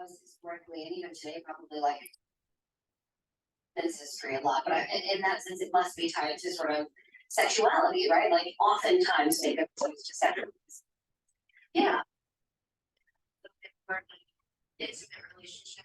us historically, and even today, probably like men's history a lot, but in that sense, it must be tied to sort of sexuality, right? Like oftentimes makeup points to sex. Yeah. It's a relationship.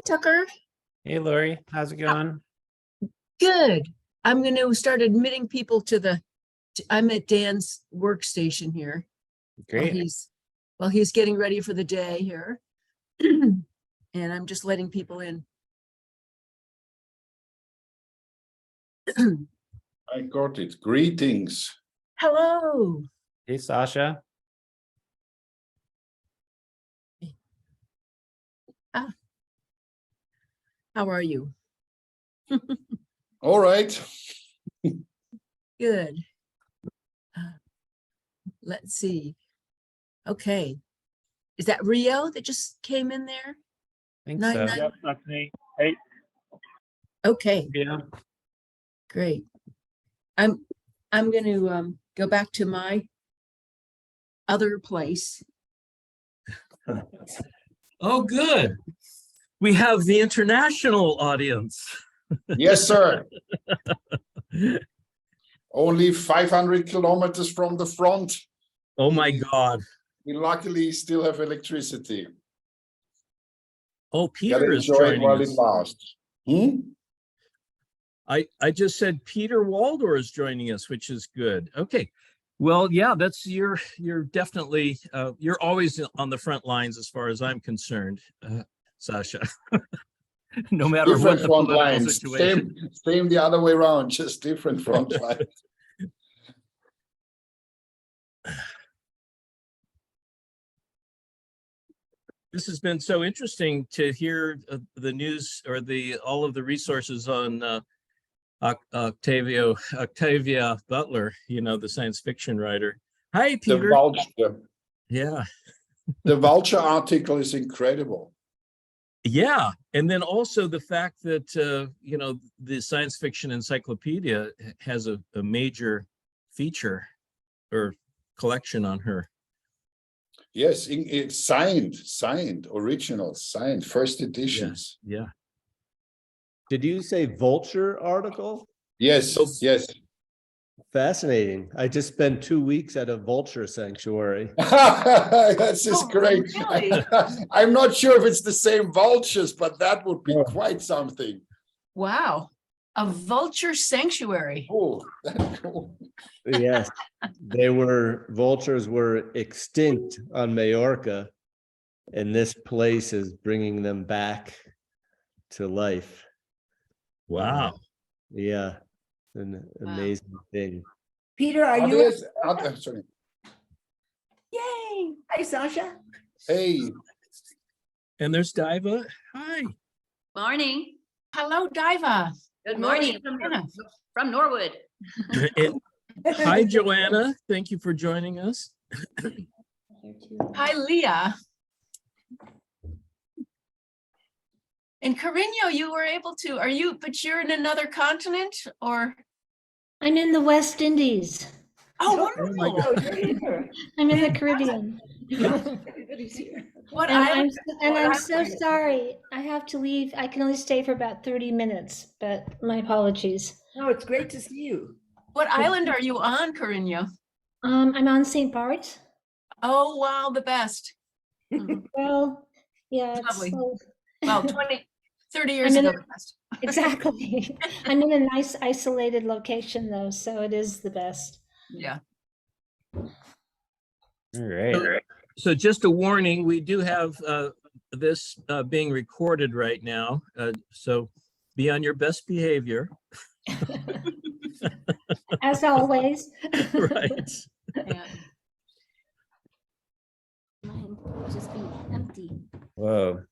Tucker. Hey, Lori, how's it going? Good. I'm going to start admitting people to I'm at Dan's workstation here. Great. While he's getting ready for the day here. And I'm just letting people in. I got it. Greetings. Hello. Hey, Sasha. How are you? All right. Good. Let's see. Okay. Is that Rio that just came in there? I think Nine, so. nine. Yep, that's me. Hey, Okay, Yeah. great. I'm going to go back to my other place. Oh, good. We have the international audience. Yes, sir. Only 500 kilometers from the front. Oh my God. We luckily still have electricity. Oh, Gotta Peter is enjoy it joining while it us. lasts. Hmm? I just said Peter Waldor is joining us, which is good. Okay. Well, yeah, that's you're definitely you're always on the front lines as far as I'm concerned, Sasha. No matter what Different the front political lines. situation. Same the other way around, just different front lines. This has been so interesting to hear the news or all of the resources on Octavia Butler, you know, the science fiction writer. Hi, The Peter. vulture, Yeah. the vulture article is incredible. Yeah. And then also the fact that, you know, the science fiction encyclopedia has a major feature or collection on her. Yes, it's signed, original, signed, first editions. Yeah. Did you say vulture article? Yes, yes. Fascinating. I just spent 2 weeks at a vulture sanctuary. That's just Oh, great. really? I'm not sure if it's the same vultures, but that would be quite something. Wow. A vulture sanctuary. Oh, that's cool. Yes, vultures were extinct on Majorca, and this place is bringing them back to life. Wow. Yeah, an amazing thing. Peter, are you? Sorry. Yay! Hi, Sasha. Hey, And there's Diva. Hi. Morning. Hello, Diva. Good Norwood, morning Indiana. from Norwood. And hi, Joanna. Thank you for joining us. Hi, Leah. And Carino, you were able to, but you're in another continent or? I'm in the West Indies. Oh, Oh my wonderful. God. Oh, you're here. I'm in the Caribbean. Everybody's here. What And island? I'm so sorry. I have to leave. I can only stay for about 30 minutes, but my apologies. No, it's great to see you. What island are you on, Carino? I'm on St. Bart's. Oh, wow, the best. Well, yeah, it's Lovely. so- Well, 30 years I'm in ago, the best. exactly. I'm in a nice isolated location though, so it is the best. Yeah. All right. So just a warning, we do have this being recorded right now. So be on your best behavior. As always. Right. Yeah. Mine will just be empty. Whoa.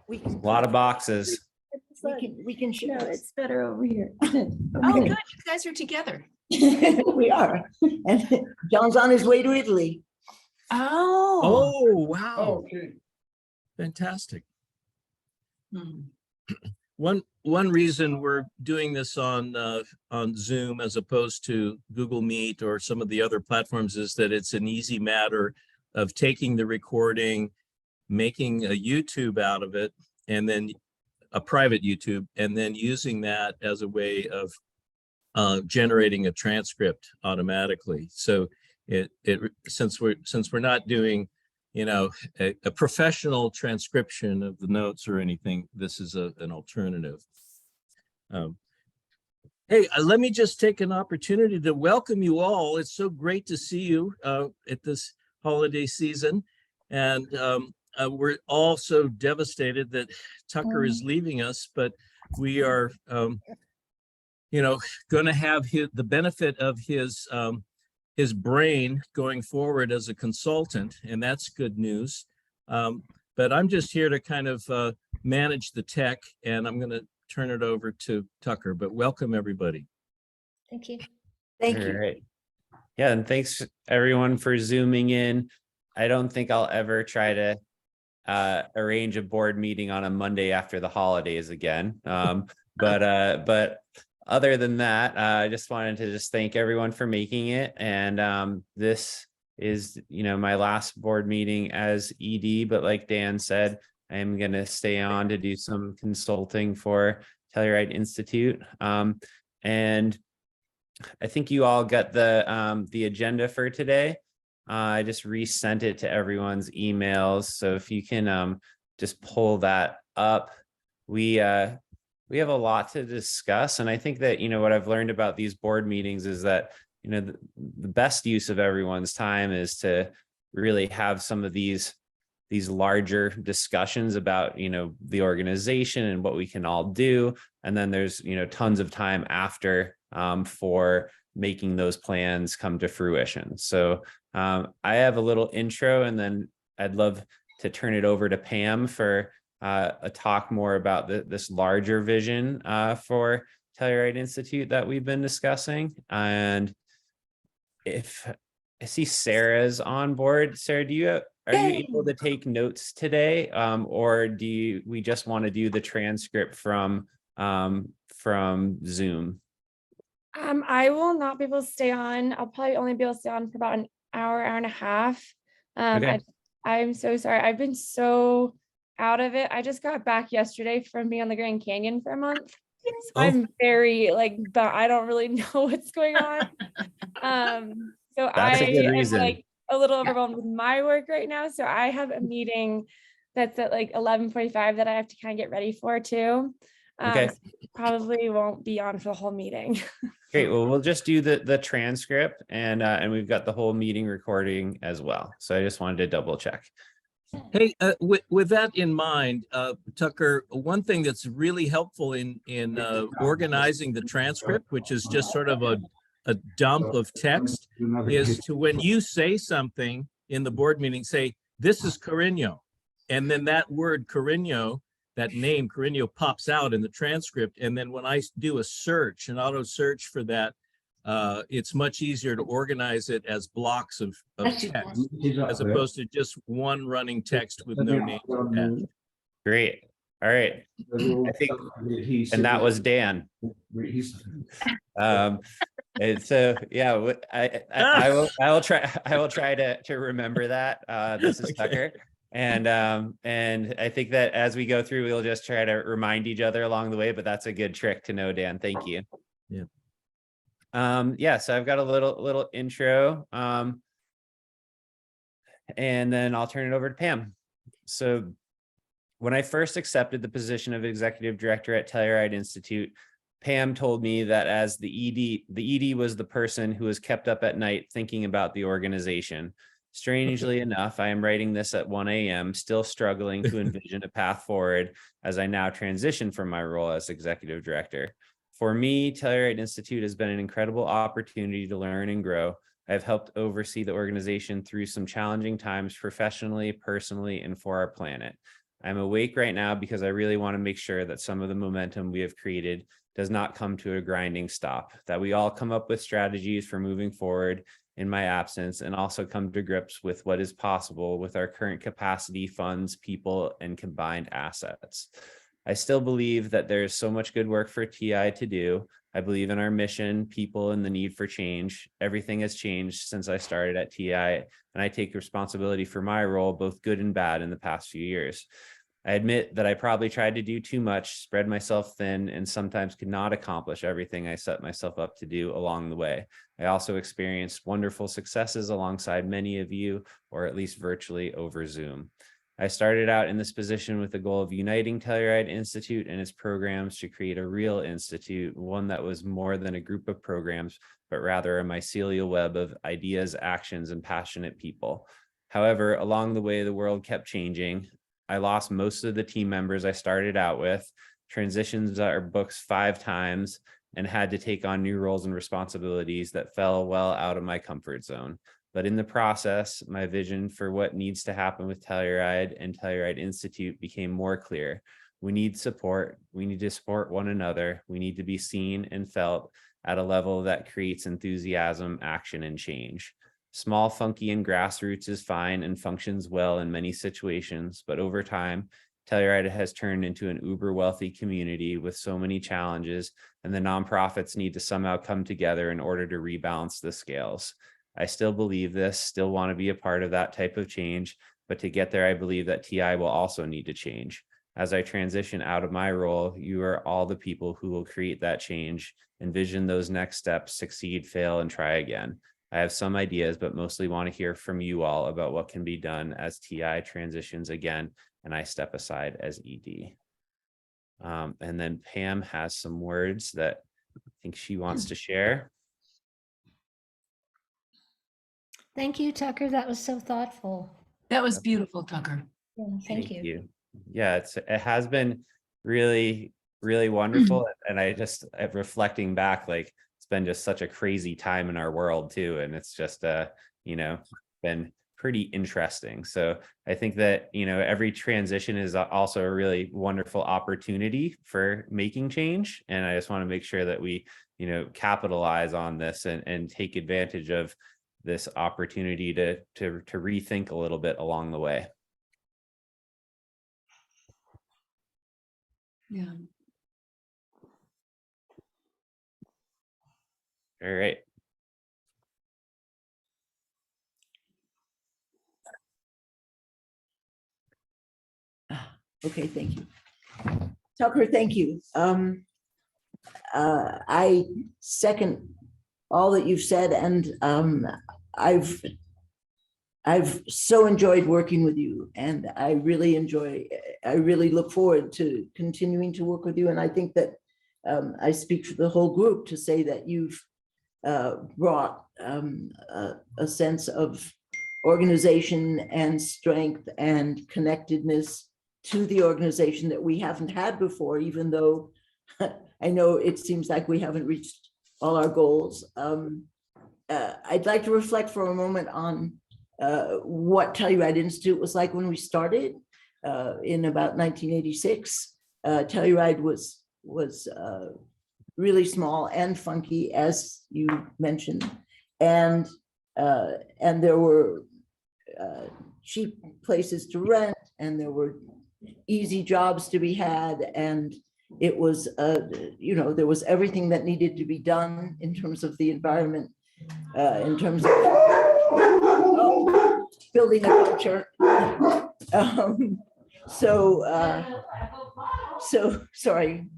We A can, lot of boxes. we can share. No, it's better over here. Oh, good. You guys are together. We are. And John's on his way to Italy. Oh. Oh, wow. okay. Fantastic. Hmm. One reason we're doing this on Zoom as opposed to Google Meet or some of the other platforms is that it's an easy matter of taking the recording, making a YouTube out of it, and then a private YouTube, and then using that as a way of generating a transcript automatically. So since we're not doing, you know, a professional transcription of the notes or anything, this is an alternative. Hey, let me just take an opportunity to welcome you all. It's so great to see you at this holiday season. And we're all so devastated that Tucker is leaving us, but we are going to have the benefit of his brain going forward as a consultant, and that's good news. But I'm just here to kind of manage the tech, and I'm going to turn it over to Tucker. But welcome, everybody. Thank you. Thank All you. right. Yeah, and thanks everyone for zooming in. I don't think I'll ever try to arrange a board meeting on a Monday after the holidays again. But other than that, I just wanted to thank everyone for making it. And this is, my last board meeting as ED, but like Dan said, I'm going to stay on to do some consulting for Telluride Institute. And I think you all got the agenda for today. I just resent it to everyone's emails. So if you can just pull that up, we have a lot to discuss. And I think that, what I've learned about these board meetings is that, the best use of everyone's time is to really have some of these larger discussions about, the organization and what we can all do. And then there's, tons of time after for making those plans come to fruition. So I have a little intro, and then I'd love to turn it over to Pam for a talk more about this larger vision for Telluride Institute that we've been discussing. And if I see Sarah's on board, Sarah, are you able to take notes today, or we just want to do the transcript from Zoom? I will not be able to stay on. I'll probably only be able to stay on for about an hour and a half. Okay. I'm so sorry. I've been so out of it. I just got back yesterday from being on the Grand Canyon for a month. So I'm very but I don't really know what's going on. So That's a good reason. am a little overwhelmed with my work right now. So I have a meeting that's at 11:45 that I have to kind of get ready for too. Okay. So probably won't be on for the whole meeting. Great. Well, we'll just do the transcript, and we've got the whole meeting recording as well. So I just wanted to double check. Hey, with that in mind, Tucker, one thing that's really helpful in organizing the transcript, which is just sort of a dump of text, is to, when you say something in the board meeting, say, "This is Carreño," and then that word Carreño, that name Carreño, pops out in the transcript. And then when I do an auto search for that, it's much easier to organize it as blocks of text, as opposed to just one running text with no name attached. Great. All right. I think, and that was Dan. And so, yeah, I will try to remember that. This is Tucker. And I think that as we go through, we'll just try to remind each other along the way, but that's a good trick to know, Dan. Thank you. Yeah. Yeah, so I've got a little intro, and then I'll turn it over to Pam. So when I first accepted the position of executive director at Telluride Institute, Pam told me that as the ED was the person who was kept up at night thinking about the organization. Strangely enough, I am writing this at 1 a.m., still struggling to envision a path forward as I now transition from my role as executive director. For me, Telluride Institute has been an incredible opportunity to learn and grow. I've helped oversee the organization through some challenging times professionally, personally, and for our planet. I'm awake right now because I really want to make sure that some of the momentum we have created does not come to a grinding stop, that we all come up with strategies for moving forward in my absence, and also come to grips with what is possible with our current capacity, funds, people, and combined assets. I still believe that there's so much good work for TI to do. I believe in our mission, people, and the need for change. Everything has changed since I started at TI, and I take responsibility for my role, both good and bad, in the past few years. I admit that I probably tried to do too much, spread myself thin, and sometimes could not accomplish everything I set myself up to do along the way. I also experienced wonderful successes alongside many of you, or at least virtually over Zoom. I started out in this position with the goal of uniting Telluride Institute and its programs to create a real institute, one that was more than a group of programs, but rather a mycelial web of ideas, actions, and passionate people. However, along the way, the world kept changing. I lost most of the team members I started out with, transitions our books 5 times, and had to take on new roles and responsibilities that fell well out of my comfort zone. But in the process, my vision for what needs to happen with Telluride and Telluride Institute became more clear. We need support. We need to support one another. We need to be seen and felt at a level that creates enthusiasm, action, and change. Small, funky, and grassroots is fine and functions well in many situations, but over time, Telluride has turned into an uber wealthy community with so many challenges, and the nonprofits need to somehow come together in order to rebalance the scales. I still believe this, still want to be a part of that type of change, but to get there, I believe that TI will also need to change. As I transition out of my role, you are all the people who will create that change, envision those next steps, succeed, fail, and try again. I have some ideas, but mostly want to hear from you all about what can be done as TI transitions again, and I step aside as ED. And then Pam has some words that I think she wants to share. Thank you, Tucker. That was so thoughtful. That was beautiful, Tucker. Yeah, thank you. Yeah, it has been really, really wonderful. And I just reflecting back, like it's been just such a crazy time in our world too. And it's just, been pretty interesting. So I think that, every transition is also a really wonderful opportunity for making change. And I just want to make sure that we, capitalize on this and take advantage of this opportunity to rethink a little bit along the way. Yeah. All right. Okay, thank you. Tucker, thank you. I second all that you've said, and I've so enjoyed working with you, and I really look forward to continuing to work with you. And I think that I speak for the whole group to say that you've brought a sense of organization and strength and connectedness to the organization that we haven't had before, even though I know it seems like we haven't reached all our goals. I'd like to reflect for a moment on what Telluride Institute was like when we started in about 1986. Telluride was really small and funky, as you mentioned, and there were cheap places to rent, and there were easy jobs to be had, and it was there was everything that needed to be done in terms of the environment, in terms of building a culture. So sorry,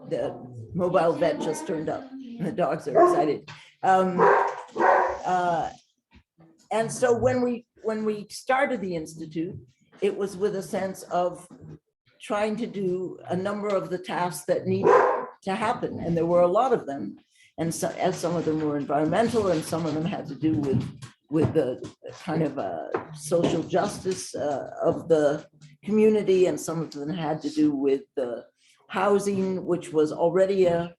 the mobile vet just turned up and the dogs are excited. And so when we started the Institute, it was with a sense of trying to do a number of the tasks that needed to happen. And there were a lot of them. And so, as some of them were environmental, and some of them had to do with the kind of social justice of the community, and some of them had to do with the housing, which was already a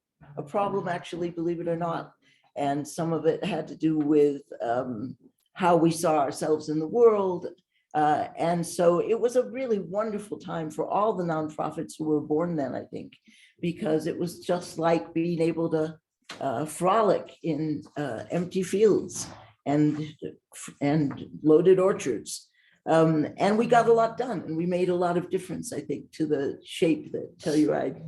problem, actually, believe it or not. And some of it had to do with how we saw ourselves in the world. And so it was a really wonderful time for all the nonprofits who were born then, I think, because it was just like being able to frolic in empty fields and loaded orchards. And we got a lot done, and we made a lot of difference, I think, to the shape that Telluride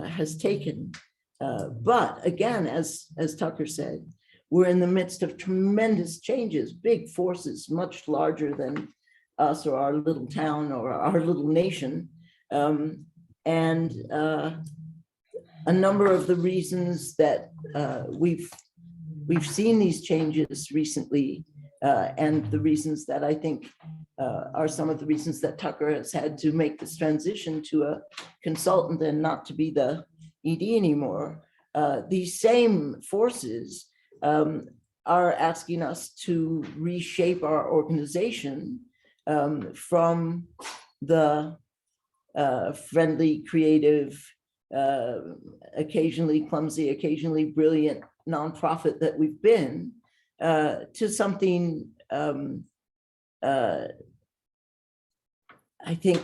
has taken. But again, as Tucker said, we're in the midst of tremendous changes, big forces, much larger than us or our little town or our little nation. And a number of the reasons that we've seen these changes recently, and the reasons that I think are some of the reasons that Tucker has had to make this transition to a consultant and not to be the ED anymore. These same forces are asking us to reshape our organization from the friendly, creative, occasionally clumsy, occasionally brilliant nonprofit that we've been, to something, I think,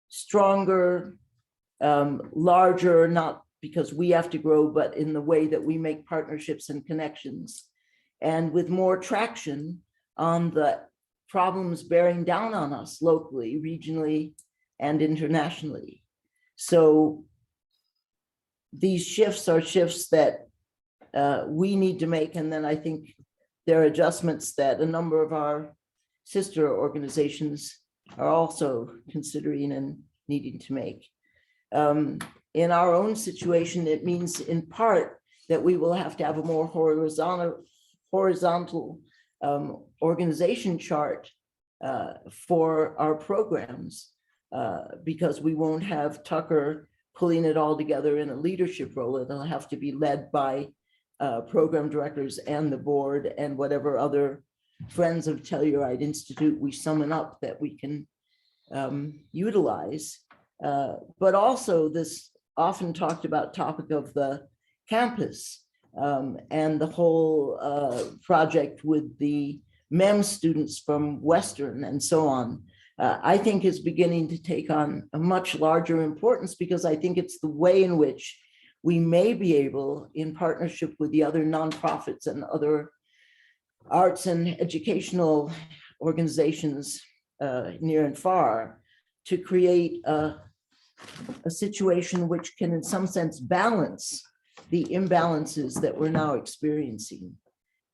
stronger, larger, not because we have to grow, but in the way that we make partnerships and connections, and with more traction on the problems bearing down on us locally, regionally, and internationally. So these shifts are shifts that we need to make, and then I think there are adjustments that a number of our sister organizations are also considering and needing to make. In our own situation, it means in part that we will have to have a more horizontal organization chart for our programs, because we won't have Tucker pulling it all together in a leadership role. It'll have to be led by program directors and the board and whatever other friends of Telluride Institute we summon up that we can utilize. But also this often talked about topic of the campus and the whole project with the MEM students from Western and so on, I think is beginning to take on a much larger importance, because I think it's the way in which we may be able, in partnership with the other nonprofits and other arts and educational organizations near and far, to create a situation which can in some sense balance the imbalances that we're now experiencing.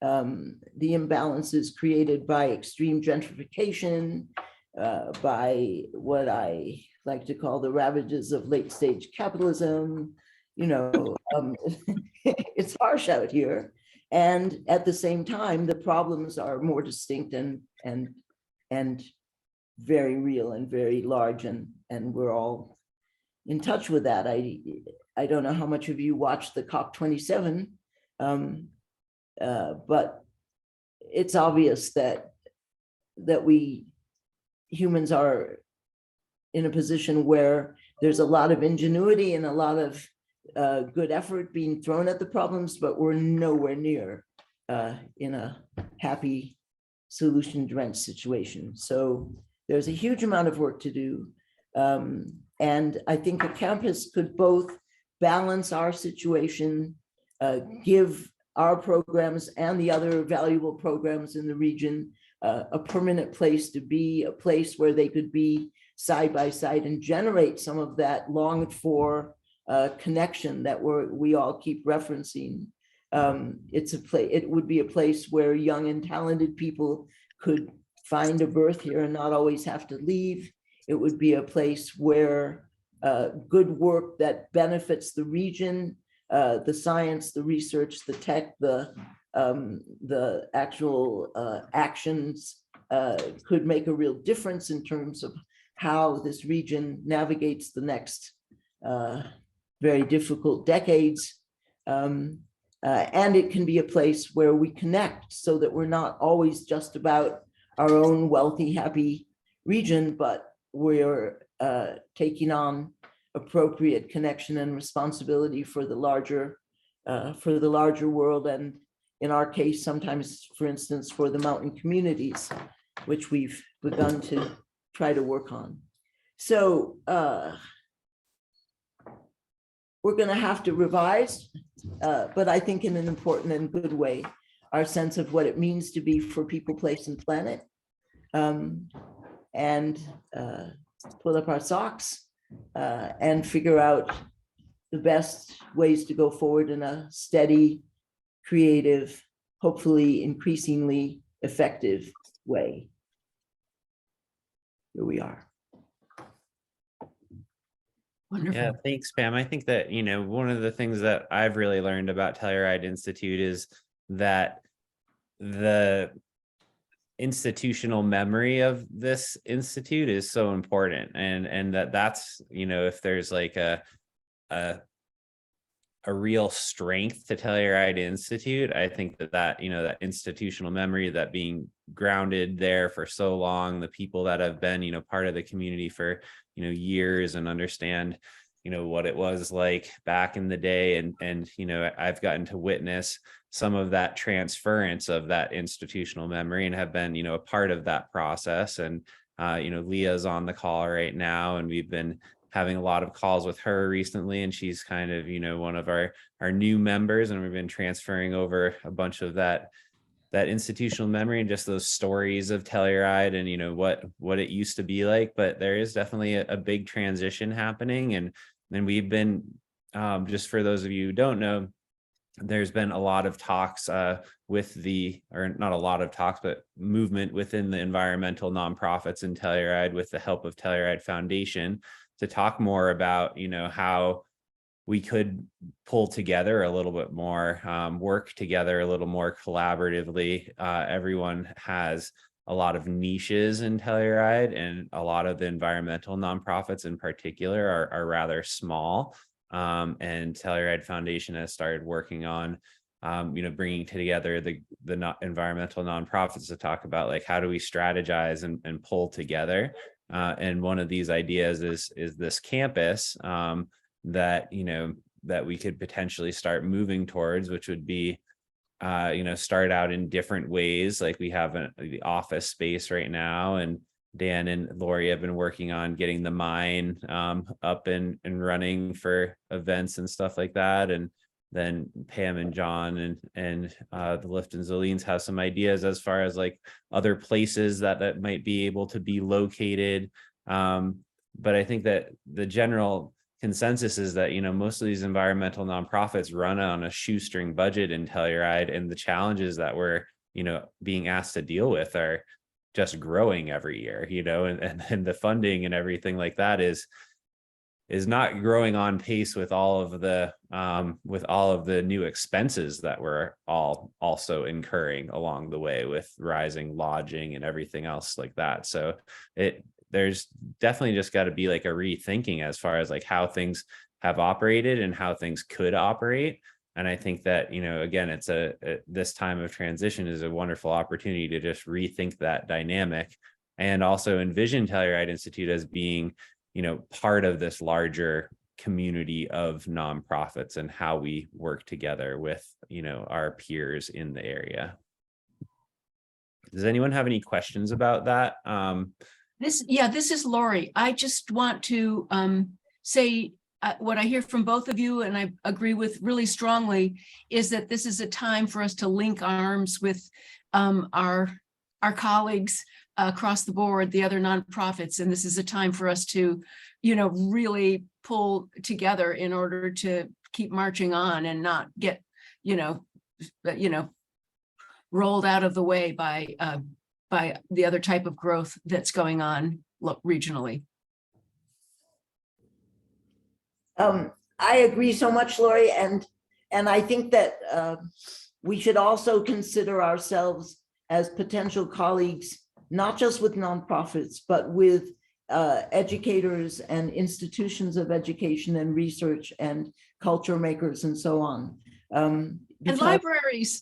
The imbalances created by extreme gentrification, by what I like to call the ravages of late stage capitalism. You know, it's harsh out here. And at the same time, the problems are more distinct and very real and very large, and we're all in touch with that. I don't know how much of you watched the COP27, but it's obvious that we humans are in a position where there's a lot of ingenuity and a lot of good effort being thrown at the problems, but we're nowhere near in a happy solution-drenched situation. So there's a huge amount of work to do. And I think a campus could both balance our situation, give our programs and the other valuable programs in the region a permanent place to be, a place where they could be side by side and generate some of that longed for connection that we all keep referencing. It would be a place where young and talented people could find a berth here and not always have to leave. It would be a place where good work that benefits the region, the science, the research, the tech, the actual actions could make a real difference in terms of how this region navigates the next very difficult decades. And it can be a place where we connect so that we're not always just about our own wealthy, happy region, but we're taking on appropriate connection and responsibility for the larger world, and in our case, sometimes, for instance, for the mountain communities, which we've begun to try to work on. So we're going to have to revise, but I think in an important and good way, our sense of what it means to be for people, place, and planet, and pull up our socks and figure out the best ways to go forward in a steady, creative, hopefully increasingly effective way. Here we are. Wonderful. Yeah, thanks, Pam. I think that, one of the things that I've really learned about Telluride Institute is that the institutional memory of this institute is so important, and that's, if there's like a real strength to Telluride Institute, I think that that institutional memory, that being grounded there for so long, the people that have been, part of the community for years and understand, what it was like back in the day. And I've gotten to witness some of that transference of that institutional memory and have been, a part of that process. And, Leah's on the call right now, and we've been having a lot of calls with her recently, and she's kind of, one of our new members, and we've been transferring over a bunch of that institutional memory and just those stories of Telluride and, what it used to be like. But there is definitely a big transition happening. And then we've been, just for those of you who don't know, there's been a lot of talks or not a lot of talks, but movement within the environmental nonprofits in Telluride with the help of Telluride Foundation to talk more about, how we could pull together a little bit more, work together a little more collaboratively. Everyone has a lot of niches in Telluride, and a lot of the environmental nonprofits in particular are rather small. And Telluride Foundation has started working on, bringing together the environmental nonprofits to talk about like, how do we strategize and pull together? And one of these ideas is this campus that we could potentially start moving towards, which would be, start out in different ways. Like we have the office space right now, and Dan and Lori have been working on getting the mine up and running for events and stuff like that. And then Pam and John and the Lift and Zolines have some ideas as far as like other places that might be able to be located. But I think that the general consensus is that, most of these environmental nonprofits run on a shoestring budget in Telluride, and the challenges that we're, being asked to deal with are just growing every year, and the funding and everything like that is not growing on pace with all of the new expenses that we're all also incurring along the way with rising lodging and everything else like that. So there's definitely just got to be like a rethinking as far as like how things have operated and how things could operate. And I think that, again, it's this time of transition is a wonderful opportunity to just rethink that dynamic, and also envision Telluride Institute as being, part of this larger community of nonprofits and how we work together with, our peers in the area. Does anyone have any questions about that? This is Lori. I just want to say what I hear from both of you, and I agree with really strongly, is that this is a time for us to link arms with our colleagues across the board, the other nonprofits, and this is a time for us to, really pull together in order to keep marching on and not get, rolled out of the way by the other type of growth that's going on regionally. I agree so much, Lori, and I think that we should also consider ourselves as potential colleagues, not just with nonprofits, but with educators and institutions of education and research and culture makers and so on. And libraries.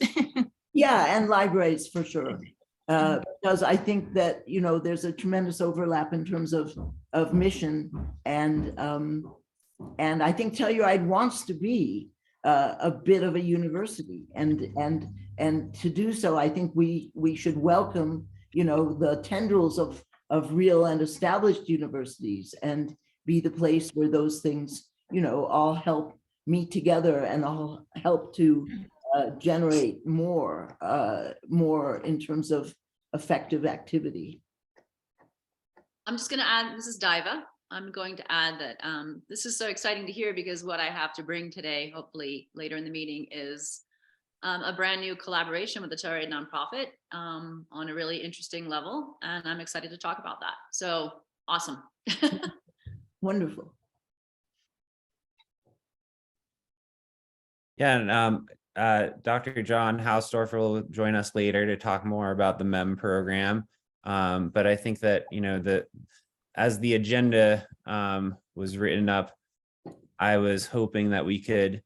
Yeah, and libraries for sure. Because I think that, there's a tremendous overlap in terms of mission, and I think Telluride wants to be a bit of a university, and to do so, I think we should welcome, the tendrils of real and established universities, and be the place where those things, all help meet together and all help to generate more in terms of effective activity. I'm just going to add, this is Diva. I'm going to add that this is so exciting to hear, because what I have to bring today, hopefully later in the meeting, is a brand new collaboration with the Telluride nonprofit on a really interesting level. And I'm excited to talk about that. So awesome. Wonderful. Yeah, and Dr. John Hausdorfer will join us later to talk more about the MEM program. But I think that, as the agenda was written up, I was hoping that we could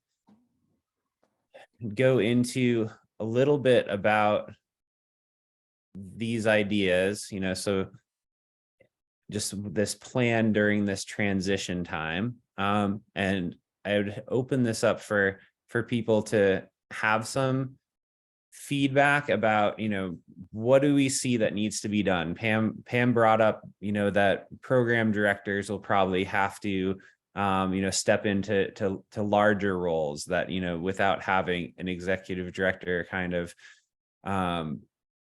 go into a little bit about these ideas, so just this plan during this transition time. And I would open this up for people to have some feedback about, what do we see that needs to be done? Pam brought up, that program directors will probably have to, step into larger roles that, without having an executive director kind of,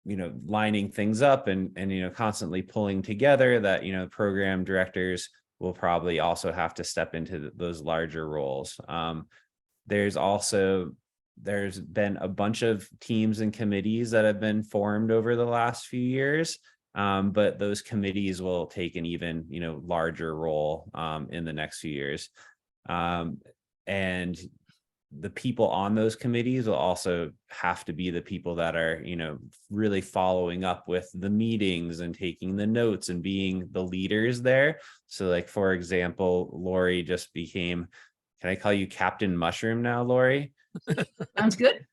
lining things up and constantly pulling together, that, program directors will probably also have to step into those larger roles. There's been a bunch of teams and committees that have been formed over the last few years, but those committees will take an even, larger role in the next few years. And the people on those committees will also have to be the people that are, really following up with the meetings and taking the notes and being the leaders there. So like, for example, Lori just became, can I call you Captain Mushroom now, Lori? Sounds good.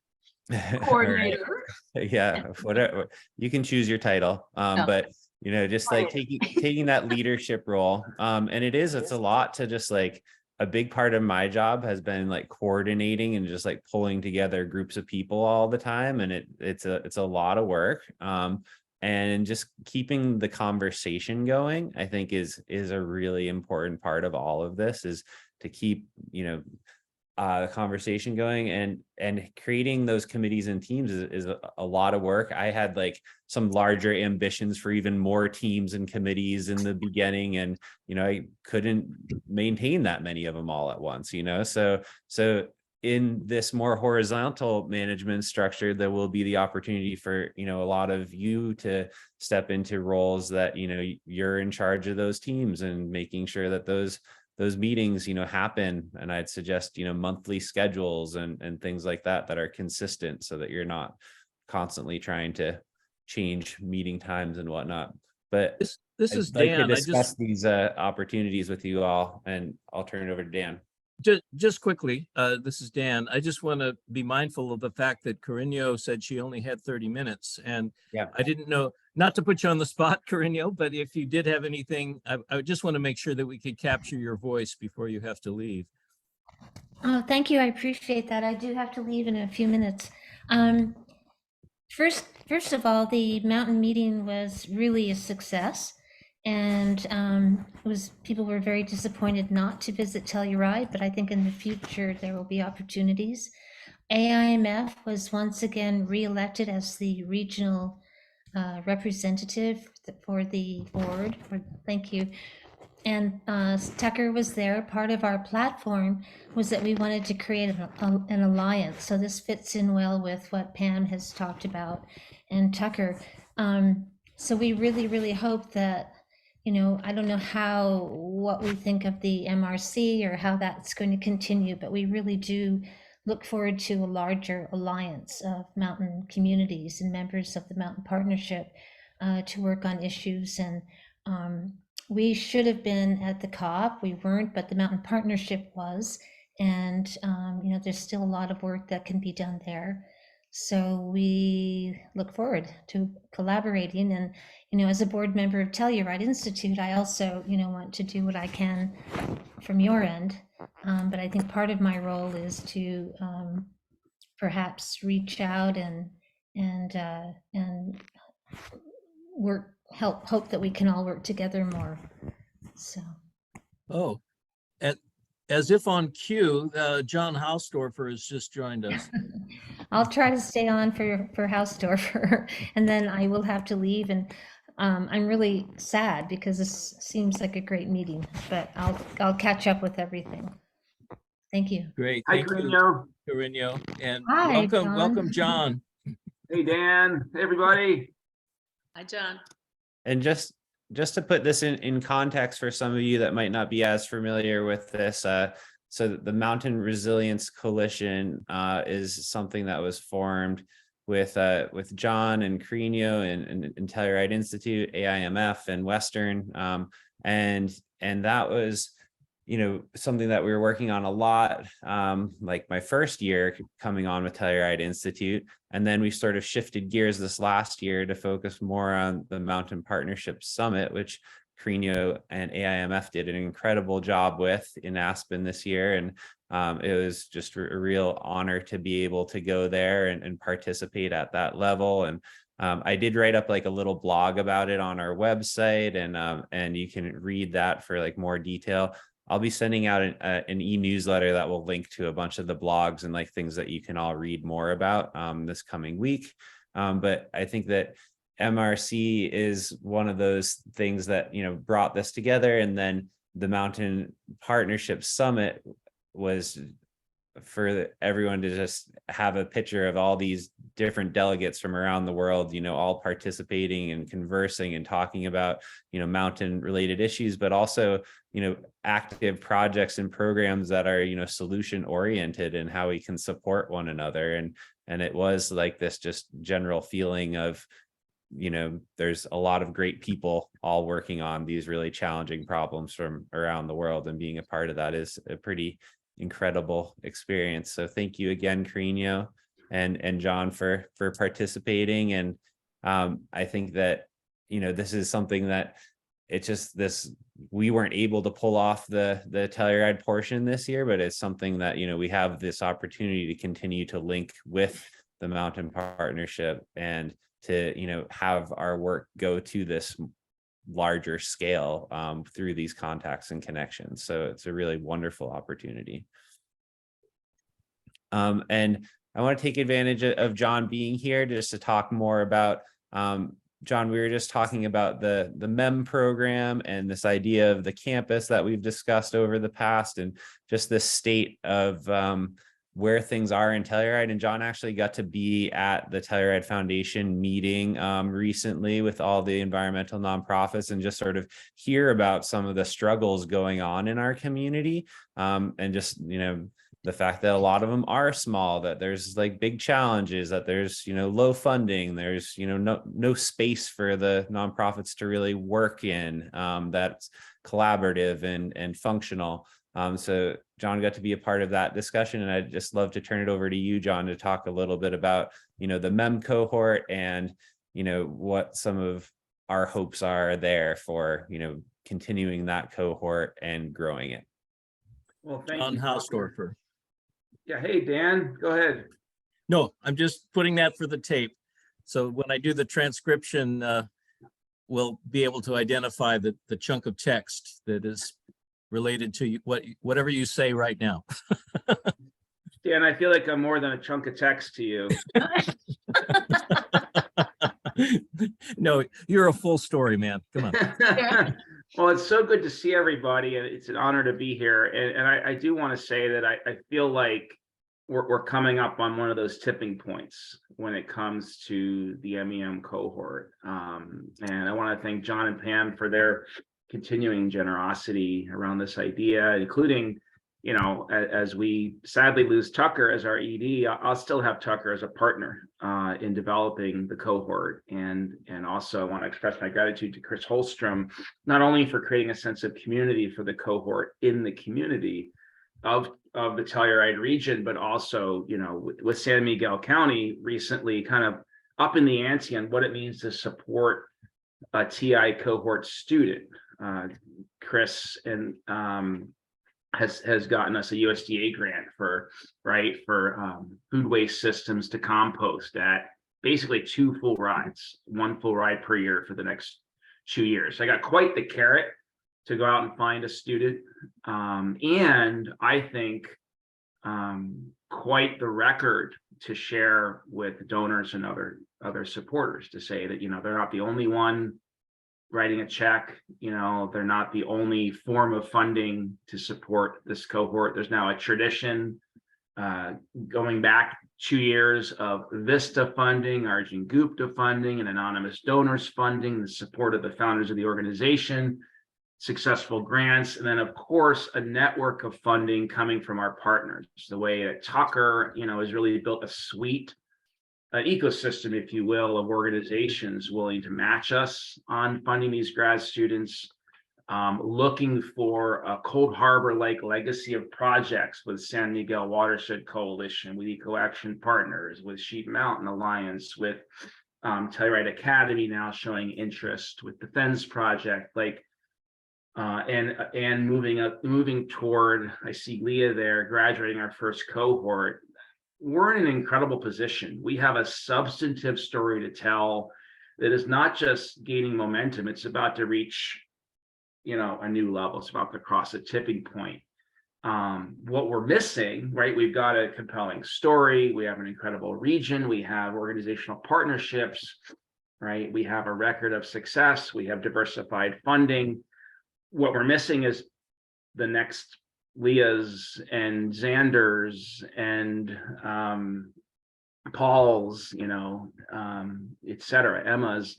Coordinator. Yeah, whatever, you can choose your title. But just like taking that leadership role. And it's a lot to just like, a big part of my job has been like coordinating and just like pulling together groups of people all the time. And it's a lot of work. And just keeping the conversation going, I think is a really important part of all of this, is to keep, the conversation going, and creating those committees and teams is a lot of work. I had like some larger ambitions for even more teams and committees in the beginning, and I couldn't maintain that many of them all at once. So in this more horizontal management structure, there will be the opportunity for a lot of you to step into roles that you're in charge of those teams and making sure that those meetings happen. And I'd suggest monthly schedules and things like that are consistent, so that you're not constantly trying to change meeting times and whatnot. But this is I'd like Dan. to discuss these opportunities with you all, and I'll turn it over to Dan. Just quickly, this is Dan. I just want to be mindful of the fact that Carino said she only had 30 minutes, and Yeah, I didn't know, not to put you on the spot, Carino, but if you did have anything, I just want to make sure that we could capture your voice before you have to leave. Oh, thank you. I appreciate that. I do have to leave in a few minutes. First of all, the mountain meeting was really a success, and people were very disappointed not to visit Telluride, but I think in the future there will be opportunities. AIMF was once again re-elected as the regional representative for the board. Thank you. And Tucker was there. Part of our platform was that we wanted to create an alliance. So this fits in well with what Pam has talked about and Tucker. So we really, really hope that, I don't know what we think of the MRC or how that's going to continue, but we really do look forward to a larger alliance of mountain communities and members of the Mountain Partnership to work on issues. And we should have been at the COP. We weren't, but the Mountain Partnership was. And, there's still a lot of work that can be done there. So we look forward to collaborating. And, as a board member of Telluride Institute, I also, want to do what I can from your end. But I think part of my role is to perhaps reach out and hope that we can all work together more. So. Oh, and as if on cue, John Hausdorfer has just joined us. I'll try to stay on for Hausdorfer, and then I will have to leave. And I'm really sad because this seems like a great meeting, but I'll catch up with everything. Thank you. Great. Hi, Thank you, Carino. And Hi, welcome, John. Hey, Dan. Hey, everybody. Hi, John. And just to put this in context for some of you that might not be as familiar with this, so the Mountain Resilience Coalition is something that was formed with John and Carino and Telluride Institute, AIMF, and Western, and that was something that we were working on a lot, like my first year coming on with Telluride Institute. And then we sort of shifted gears this last year to focus more on the Mountain Partnership Summit, which Carino and AIMF did an incredible job with in Aspen this year. And it was just a real honor to be able to go there and participate at that level. And I did write up like a little blog about it on our website, and you can read that for like more detail. I'll be sending out an e-newsletter that will link to a bunch of the blogs and like things that you can all read more about this coming week. But I think that MRC is one of those things that, you know, brought this together. And then the Mountain Partnership Summit was for everyone to just have a picture of all these different delegates from around the world, you know, all participating and conversing and talking about, you know, mountain related issues, but also, you know, active projects and programs that are, you know, solution oriented and how we can support one another. And it was like this just general feeling of, you know, there's a lot of great people all working on these really challenging problems from around the world, and being a part of that is a pretty incredible experience. So thank you again, Carino and John for participating. And I think that, you know, this is something that it's just this, we weren't able to pull off the Telluride portion this year, but it's something that, you know, we have this opportunity to continue to link with the Mountain Partnership and to, you know, have our work go to this larger scale through these contacts and connections. So it's a really wonderful opportunity. And I want to take advantage of John being here just to talk more about, John, we were just talking about the MEM program and this idea of the campus that we've discussed over the past, and just this state of where things are in Telluride. And John actually got to be at the Telluride Foundation meeting recently with all the environmental nonprofits, and just sort of hear about some of the struggles going on in our community. And just, you know, the fact that a lot of them are small, that there's like big challenges, that there's, you know, low funding, there's, you know, no space for the nonprofits to really work in, that's collaborative and functional. So John got to be a part of that discussion, and I'd just love to turn it over to you, John, to talk a little bit about, you know, the MEM cohort and, you know, what some of our hopes are there for, you know, continuing that cohort and growing it. Well, thank John you. Hausdorfer. Yeah, hey, Dan, go ahead. No, I'm just putting that for the tape. So when I do the transcription, we'll be able to identify the chunk of text that is related to you, whatever you say right now. Dan, I feel like I'm more than a chunk of text to you. No, you're a full story, man. Come on. Well, it's so good to see everybody, and it's an honor to be here. And I do want to say that I feel like we're coming up on one of those tipping points when it comes to the MEM cohort. And I want to thank John and Pam for their continuing generosity around this idea, including, you know, as we sadly lose Tucker as our ED, I'll still have Tucker as a partner in developing the cohort. And also I want to express my gratitude to Chris Holstrom, not only for creating a sense of community for the cohort in the community of the Telluride region, but also, you know, with San Miguel County recently kind of upping the ante on what it means to support a TI cohort student. Chris and has gotten us a USDA grant for food waste systems to compost at basically 2 full rides, 1 full ride per year for the next 2 years. I got quite the carrot to go out and find a student, and I think quite the record to share with donors and other supporters, to say that, you know, they're not the only one writing a check, you know, they're not the only form of funding to support this cohort. There's now a tradition going back 2 years of Vista funding, Arjun Gupta funding, and anonymous donors funding, the support of the founders of the organization, successful grants, and then of course a network of funding coming from our partners. The way that Tucker, you know, has really built a suite, an ecosystem, if you will, of organizations willing to match us on funding these grad students, looking for a Cold Harbor-like legacy of projects with San Miguel Watershed Coalition, with Eco Action Partners, with Sheep Mountain Alliance, with Telluride Academy now showing interest, with the Fens Project. Like, and moving toward, I see Leah there graduating our first cohort. We're in an incredible position. We have a substantive story to tell that is not just gaining momentum. It's about to reach, a new level. It's about to cross a tipping point. What we're missing, right? We've got a compelling story. We have an incredible region. We have organizational partnerships, right? We have a record of success. We have diversified funding. What we're missing is the next Leah's and Xander's and Paul's, et cetera, Emma's,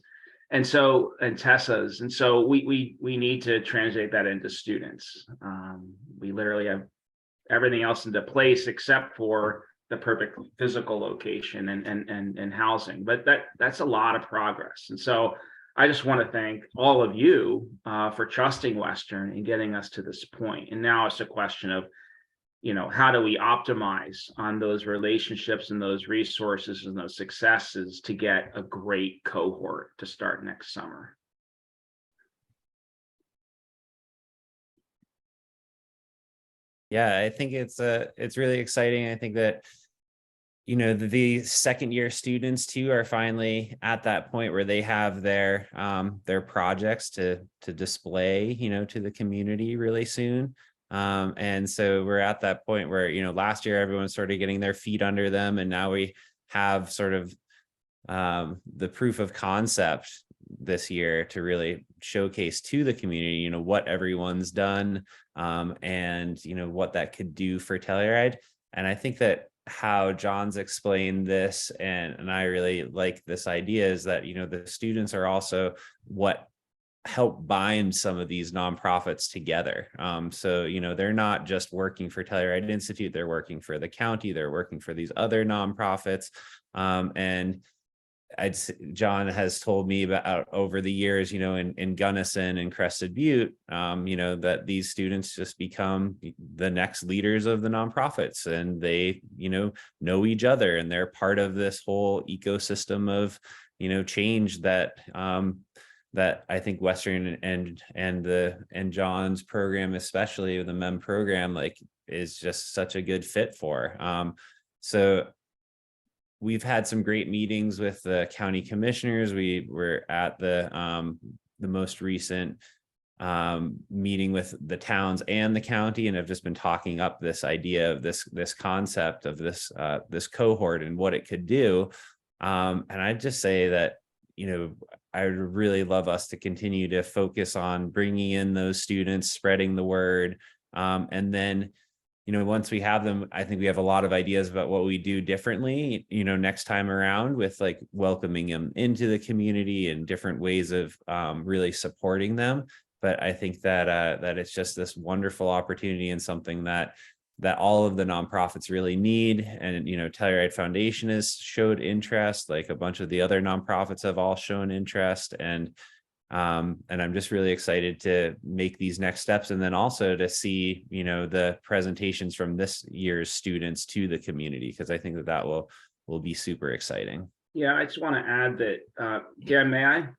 and Tessa's. And so we need to translate that into students. We literally have everything else into place except for the perfect physical location and housing. But that's a lot of progress. And so I just want to thank all of you for trusting Western and getting us to this point. And now it's a question of, how do we optimize on those relationships and those resources and those successes to get a great cohort to start next summer. Yeah, I think it's really exciting. I think that, the second year students too are finally at that point where they have their projects to display, to the community really soon. And so we're at that point where, last year everyone's sort of getting their feet under them, and now we have sort of the proof of concept this year to really showcase to the community, what everyone's done, and what that could do for Telluride. And I think that how John's explained this, and I really like this idea, is that the students are also what help bind some of these nonprofits together. So they're not just working for Telluride Institute, they're working for the county, they're working for these other nonprofits. And John has told me about over the years, in Gunnison and Crested Butte, that these students just become the next leaders of the nonprofits, and they, know each other, and they're part of this whole ecosystem of, change that that I think Western and John's program, especially the MEM program, is just such a good fit for. So we've had some great meetings with the county commissioners. We were at the most recent meeting with the towns and the county, and have just been talking up this idea of this concept of this cohort and what it could do. And I'd just say that, I would really love us to continue to focus on bringing in those students, spreading the word, and then, once we have them, I think we have a lot of ideas about what we do differently, next time around, with welcoming them into the community and different ways of really supporting them. But I think that it's just this wonderful opportunity, and something that all of the nonprofits really need. And, Telluride Foundation has showed interest, like a bunch of the other nonprofits have all shown interest. And I'm just really excited to make these next steps, and then also to see, the presentations from this year's students to the community, because I think that will be super exciting. Yeah, I just want to add that, Dan, may I?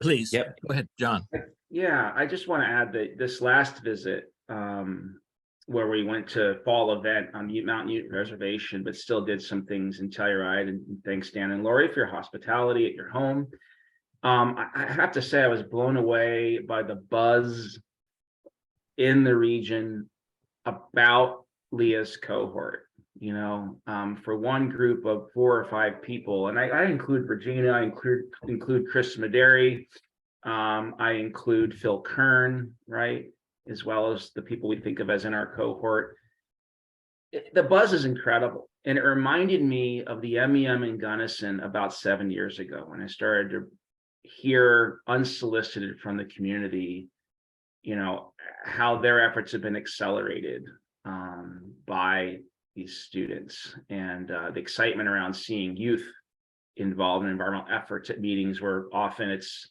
Please. Yep. Go ahead, John. Yeah, I just want to add that this last visit, where we went to fall event on Mountain Ute Reservation, but still did some things in Telluride, and thanks Dan and Lori for your hospitality at your home. I have to say I was blown away by the buzz in the region about Leah's cohort. For one group of 4 or 5 people, and I include Virginia, I include Chris Maderi, I include Phil Kern, right, as well as the people we think of as in our cohort. The buzz is incredible, and it reminded me of the MEM in Gunnison about 7 years ago, when I started to hear unsolicited from the community, how their efforts have been accelerated by these students, and the excitement around seeing youth involved in environmental efforts at meetings where often it's,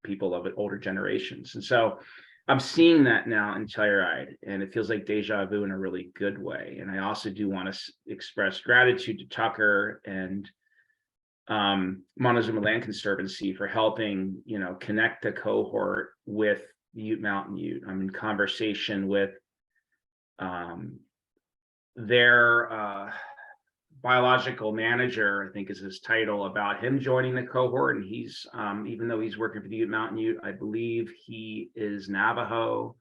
people of older generations. And so I'm seeing that now in Telluride, and it feels like deja vu in a really good way. And I also do want to express gratitude to Tucker and Montezuma Land Conservancy for helping, connect the cohort with Ute Mountain Ute. I'm in conversation with their biological manager, I think is his title, about him joining the cohort. And he's, even though he's working for the Ute Mountain Ute, I believe he is Navajo.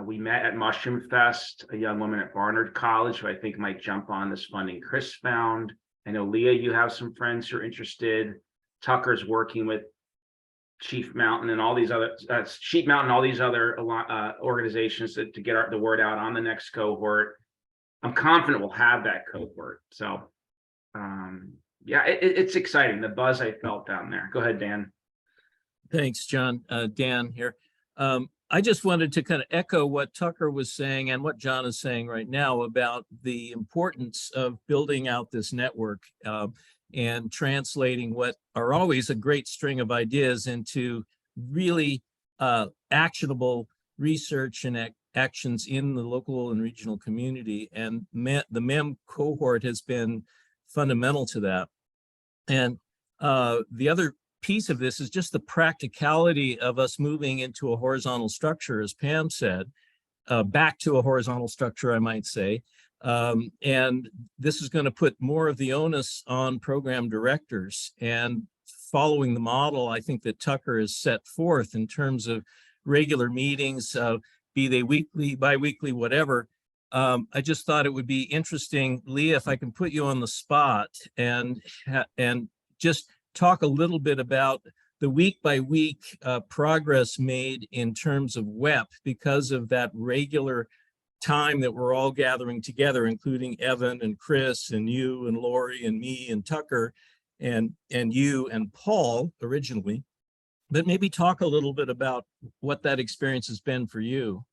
We met at Mushroom Fest, a young woman at Barnard College, who I think might jump on this funding Chris found. I know, Leah, you have some friends who are interested. Tucker's working with Chief Mountain and all these other Sheep Mountain, all these other organizations to get the word out on the next cohort. I'm confident we'll have that cohort. So, yeah, it's exciting. The buzz I felt down there. Go ahead, Dan. Thanks, John. Dan here. I just wanted to kind of echo what Tucker was saying and what John is saying right now about the importance of building out this network and translating what are always a great string of ideas into really actionable research and actions in the local and regional community. And the MEM cohort has been fundamental to that. And the other piece of this is just the practicality of us moving into a horizontal structure, as Pam said, back to a horizontal structure, I might say. And this is going to put more of the onus on program directors, and following the model I think that Tucker has set forth in terms of regular meetings, be they weekly, bi-weekly, whatever. I just thought it would be interesting, Leah, if I can put you on the spot and just talk a little bit about the week by week progress made in terms of WEP because of that regular time that we're all gathering together, including Evan and Chris and you and Lori and me and Tucker and you and Paul originally. But maybe talk a little bit about what that experience has been for you.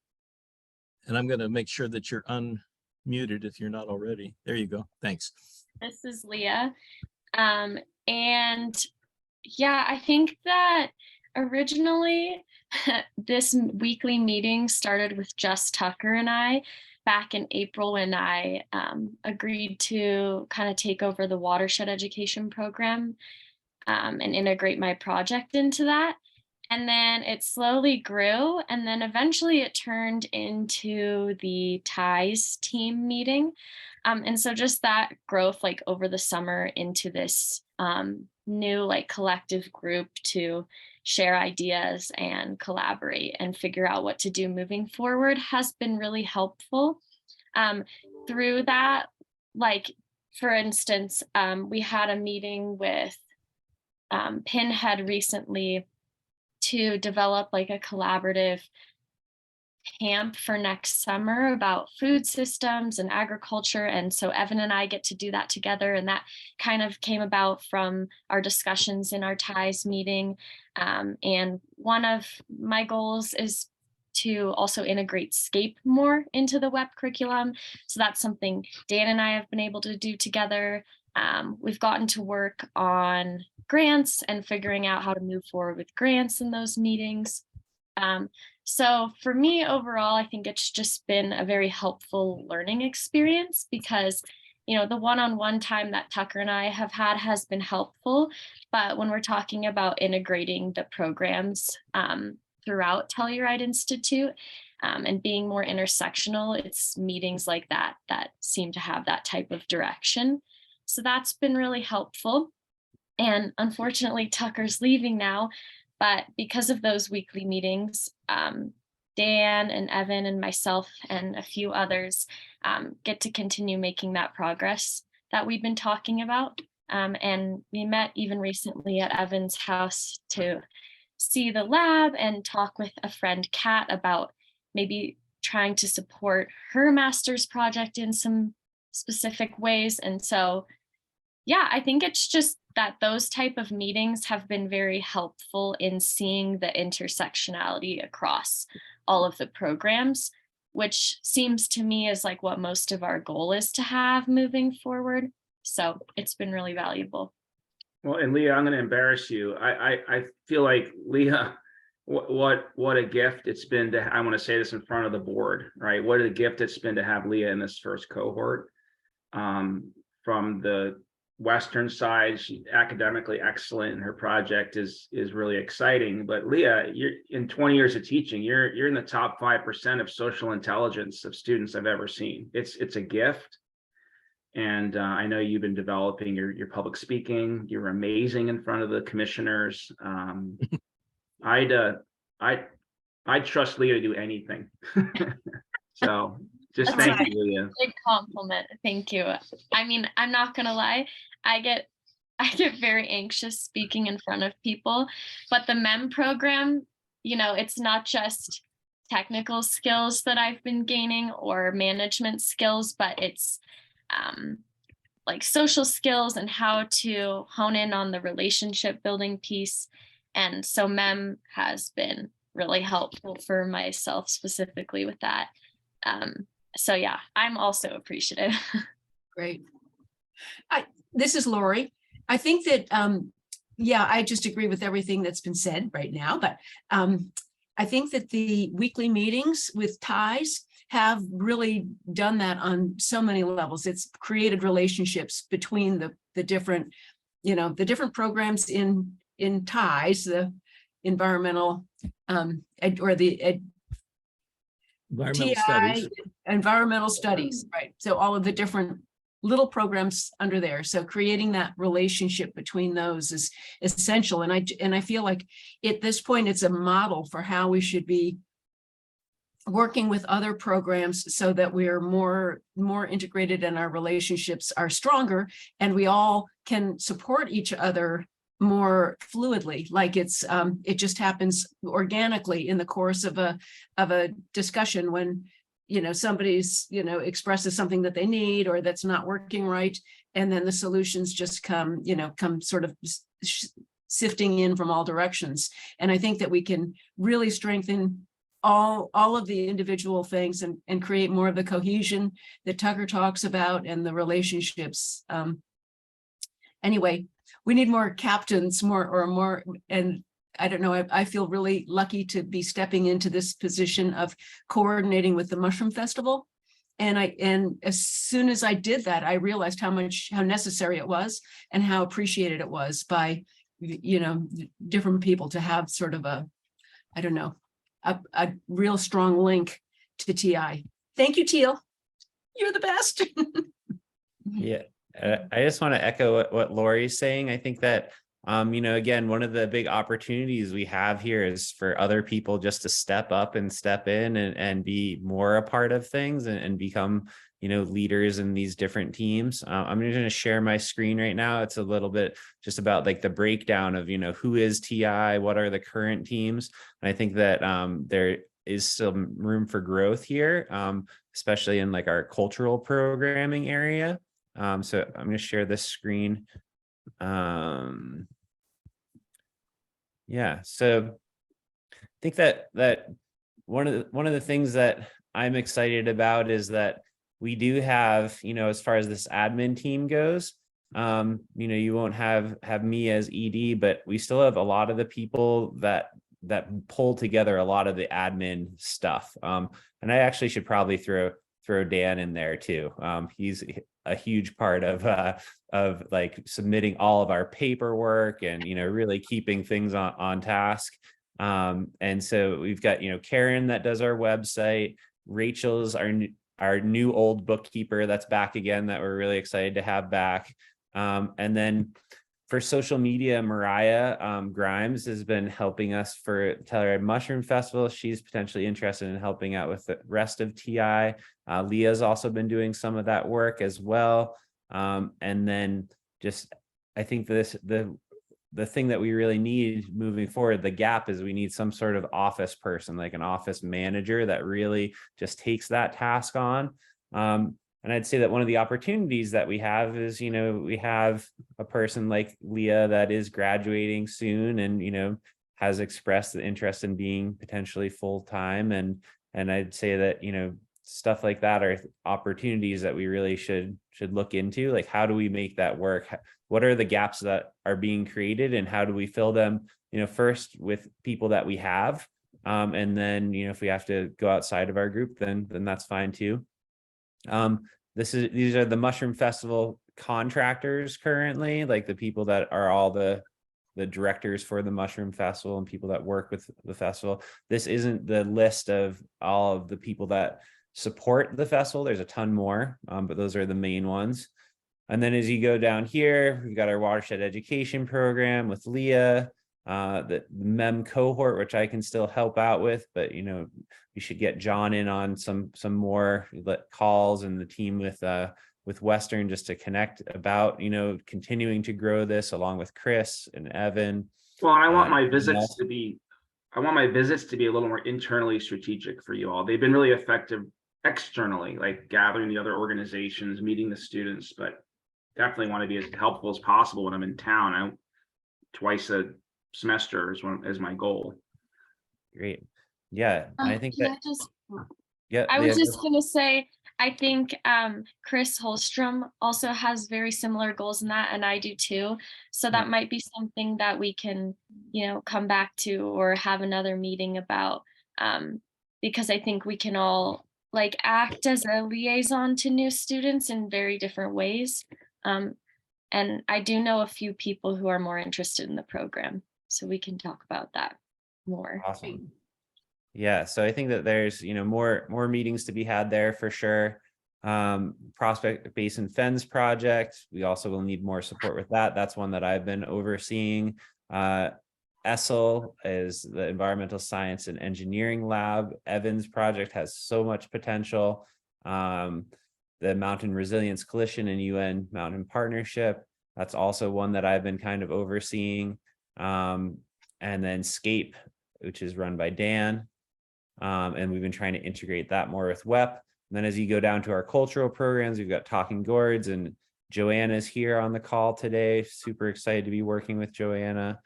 And I'm going to make sure that you're unmuted if you're not already. There you go. Thanks. This is Leah. And yeah, I think that originally this weekly meeting started with just Tucker and I back in April when I agreed to kind of take over the watershed education program and integrate my project into that. And then it slowly grew, and then eventually it turned into the ties team meeting. And so just that growth like over the summer into this new like collective group to share ideas and collaborate and figure out what to do moving forward has been really helpful. Through that, like for instance, we had a meeting with Pinhead recently to develop like a collaborative camp for next summer about food systems and agriculture. And so Evan and I get to do that together. And that kind of came about from our discussions in our ties meeting. And one of my goals is to also integrate SCAPE more into the WEP curriculum. So that's something Dan and I have been able to do together. We've gotten to work on grants and figuring out how to move forward with grants in those meetings. So for me overall, I think it's just been a very helpful learning experience because, the one-on-one time that Tucker and I have had has been helpful. But when we're talking about integrating the programs throughout Telluride Institute and being more intersectional, it's meetings like that that seem to have that type of direction. So that's been really helpful. And unfortunately, Tucker's leaving now. But because of those weekly meetings, Dan and Evan and myself and a few others get to continue making that progress that we've been talking about. And we met even recently at Evan's house to see the lab and talk with a friend, Kat, about maybe trying to support her master's project in some specific ways. And so, yeah, I think it's just that those type of meetings have been very helpful in seeing the intersectionality across all of the programs, which seems to me is like what most of our goal is to have moving forward. So it's been really valuable. Well, and Leah, I'm going to embarrass you. I feel like, Leah, what a gift it's been to, I want to say this in front of the board, right? What a gift it's been to have Leah in this first cohort. From the Western side. She's academically excellent, and her project is really exciting. But Leah, you're in 20 years of teaching, you're in the top 5% of social intelligence of students I've ever seen. It's a gift. And I know you've been developing your public speaking. You're amazing in front of the commissioners. I'd trust Leah to do anything. So just That's thank you, Leah. Big compliment. Thank you. I mean, I'm not gonna lie. I get very anxious speaking in front of people, but the MEM program, it's not just technical skills that I've been gaining or management skills, but it's like social skills and how to hone in on the relationship building piece. And so MEM has been really helpful for myself specifically with that. So yeah, I'm also appreciative. Great. This is Lori. I think that, yeah, I just agree with everything that's been said right now, but I think that the weekly meetings with ties have really done that on so many levels. It's created relationships between the different, the different programs in ties, the environmental Environmental TI, studies. environmental studies, right? So all of the different little programs under there. So creating that relationship between those is essential. And I feel like at this point, it's a model for how we should be working with other programs so that we're more integrated and our relationships are stronger and we all can support each other more fluidly, like it just happens organically in the course of a discussion when somebody's expresses something that they need or that's not working right, and then the solutions just come sort of sifting in from all directions. And I think that we can really strengthen all of the individual things and create more of the cohesion that Tucker talks about and the relationships. Anyway, we need more captains, more, and I don't know, I feel really lucky to be stepping into this position of coordinating with the Mushroom Festival. And as soon as I did that, I realized how necessary it was and how appreciated it was by, different people to have sort of a real strong link to TI. Thank you, Teal. You're the best. Yeah. I just want to echo what Lori's saying. I think that, again, one of the big opportunities we have here is for other people just to step up and step in and be more a part of things and become, leaders in these different teams. I'm going to share my screen right now. It's a little bit just about like the breakdown of, who is TI, what are the current teams. And I think that there is some room for growth here, especially in like our cultural programming area. So I'm going to share this screen. Yeah, so I think that one of the things that I'm excited about is that we do have, as far as this admin team goes, you won't have me as ED, but we still have a lot of the people that pull together a lot of the admin stuff. And I actually should probably throw Dan in there too. He's a huge part of like submitting all of our paperwork and, really keeping things on task. And so we've got, Karen that does our website. Rachel's our new old bookkeeper that's back again, that we're really excited to have back. And then for social media, Mariah Grimes has been helping us for Telluride Mushroom Festival. She's potentially interested in helping out with the rest of TI. Leah's also been doing some of that work as well. And then just, I think the thing that we really need moving forward, the gap is we need some sort of office person, like an office manager that really just takes that task on. And I'd say that one of the opportunities that we have is, we have a person like Leah that is graduating soon and, has expressed the interest in being potentially full-time. And I'd say that, stuff like that are opportunities that we really should look into. Like, how do we make that work? What are the gaps that are being created and how do we fill them, first with people that we have. And then, if we have to go outside of our group, then that's fine too. These are the Mushroom Festival contractors currently, like the people that are all the directors for the Mushroom Festival and people that work with the festival. This isn't the list of all of the people that support the festival. There's a ton more, but those are the main ones. And then as you go down here, we've got our watershed education program with Leah, the MEM cohort, which I can still help out with, but you know, we should get John in on some more calls, and the team with Western, just to connect about, you know, continuing to grow this along with Chris and Evan. Well, and I want my and visits also- to be, I want my visits to be a little more internally strategic for you all. They've been really effective externally, like gathering the other organizations, meeting the students, but definitely want to be as helpful as possible when I'm in town. Twice a semester is my goal. Great. Yeah, I think Can that, I just yeah. I was Leah, just gonna say, I think Chris Holstrom also has very similar goals in that, and I do too. So that might be something that we can, you know, come back to or have another meeting about, because I think we can all like act as a liaison to new students in very different ways. And I do know a few people who are more interested in the program, so we can talk about that more. Awesome. Yeah, so I think that there's, you know, more meetings to be had there for sure. Prospect Basin Fens project, we also will need more support with that. That's one that I've been overseeing. ESSEL is the Environmental Science and Engineering Lab. Evans project has so much potential. The Mountain Resilience Coalition and UN Mountain Partnership, that's also one that I've been kind of overseeing. And then SCAPE, which is run by Dan. And we've been trying to integrate that more with WEP. And then as you go down to our cultural programs, we've got Talking Gourds, and Joanna's here on the call today. Super excited to be working with Joanna.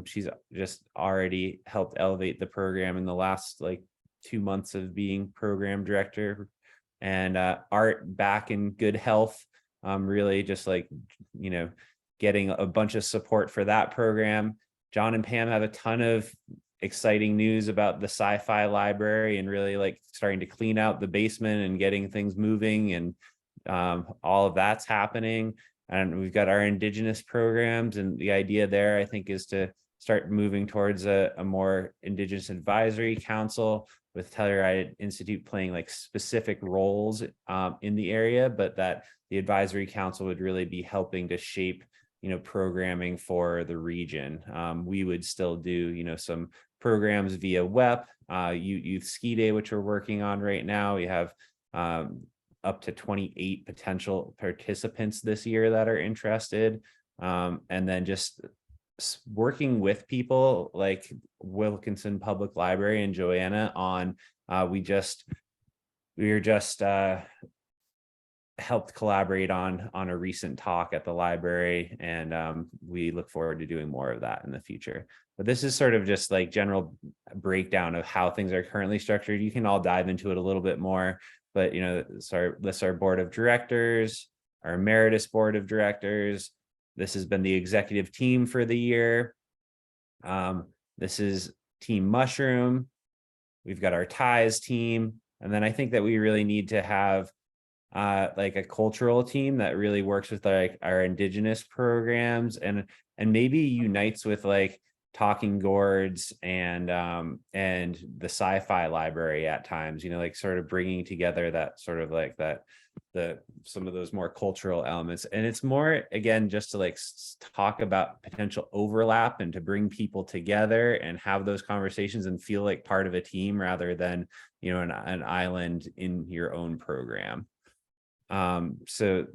She's just already helped elevate the program in the last like 2 months of being program director. And Art back in good health, really just like, you know, getting a bunch of support for that program. John and Pam have a ton of exciting news about the sci-fi library and really like starting to clean out the basement and getting things moving, and all of that's happening. And we've got our Indigenous programs, and the idea there, I think, is to start moving towards a more Indigenous advisory council, with Telluride Institute playing like specific roles in the area, but that the advisory council would really be helping to shape, you know, programming for the region. We would still do, you know, some programs via WEP, Youth Ski Day, which we're working on right now. We have up to 28 potential participants this year that are interested. And then just working with people like Wilkinson Public Library and Joanna on, we were just helped collaborate on a recent talk at the library, and we look forward to doing more of that in the future. But this is sort of just like general breakdown of how things are currently structured. You can all dive into it a little bit more, but you know, this is our board of directors, our emeritus board of directors. This has been the executive team for the year. This is Team Mushroom. We've got our ties team. And then I think that we really need to have like a cultural team that really works with like our Indigenous programs, and maybe unites with like Talking Gourds and the sci-fi library at times, you know, like sort of bringing together that sort of like that some of those more cultural elements. And it's more, again, just to like talk about potential overlap and to bring people together and have those conversations and feel like part of a team rather than, you know, an island in your own program. So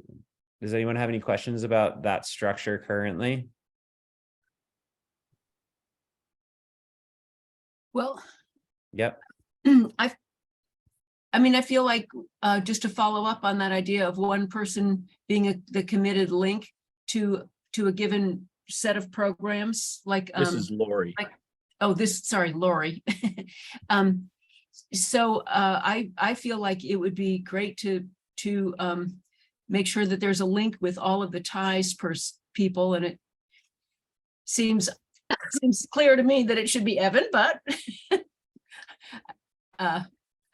does anyone have any questions about that structure currently? Well, Yep. I mean, I feel like just to follow up on that idea of one person being the committed link to a given set of programs, like This is Lori. sorry, Lori. So I feel like it would be great to make sure that there's a link with all of the ties people, and it seems clear to me that it should be Evan, but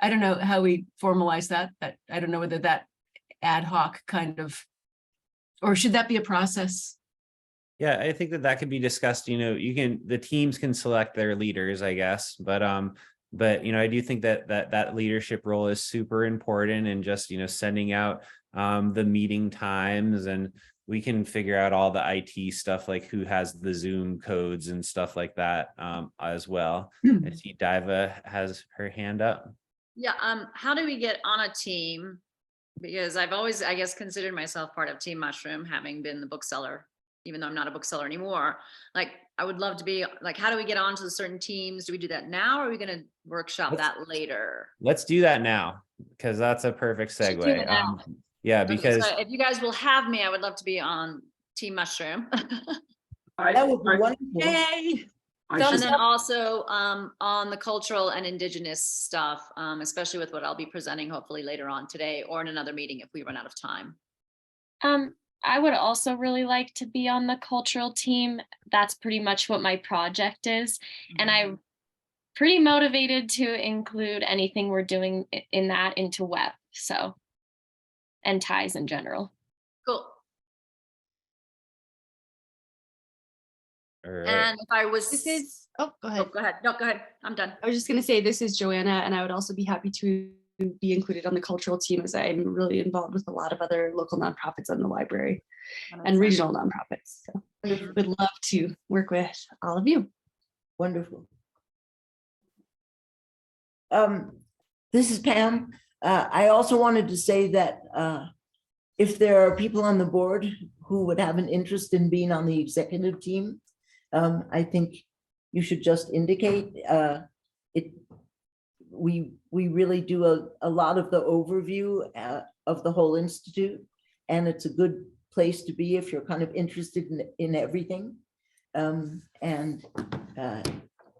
I don't know how we formalize that. I don't know whether that ad hoc kind of Or should that be a process? Yeah, I think that could be discussed. The teams can select their leaders, I guess, but I do think that leadership role is super important, and just, sending out the meeting times, and we can figure out all the IT stuff, like who has the Zoom codes and stuff like that as well. I see Diva has her hand up. Yeah, how do we get on a team? Because I've always, I guess, considered myself part of Team Mushroom, having been the bookseller, even though I'm not a bookseller anymore. Like, I would love to be, like, how do we get onto the certain teams? Do we do that now, or are we going to workshop that later? Let's do that now, because that's a perfect Should do segue. that now. Yeah, Okay, because so if you guys will have me, I would love to be on Team Mushroom. That would be wonderful. Yay! And then also on the cultural and indigenous stuff, especially with what I'll be presenting hopefully later on today, or in another meeting if we run out of time. I would also really like to be on the cultural team. That's pretty much what my project is. And I'm pretty motivated to include anything we're doing in that into web. So, and ties in general. Cool. all right. And if I was, This is, oh, go ahead. go ahead. No, go ahead. I'm done. I was just going to say, this is Joanna, and I would also be happy to be included on the cultural team, as I'm really involved with a lot of other local nonprofits in the library and regional nonprofits. So would love to work with all of you. Wonderful. This is Pam. I also wanted to say that if there are people on the board who would have an interest in being on the executive team, I think you should just indicate it. We really do a lot of the overview of the whole institute, and it's a good place to be if you're kind of interested in everything.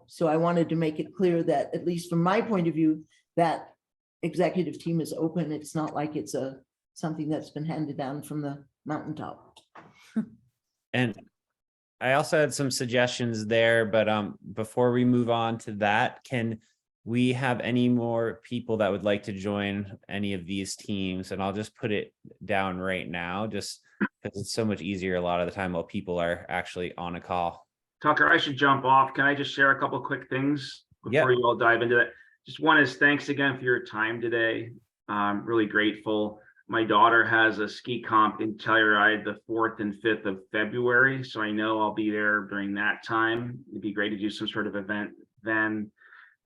So I wanted to make it clear that, at least from my point of view, that executive team is open. It's not like it's something that's been handed down from the mountaintop. And I also had some suggestions there, but before we move on to that, can we have any more people that would like to join any of these teams? And I'll just put it down right now, just because it's so much easier a lot of the time while people are actually on a call. Tucker, I should jump off. Can I just share a couple of quick things before you all dive into that? Just one is, thanks again for your time today. I'm really grateful. My daughter has a ski comp in Telluride the 4th and 5th of February. So I know I'll be there during that time. It'd be great to do some sort of event then.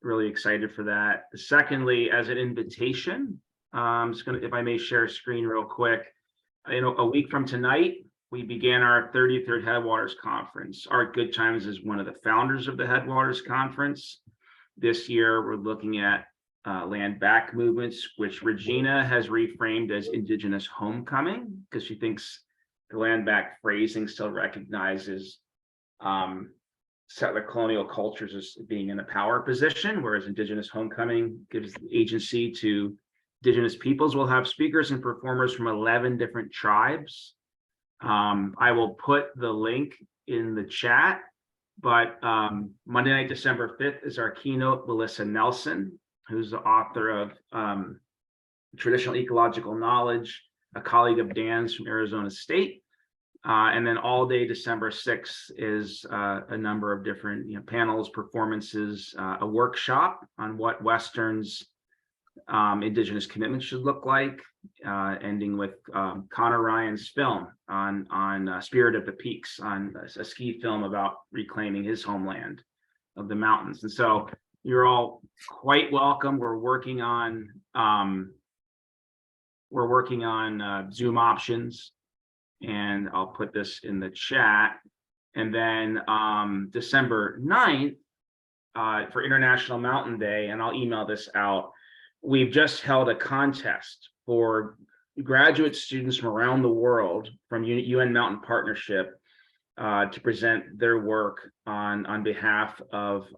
Really excited for that. Secondly, as an invitation, I'm just gonna, if I may share a screen real quick. A week from tonight, we began our 33rd Headwaters Conference. Art Goodtimes is one of the founders of the Headwaters Conference. This year, we're looking at land back movements, which Regina has reframed as Indigenous homecoming, because she thinks the land back phrasing still recognizes settler colonial cultures as being in a power position, whereas Indigenous homecoming gives agency to Indigenous peoples. We'll have speakers and performers from 11 different tribes. I will put the link in the chat, but Monday night, December 5th is our keynote, Melissa Nelson, who's the author of Traditional Ecological Knowledge, a colleague of Dan's from Arizona State. And then all day December 6th is a number of different panels, performances, a workshop on what Western's Indigenous commitment should look like, ending with Connor Ryan's film on Spirit of the Peaks, on a ski film about reclaiming his homeland of the mountains. And so you're all quite welcome. We're working on Zoom options, and I'll put this in the chat. And then December 9th for International Mountain Day, and I'll email this out, we've just held a contest for graduate students from around the world from UN Mountain Partnership to present their work on behalf of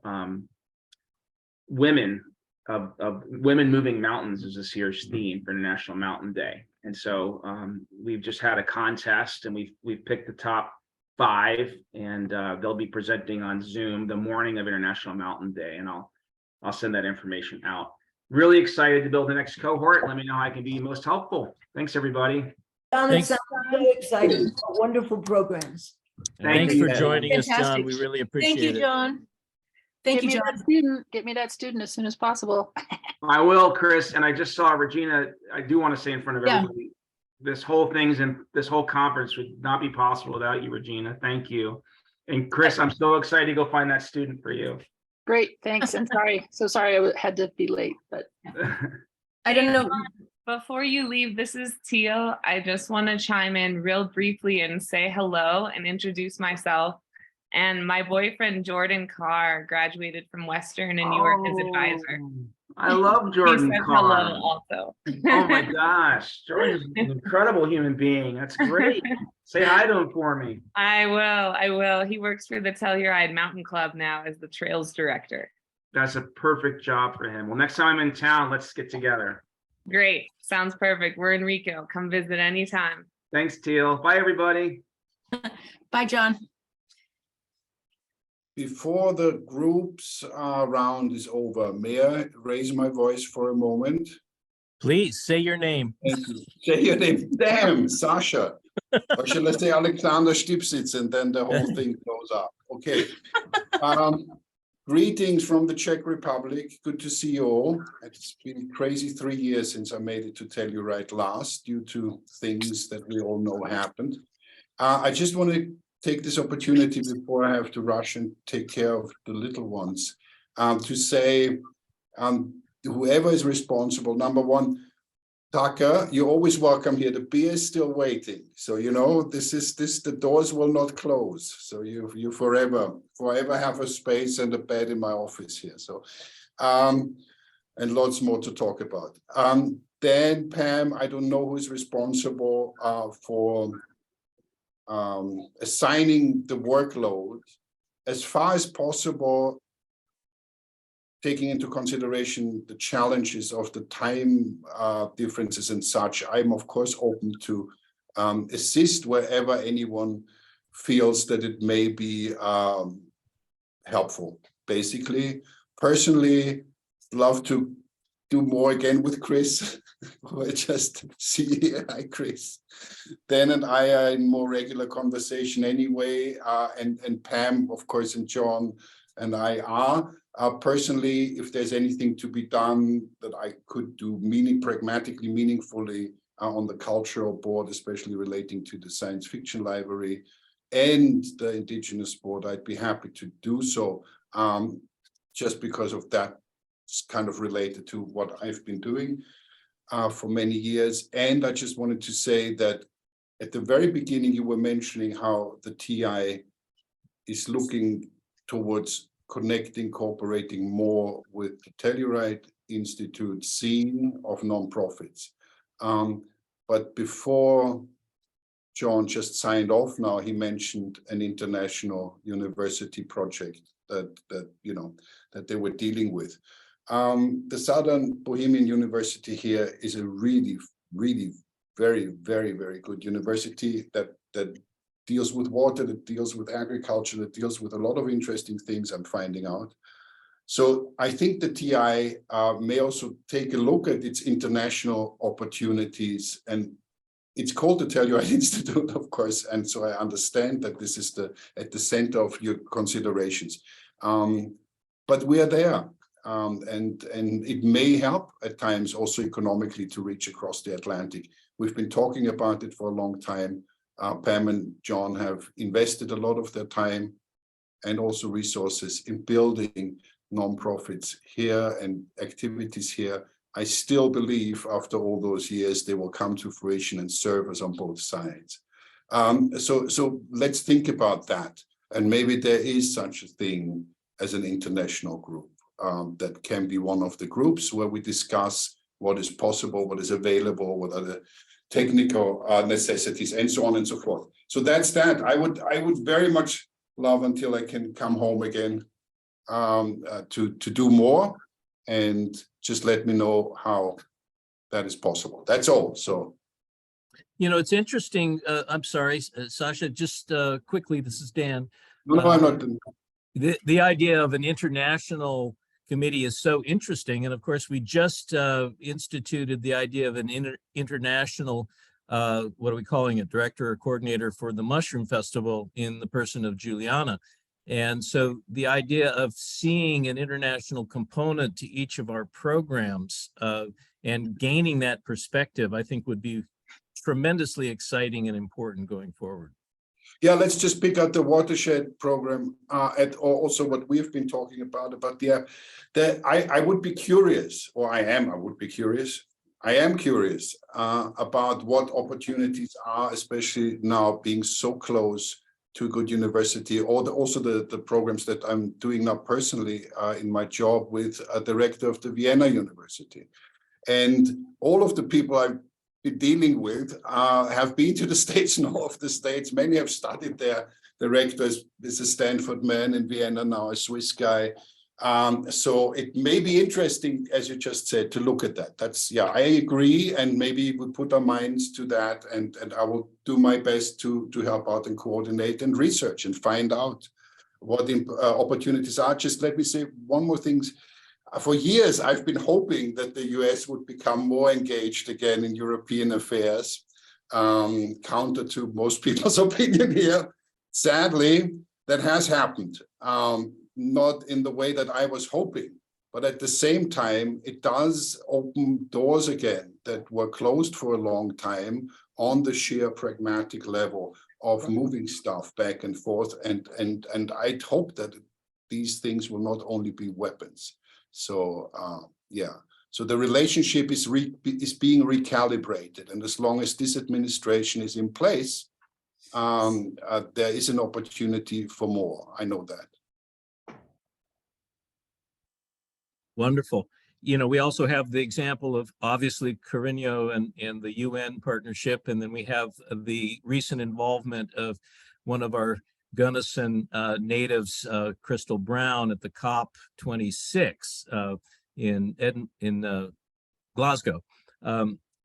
women moving mountains is this year's theme for International Mountain Day. And so we've just had a contest, and we've picked the top 5, and they'll be presenting on Zoom the morning of International Mountain Day, and I'll send that information out. Really excited to build the next cohort. Let me know how I can be most helpful. Thanks, everybody. John, it Thanks. sounds so exciting. Wonderful programs. Thanks you, for Pam. joining us, John. Fantastic. We really Thank appreciate you, it. John. Thank you, John. Get me that student as soon as possible. I will, Chris, and I just saw Regina, I do want to say in front of Yeah. everybody, this whole conference would not be possible without you, Regina. Thank you. And Chris, I'm so excited to go find that student for you. Great, thanks. And sorry I had to be late, but I don't know. Before you leave, this is Teal. I just want to chime in real briefly and say hello and introduce myself. And my boyfriend, Jordan Carr, graduated from Western and you were his advisor. I love He Jordan said Carr. hello also. Oh my gosh, Jordan's an incredible human being. That's great. Say hi to him for me. I will. He works for the Telluride Mountain Club now as the trails director. That's a perfect job for him. Well, next time I'm in town, let's get together. Great. Sounds perfect. We're in Rico. Come visit anytime. Thanks, Teal. Bye, everybody. Bye, John. Before the groups round is over, may I raise my voice for a moment? Please say your name. Thank you. Say your name. Damn, Sasha. Or shall I say Alexander Stipsitz, and then the whole thing goes up. Okay. Greetings from the Czech Republic. Good to see you all. It's been crazy 3 years since I made it to Telluride last, due to things that we all know happened. I just want to take this opportunity before I have to rush and take care of the little ones, to say, whoever is responsible, number one, Tucker, you're always welcome here. The beer is still waiting. So, you know, the doors will not close. So you forever have a space and a bed in my office here. So, and lots more to talk about. Then Pam, I don't know who's responsible for assigning the workload as far as possible, taking into consideration the challenges of the time differences and such. I'm of course open to assist wherever anyone feels that it may be helpful. Basically, personally, love to do more again with Chris, who I just see here. Hi, Chris. Dan and I are in more regular conversation anyway, and Pam, of course, and John and I are. Personally, if there's anything to be done that I could do pragmatically, meaningfully on the cultural board, especially relating to the science fiction library and the Indigenous board, I'd be happy to do so, just because of that. It's kind of related to what I've been doing for many years. And I just wanted to say that at the very beginning, you were mentioning how the TI is looking towards connecting, cooperating more with the Telluride Institute scene of nonprofits. But before John just signed off now, he mentioned an international university project that they were dealing with. The Southern Bohemian University here is a really, really very, very, very good university that deals with water, that deals with agriculture, that deals with a lot of interesting things I'm finding out. So I think the TI may also take a look at its international opportunities, and it's called the Telluride Institute, of course, and so I understand that this is at the center of your considerations. But we are there, and it may help at times also economically to reach across the Atlantic. We've been talking about it for a long time. Pam and John have invested a lot of their time and also resources in building nonprofits here and activities here. I still believe after all those years, they will come to fruition and serve us on both sides. So let's think about that. And maybe there is such a thing as an international group that can be one of the groups where we discuss what is possible, what is available, what are the technical necessities, and so on and so forth. So that's that. I would very much love, until I can come home again, to do more, and just let me know how that is possible. That's all. So, you know, it's interesting. I'm sorry, Sasha, just quickly, this is Dan. No, I'm not. The idea of an international committee is so interesting. And of course, we just instituted the idea of an international what are we calling it, director or coordinator for the Mushroom Festival in the person of Juliana. And so the idea of seeing an international component to each of our programs and gaining that perspective, I think would be tremendously exciting and important going forward. Yeah, let's just pick out the watershed program and also what we've been talking about I would be curious, or I am curious about what opportunities are, especially now being so close to a good university, or also the programs that I'm doing now personally in my job with a director of the Vienna University. And all of the people I've been dealing with have been to the States, know of the States. Many have studied there. The rector is a Stanford man in Vienna, now a Swiss guy. So it may be interesting, as you just said, to look at that. That's, yeah, I agree. And maybe we put our minds to that, and I will do my best to help out and coordinate and research and find out what the opportunities are. Just let me say one more thing. For years, I've been hoping that the US would become more engaged again in European affairs, counter to most people's opinion here. Sadly, that has happened. Not in the way that I was hoping, but at the same time, it does open doors again that were closed for a long time on the sheer pragmatic level of moving stuff back and forth. And I'd hope that these things will not only be weapons. So yeah, so the relationship is being recalibrated, and as long as this administration is in place, there is an opportunity for more. I know that. Wonderful. You know, we also have the example of obviously Carreño and the UN partnership, and then we have the recent involvement of one of our Gunnison natives, Crystal Brown, at the COP26 in Glasgow.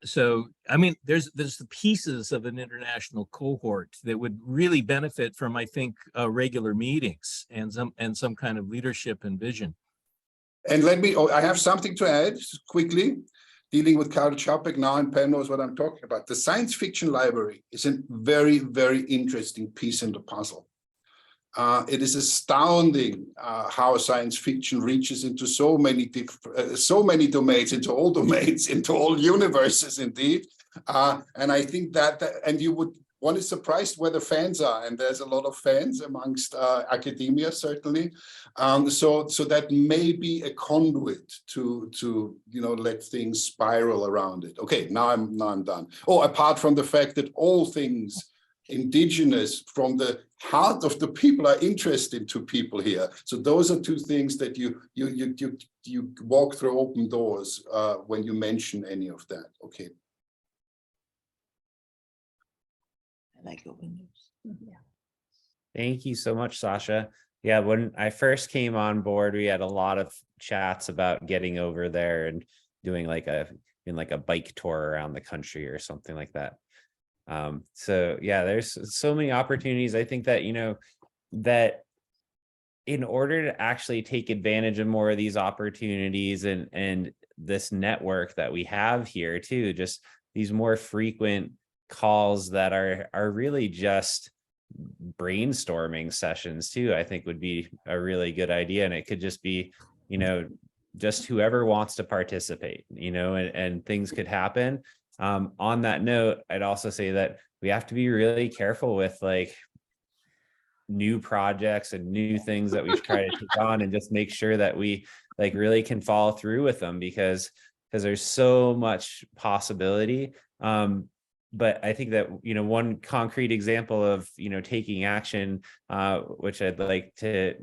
So, I mean, there's the pieces of an international cohort that would really benefit from, I think, regular meetings and some kind of leadership and vision. And I have something to add quickly, dealing with Karl Čapek now, and Pam knows what I'm talking about. The science fiction library is a very, very interesting piece in the puzzle. It is astounding how science fiction reaches into so many domains, into all universes, indeed. And I think that, one is surprised where the fans are, and there's a lot of fans amongst academia, certainly. So that may be a conduit to let things spiral around it. Okay, now I'm done. Oh, apart from the fact that all things indigenous from the heart of the people are interesting to people here. So those are two things that you walk through open doors when you mention any of that. Okay. Thank you so much, Sasha. Yeah, when I first came on board, we had a lot of chats about getting over there and doing like a bike tour around the country or something like that. So yeah, there's so many opportunities. I think that, that in order to actually take advantage of more of these opportunities and this network that we have here too, just these more frequent calls that are really just brainstorming sessions too, I think would be a really good idea. And it could just be, just whoever wants to participate, and things could happen. On that note, I'd also say that we have to be really careful with like new projects and new things that we try to take on, and just make sure that we like really can follow through with them, because there's so much possibility. But I think that, one concrete example of, taking action, which I'd like to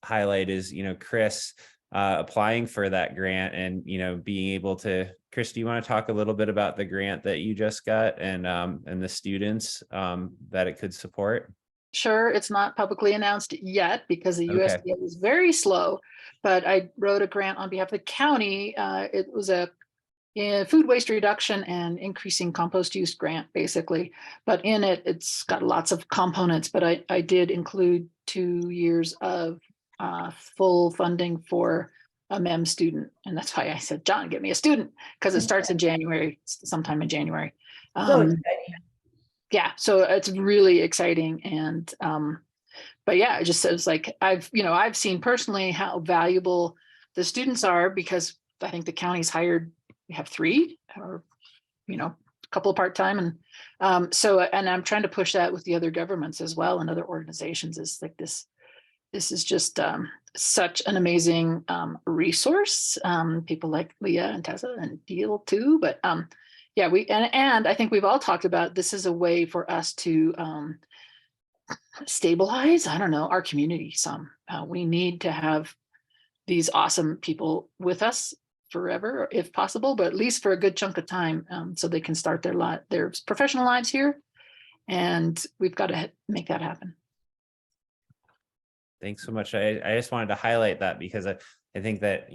highlight is, Chris applying for that grant and, being able to. Chris, do you want to talk a little bit about the grant that you just got and the students that it could support? Sure, it's not publicly announced yet because the USDA was very slow, but I wrote a grant on behalf of the county. It was a food waste reduction and increasing compost use grant, basically. But in it, it's got lots of components, but I did include 2 years of full funding for a MEM student. And that's why I said, John, get me a student, because it starts in January, sometime in January. Yeah, so it's really exciting. And but yeah, it just says like I've seen personally how valuable the students are, because I think the county's hired, we have 3 or a couple of part-time, and and I'm trying to push that with the other governments as well and other organizations. Is like this is just such an amazing resource. People like Leah and Tessa and Deal too, but yeah, and I think we've all talked about this is a way for us to stabilize, I don't know, our community some. We need to have these awesome people with us forever, if possible, but at least for a good chunk of time, so they can start their professional lives here. And we've got to make that happen. Thanks so much. I just wanted to highlight that because I think that,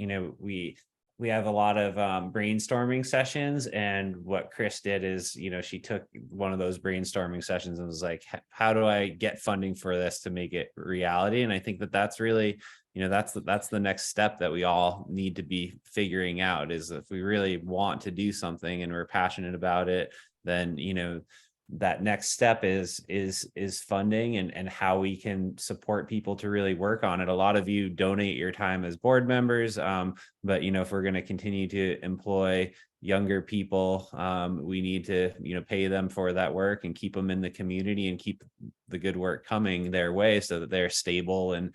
we have a lot of brainstorming sessions, and what Chris did is, she took one of those brainstorming sessions and was like, how do I get funding for this to make it reality? And I think that that's really, that's the next step that we all need to be figuring out, is if we really want to do something and we're passionate about it, then, that next step is funding and how we can support people to really work on it. A lot of you donate your time as board members, but if we're going to continue to employ younger people, we need to pay them for that work and keep them in the community and keep the good work coming their way so that they're stable and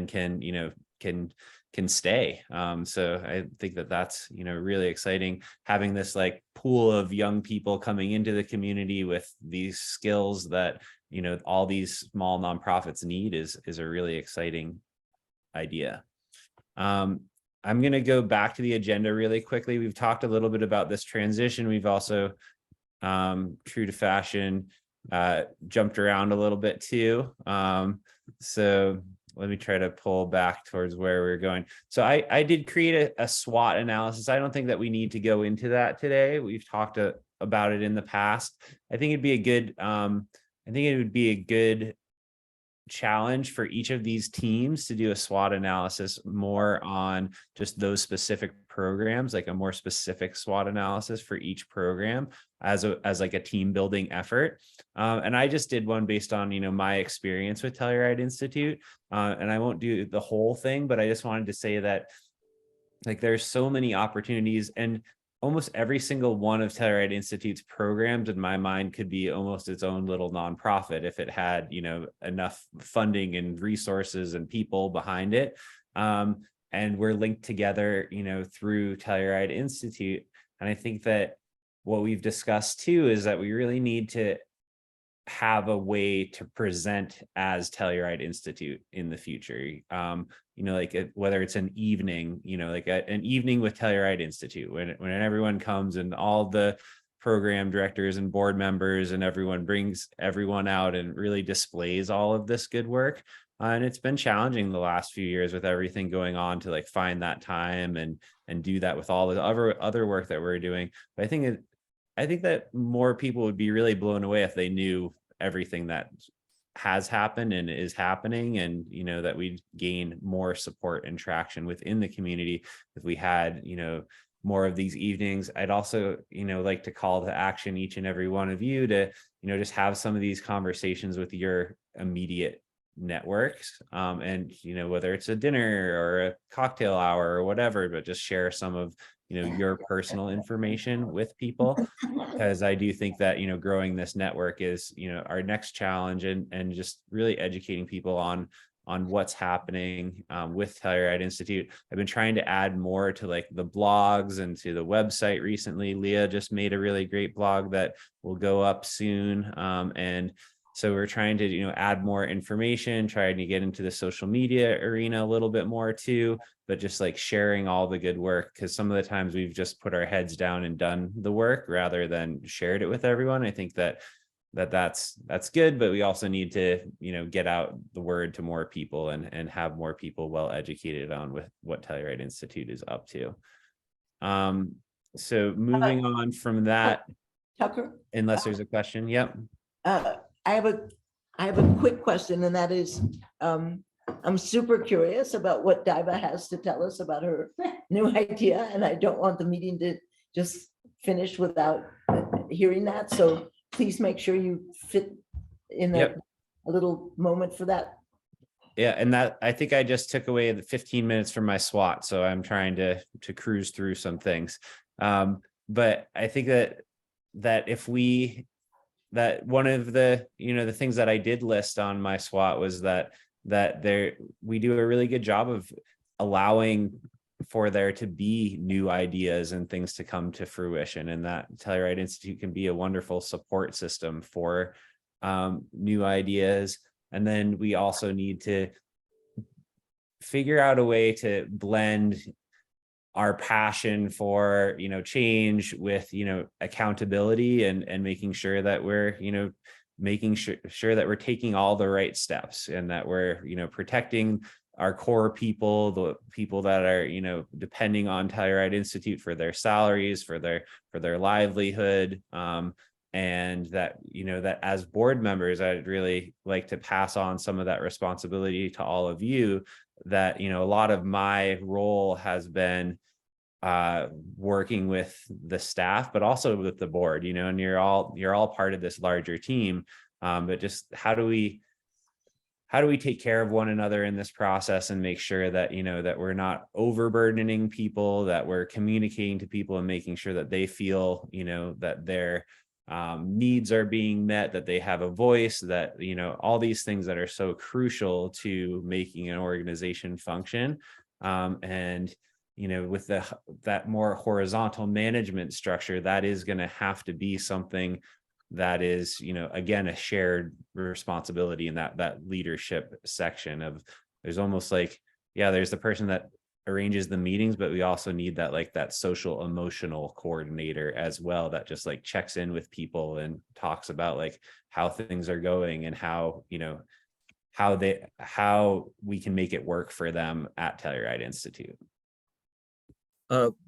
can stay. So I think that that's really exciting, having this like pool of young people coming into the community with these skills that all these small nonprofits need is a really exciting idea. I'm going to go back to the agenda really quickly. We've talked a little bit about this transition. We've also, true to fashion, jumped around a little bit too. So let me try to pull back towards where we're going. So I did create a SWOT analysis. I don't think that we need to go into that today. We've talked about it in the past. I think it'd be a good, it would be a good challenge for each of these teams to do a SWOT analysis more on just those specific programs, like a more specific SWOT analysis for each program as like a team building effort. And I just did one based on, my experience with Telluride Institute. And I won't do the whole thing, but I just wanted to say that like there's so many opportunities, and almost every single one of Telluride Institute's programs in my mind could be almost its own little nonprofit if it had, enough funding and resources and people behind it. And we're linked together, through Telluride Institute. And I think that what we've discussed too is that we really need to have a way to present as Telluride Institute in the future. Like whether it's an evening, like an evening with Telluride Institute, when everyone comes and all the program directors and board members and everyone brings everyone out and really displays all of this good work. And it's been challenging the last few years with everything going on to like find that time and do that with all the other work that we're doing. But I think that more people would be really blown away if they knew everything that has happened and is happening, and that we'd gain more support and traction within the community if we had more of these evenings. I'd also like to call to action each and every one of you to just have some of these conversations with your immediate networks, and whether it's a dinner or a cocktail hour or whatever, but just share some of your personal information with people, because I do think that growing this network is our next challenge, and just really educating people on what's happening with Telluride Institute. I've been trying to add more to like the blogs and to the website recently. Leah just made a really great blog that will go up soon, and so we're trying to, add more information, trying to get into the social media arena a little bit more too, but just like sharing all the good work, because some of the times we've just put our heads down and done the work rather than shared it with everyone. I think that's good, but we also need to, get out the word to more people and have more people well educated on with what Telluride Institute is up to. So moving on from that, Tucker, unless there's a question. Yep. I have a quick question, and that is, I'm super curious about what Diva has to tell us about her new idea, and I don't want the meeting to just finish without hearing that. So please make sure you fit in Yep. a little moment for that. Yeah, and that I think I just took away the 15 minutes from my SWAT, so I'm trying to cruise through some things. But I think that if that one of the the things that I did list on my SWAT was that we do a really good job of allowing for there to be new ideas and things to come to fruition, and that Telluride Institute can be a wonderful support system for new ideas. And then we also need to figure out a way to blend our passion for change with accountability and making sure that we're making sure that we're taking all the right steps, and that we're protecting our core people, the people that are depending on Telluride Institute for their salaries, for their livelihood, and that that as board members, I'd really like to pass on some of that responsibility to all of you. That a lot of my role has been working with the staff, but also with the board, and you're all part of this larger team. But just how do we take care of one another in this process and make sure that that we're not overburdening people, that we're communicating to people and making sure that they feel that their needs are being met, that they have a voice, that all these things that are so crucial to making an organization function. And with that more horizontal management structure, that is going to have to be something that is again a shared responsibility in that leadership section of, there's almost like, yeah, there's the person that arranges the meetings, but we also need that social emotional coordinator as well, that just checks in with people and talks about how things are going and how we can make it work for them at Telluride Institute.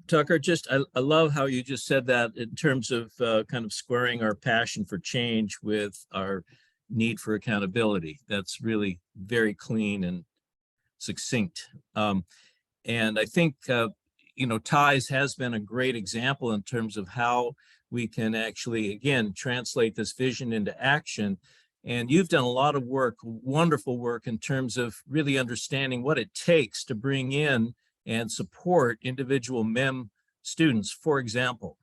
Tucker, I love how you just said that in terms of kind of squaring our passion for change with our need for accountability. That's really very clean and succinct. And I think, TIES has been a great example in terms of how we can actually, again, translate this vision into action. And you've done a lot of work, wonderful work, in terms of really understanding what it takes to bring in and support individual MEM students, for example,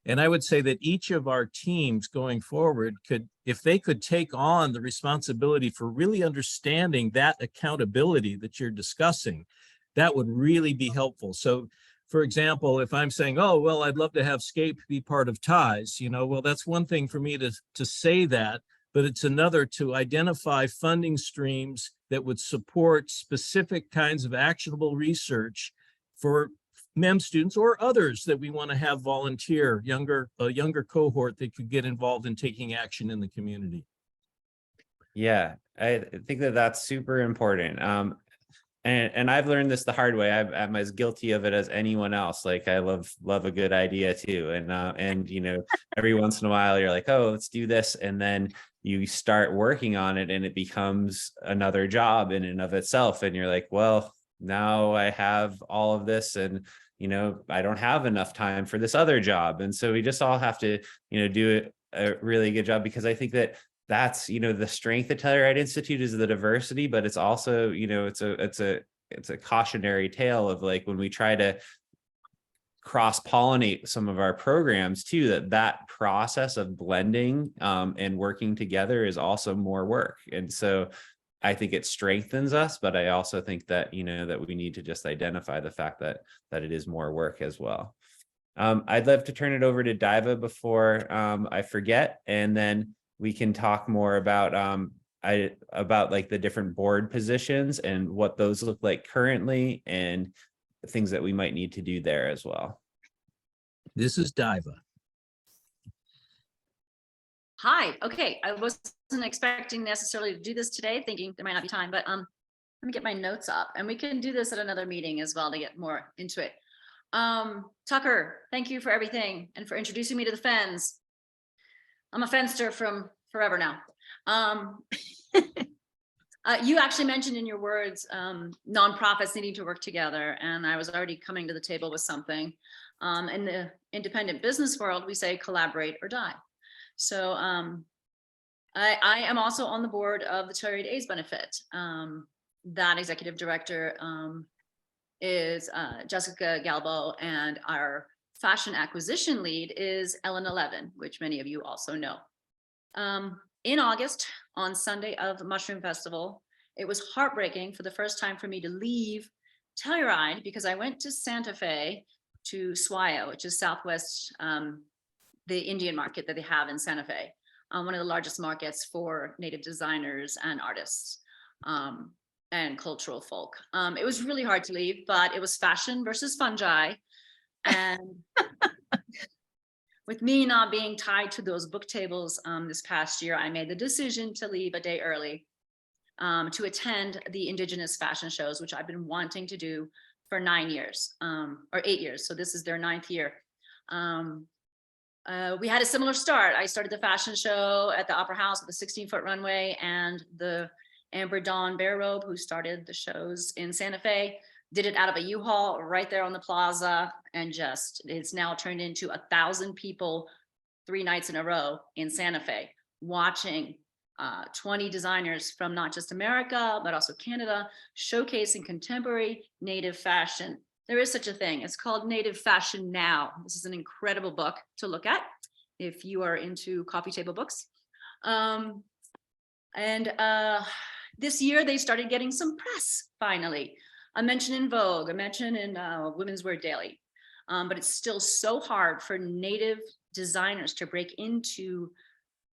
and I would say that each of our teams going forward could, if they could take on the responsibility for really understanding that accountability that you're discussing, that would really be helpful. So, for example, if I'm saying, oh, well, I'd love to have SCAPE be part of TIES, well, that's one thing for me to say that, but it's another to identify funding streams that would support specific kinds of actionable research for MEM students or others that we want to have volunteer, a younger cohort that could get involved in taking action in the community. Yeah, I think that's super important. And I've learned this the hard way. I'm as guilty of it as anyone else. I love a good idea too. And every once in a while you're like, oh, let's do this. And then you start working on it and it becomes another job in and of itself. And you're like, well, now I have all of this and, I don't have enough time for this other job. And so we just all have to, do a really good job, because I think that's the strength of Telluride Institute is the diversity, but it's also it's a cautionary tale of when we try to cross-pollinate some of our programs too, that process of blending and working together is also more work. And so I think it strengthens us, but I also think that that we need to just identify the fact that it is more work as well. I'd love to turn it over to Diva before I forget, and then we can talk more about the different board positions and what those look like currently and things that we might need to do there as well. This is Diva. Hi, okay, I wasn't expecting necessarily to do this today, thinking there might not be time, but let me get my notes up and we can do this at another meeting as well to get more into it. Tucker, thank you for everything and for introducing me to the Fens. I'm a Fenster from forever now. You actually mentioned in your words nonprofits needing to work together, and I was already coming to the table with something. In the independent business world, we say collaborate or die. So I am also on the board of the Telluride AIDS Benefit. That executive director is Jessica Galbo, and our fashion acquisition lead is Ellen 11, which many of you also know. In August, on Sunday of Mushroom Festival, it was heartbreaking for the first time for me to leave Telluride because I went to Santa Fe to Swaya, which is southwest, the Indian market that they have in Santa Fe, one of the largest markets for Native designers and artists and cultural folk. It was really hard to leave, but it was fashion versus fungi. And with me not being tied to those book tables this past year, I made the decision to leave a day early to attend the Indigenous fashion shows, which I've been wanting to do for 9 years or 8 years. So this is their 9th year. We had a similar start. I started the fashion show at the Opera House with a 16-foot runway, and the Amber Dawn Bear Robe, who started the shows in Santa Fe, did it out of a U-Haul right there on the plaza, and just it's now turned into 1,000 people 3 nights in a row in Santa Fe watching 20 designers from not just America but also Canada showcasing contemporary Native fashion. There is such a thing. It's called Native Fashion Now. This is an incredible book to look at if you are into coffee table books. This year they started getting some press finally. A mention in Vogue, a mention in Women's Wear Daily. But it's still so hard for Native designers to break into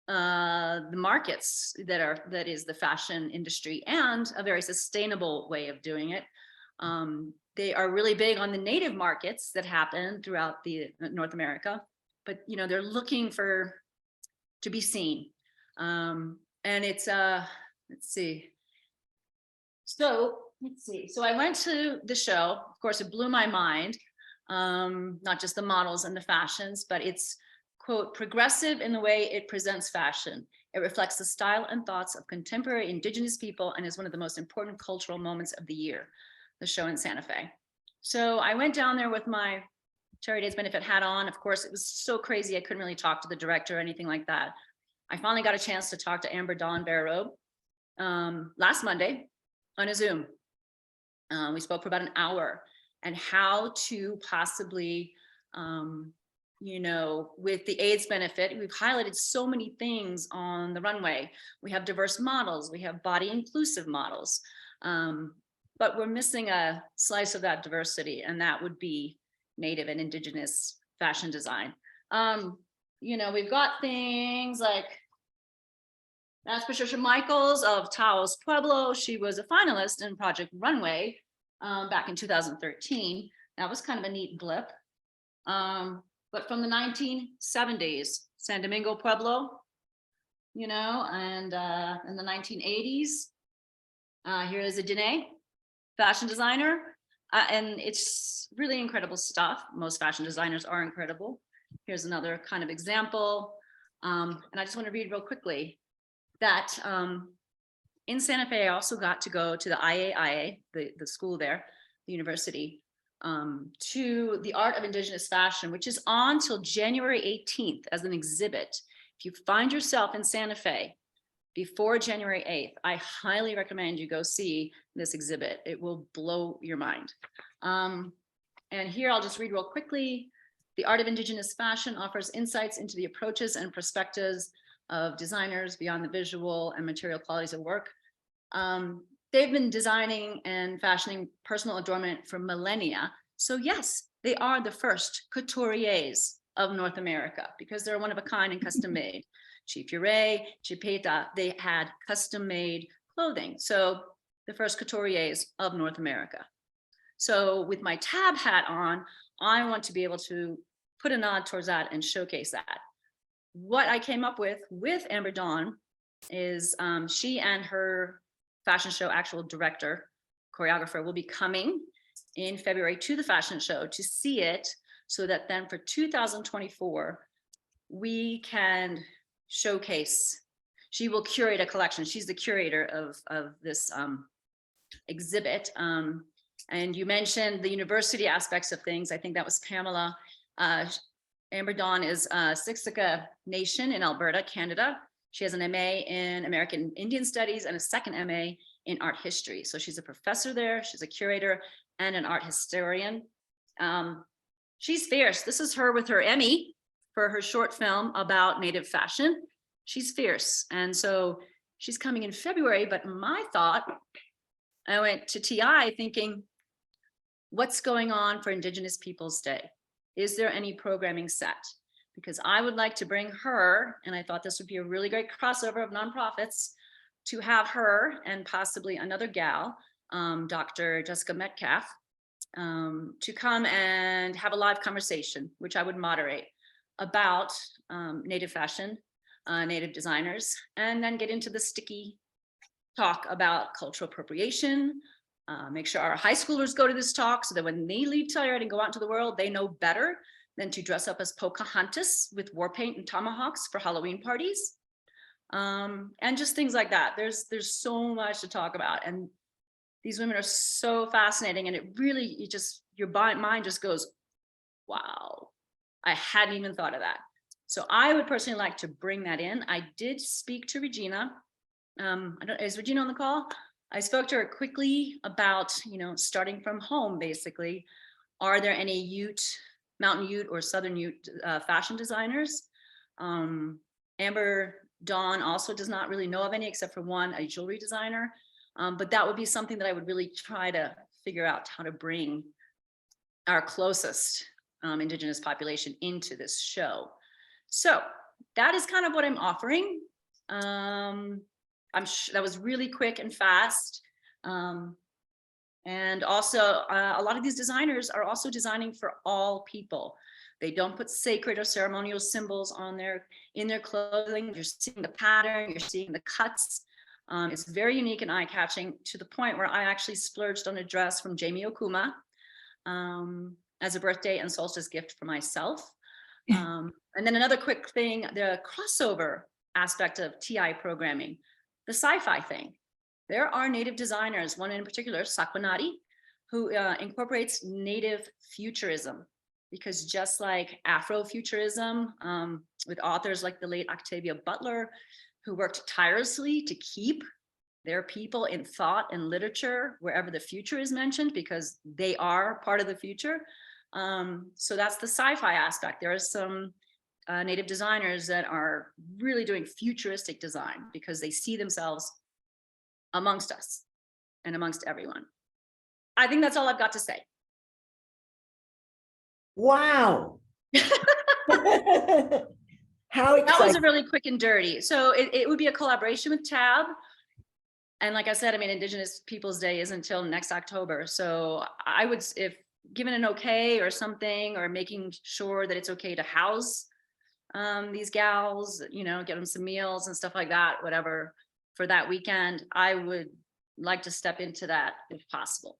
the markets that is the fashion industry, and a very sustainable way of doing it. They are really big on the Native markets that happen throughout the North America, but they're looking to be seen. And it's let's see. So I went to the show. Of course, it blew my mind. Not just the models and the fashions, but it's, quote, progressive in the way it presents fashion. It reflects the style and thoughts of contemporary Indigenous people and is one of the most important cultural moments of the year, the show in Santa Fe. So I went down there with my Telluride AIDS Benefit hat on. Of course, it was so crazy. I couldn't really talk to the director or anything like that. I finally got a chance to talk to Amber Dawn Bear Robe last Monday on a Zoom. We spoke for about an hour, and how to possibly, with the AIDS benefit, we've highlighted so many things on the runway. We have diverse models, we have body inclusive models, but we're missing a slice of that diversity, and that would be Native and Indigenous fashion design. We've got things like that's Patricia Michaels of Taos Pueblo. She was a finalist in Project Runway back in 2013. That was kind of a neat blip. But from the 1970s, San Domingo Pueblo, and in the 1980s, here is a Dene, fashion designer. And it's really incredible stuff. Most fashion designers are incredible. Here's another kind of example. And I just want to read real quickly that in Santa Fe, I also got to go to the IAIA, the school there, the university, to the Art of Indigenous Fashion, which is on till January 18th as an exhibit. If you find yourself in Santa Fe before January 8th, I highly recommend you go see this exhibit. It will blow your mind. And here I'll just read real quickly. The Art of Indigenous Fashion offers insights into the approaches and perspectives of designers beyond the visual and material qualities of work. They've been designing and fashioning personal adornment for millennia. So yes, they are the first couturiers of North America because they're one of a kind and custom made. Chipure, Chipeta, they had custom made clothing. So the first couturiers of North America. So with my tab hat on, I want to be able to put a nod towards that and showcase that. What I came up with Amber Dawn is she and her fashion show actual director, choreographer, will be coming in February to the fashion show to see it, so that then for 2024, we can showcase. She will curate a collection. She's the curator of this exhibit. And you mentioned the university aspects of things. I think that was Pamela. Amber Dawn is Siksika Nation in Alberta, Canada. She has an MA in American Indian Studies and a second MA in art history. So she's a professor there. She's a curator and an art historian. She's fierce. This is her with her Emmy for her short film about Native fashion. She's fierce. And so she's coming in February, but my thought, I went to TI thinking, what's going on for Indigenous Peoples Day? Is there any programming set? Because I would like to bring her, and I thought this would be a really great crossover of nonprofits, to have her and possibly another gal, Dr. Jessica Metcalf, to come and have a live conversation, which I would moderate, about Native fashion, Native designers, and then get into the sticky talk about cultural appropriation. Make sure our high schoolers go to this talk so that when they leave Telluride and go out into the world, they know better than to dress up as Pocahontas with war paint and tomahawks for Halloween parties. And just things like that. There's so much to talk about. And these women are so fascinating. And it really, your mind just goes, wow, I hadn't even thought of that. So I would personally like to bring that in. I did speak to Regina. Is Regina on the call? I spoke to her quickly about, starting from home, basically. Are there any Mountain Ute or Southern Ute fashion designers? Amber Dawn also does not really know of any except for one, a jewelry designer. But that would be something that I would really try to figure out how to bring our closest Indigenous population into this show. So that is kind of what I'm offering. I'm sure that was really quick and fast. And also a lot of these designers are also designing for all people. They don't put sacred or ceremonial symbols in their clothing. You're seeing the pattern, you're seeing the cuts. It's very unique and eye-catching, to the point where I actually splurged on a dress from Jamie Okuma as a birthday and solstice gift for myself. And then another quick thing, the crossover aspect of TI programming, the sci-fi thing. There are Native designers, one in particular, Sakwanati, who incorporates Native futurism, because just like Afrofuturism, with authors like the late Octavia Butler, who worked tirelessly to keep their people in thought and literature wherever the future is mentioned, because they are part of the future. So that's the sci-fi aspect. There are some Native designers that are really doing futuristic design because they see themselves amongst us and amongst everyone. I think that's all I've got to say. Wow. How exciting. That was a really quick and dirty. So it would be a collaboration with TAB. And like I said, I mean, Indigenous Peoples Day isn't until next October. So I would, if given an okay or something, or making sure that it's okay to house these gals, get them some meals and stuff like that, whatever, for that weekend, I would like to step into that if possible.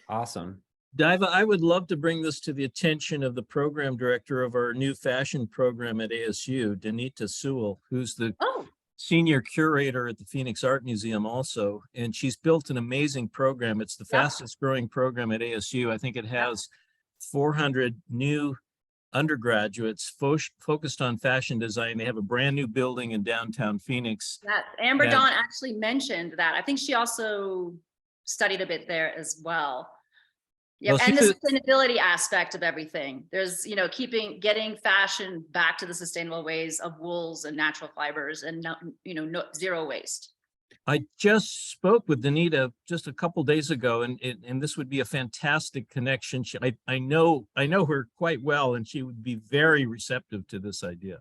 Awesome. Diva, I would love to bring this to the attention of the program director of our new fashion program at ASU, Danita Sewell, who's the senior curator at the Phoenix Art Museum also. And she's built an amazing program. It's the fastest growing program at ASU. I think it has 400 new undergraduates focused on fashion design. They have a brand new building in downtown Phoenix. Amber Dawn actually mentioned that. I think she also studied a bit there as well. Yeah, well, and the sustainability aspect of everything. There's, getting fashion back to the sustainable ways of wools and natural fibers, and zero waste. I just spoke with Danita just a couple days ago, and this would be a fantastic connection. I know her quite well, and she would be very receptive to this idea.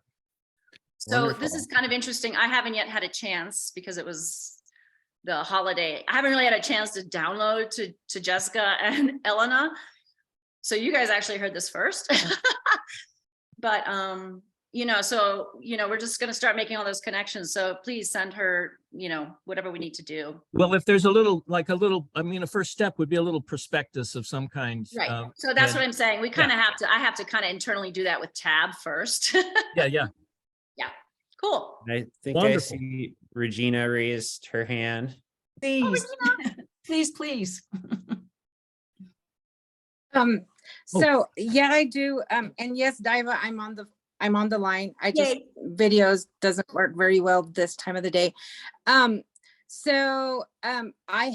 So Wonderful. This is kind of interesting. I haven't yet had a chance because it was the holiday. I haven't really had a chance to download to Jessica and Elena. So you guys actually heard this first. But we're just going to start making all those connections. So please send her, whatever we need to do. Well, if there's a first step would be a little prospectus of some kind. Right. So that's what I'm saying. We kind of I have to kind of internally do that with TAB first. Yeah. Cool. I think Wonderful. I see Regina raised her hand. Please. Please, please. So yeah, I do. And yes, Diva, I'm on the line. I just videos doesn't work very well this time of the day. I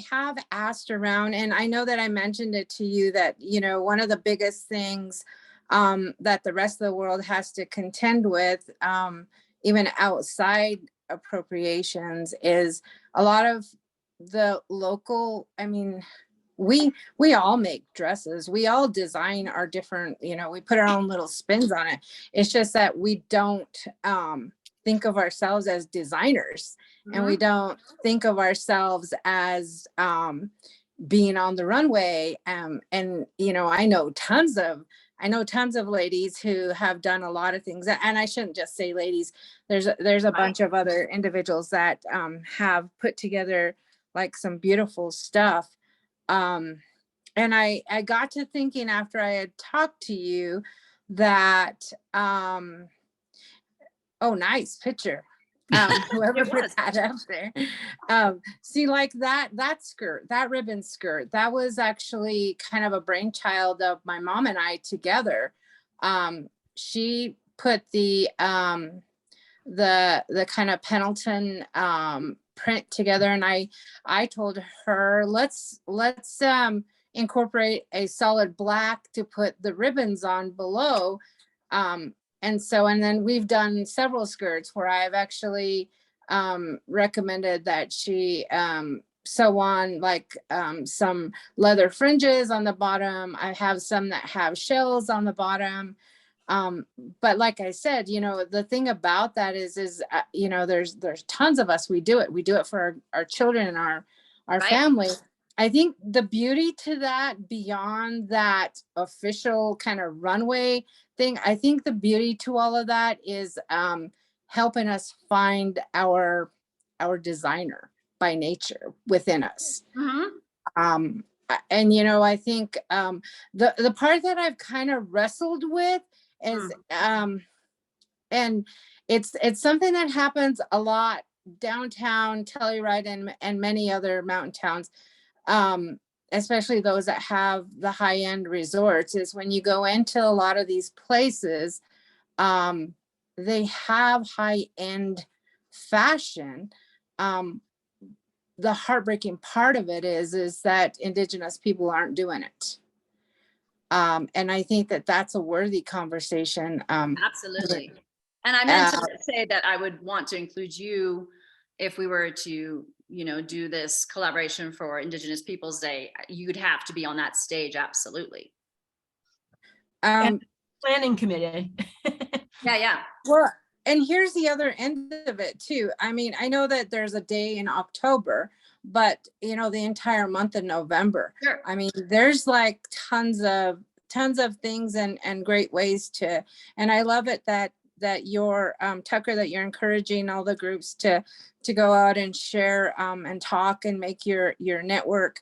have asked around, and I know that I mentioned it to you that, you know, one of the biggest things that the rest of the world has to contend with, even outside appropriations, is a lot of the local, I mean, we all make dresses, we all design our different, you know, we put our own little spins on it. It's just that we don't think of ourselves as designers, and we don't think of ourselves as being on the runway. And you know, I know tons of ladies who have done a lot of things, and I shouldn't just say ladies, there's a bunch of other individuals that have put together like some beautiful stuff. And I got to thinking after I had talked to you that, oh, nice picture. Whoever put that up there. See, like that skirt, that ribbon skirt, that was actually kind of a brainchild of my mom and I together. She put the kind of Pendleton print together, and I told her, let's incorporate a solid black to put the ribbons on below. And then we've done several skirts where I've actually recommended that she sew on like some leather fringes on the bottom. I have some that have shells on the bottom. But like I said, you know, the thing about that is you know, there's tons of us, we do it for our children and our family. I think the beauty to that, beyond that official kind of runway thing, I think the beauty to all of that is helping us find our designer by nature within us. And you know, I think the part that I've kind of wrestled with is and it's something that happens a lot downtown Telluride and many other mountain towns, especially those that have the high-end resorts, is when you go into a lot of these places, they have high-end fashion. The heartbreaking part of it is that Indigenous people aren't doing it. And I think that that's a worthy conversation. Absolutely. And I meant to say that I would want to include you if we were to, you know, do this collaboration for Indigenous Peoples Day. You'd have to be on that stage. Absolutely. Planning committee. Yeah. Well, and here's the other end of it too. I mean, I know that there's a day in October, but you know, the entire month of November. Sure. I mean, there's like tons of things and great ways to, and I love it that you're Tucker, that you're encouraging all the groups to go out and share and talk and make your network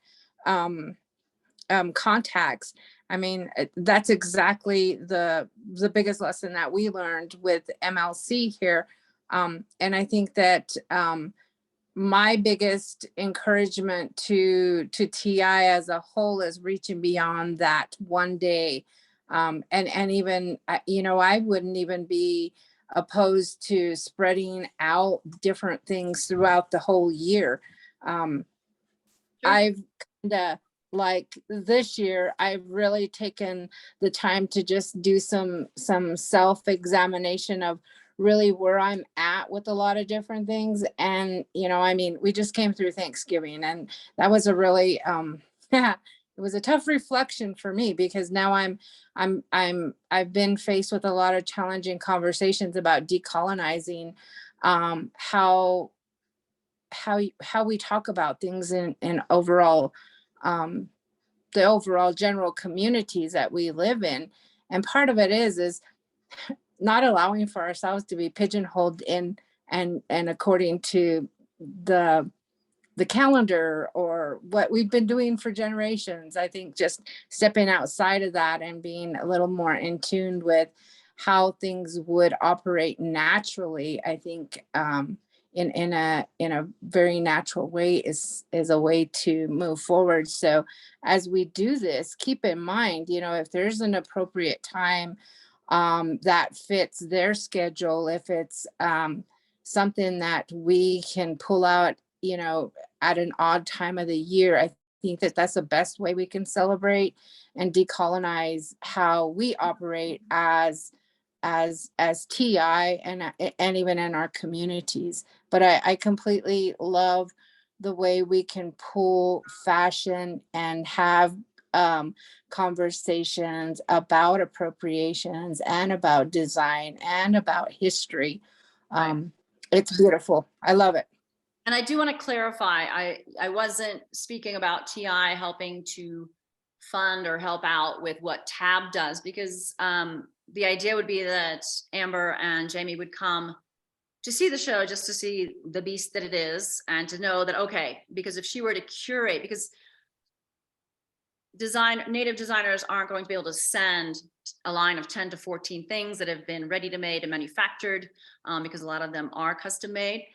contacts. I mean, that's exactly the biggest lesson that we learned with MLC here. And I think that my biggest encouragement to TI as a whole is reaching beyond that one day. And even, you know, I wouldn't even be opposed to spreading out different things throughout the whole year. I've kind of, like this year, I've really taken the time to just do some self-examination of really where I'm at with a lot of different things. And, you know, I mean, we just came through Thanksgiving, and that was a really, it was a tough reflection for me, because now I've been faced with a lot of challenging conversations about decolonizing, how we talk about things in overall, the overall general communities that we live in. And part of it is not allowing for ourselves to be pigeonholed in and according to the calendar or what we've been doing for generations. I think just stepping outside of that and being a little more in tune with how things would operate naturally, I think in a very natural way is a way to move forward. So as we do this, keep in mind, if there's an appropriate time that fits their schedule, if it's something that we can pull out, at an odd time of the year, I think that that's the best way we can celebrate and decolonize how we operate as TI and even in our communities. But I completely love the way we can pull fashion and have conversations about appropriations and about design and about history. It's beautiful. I love it. And I do want to clarify, I wasn't speaking about TI helping to fund or help out with what TAB does, because the idea would be that Amber and Jamie would come to see the show just to see the beast that it is, and to know that, okay, because if she were to curate, because native designers aren't going to be able to send a line of 10 to 14 things that have been ready to made and manufactured, because a lot of them are custom made,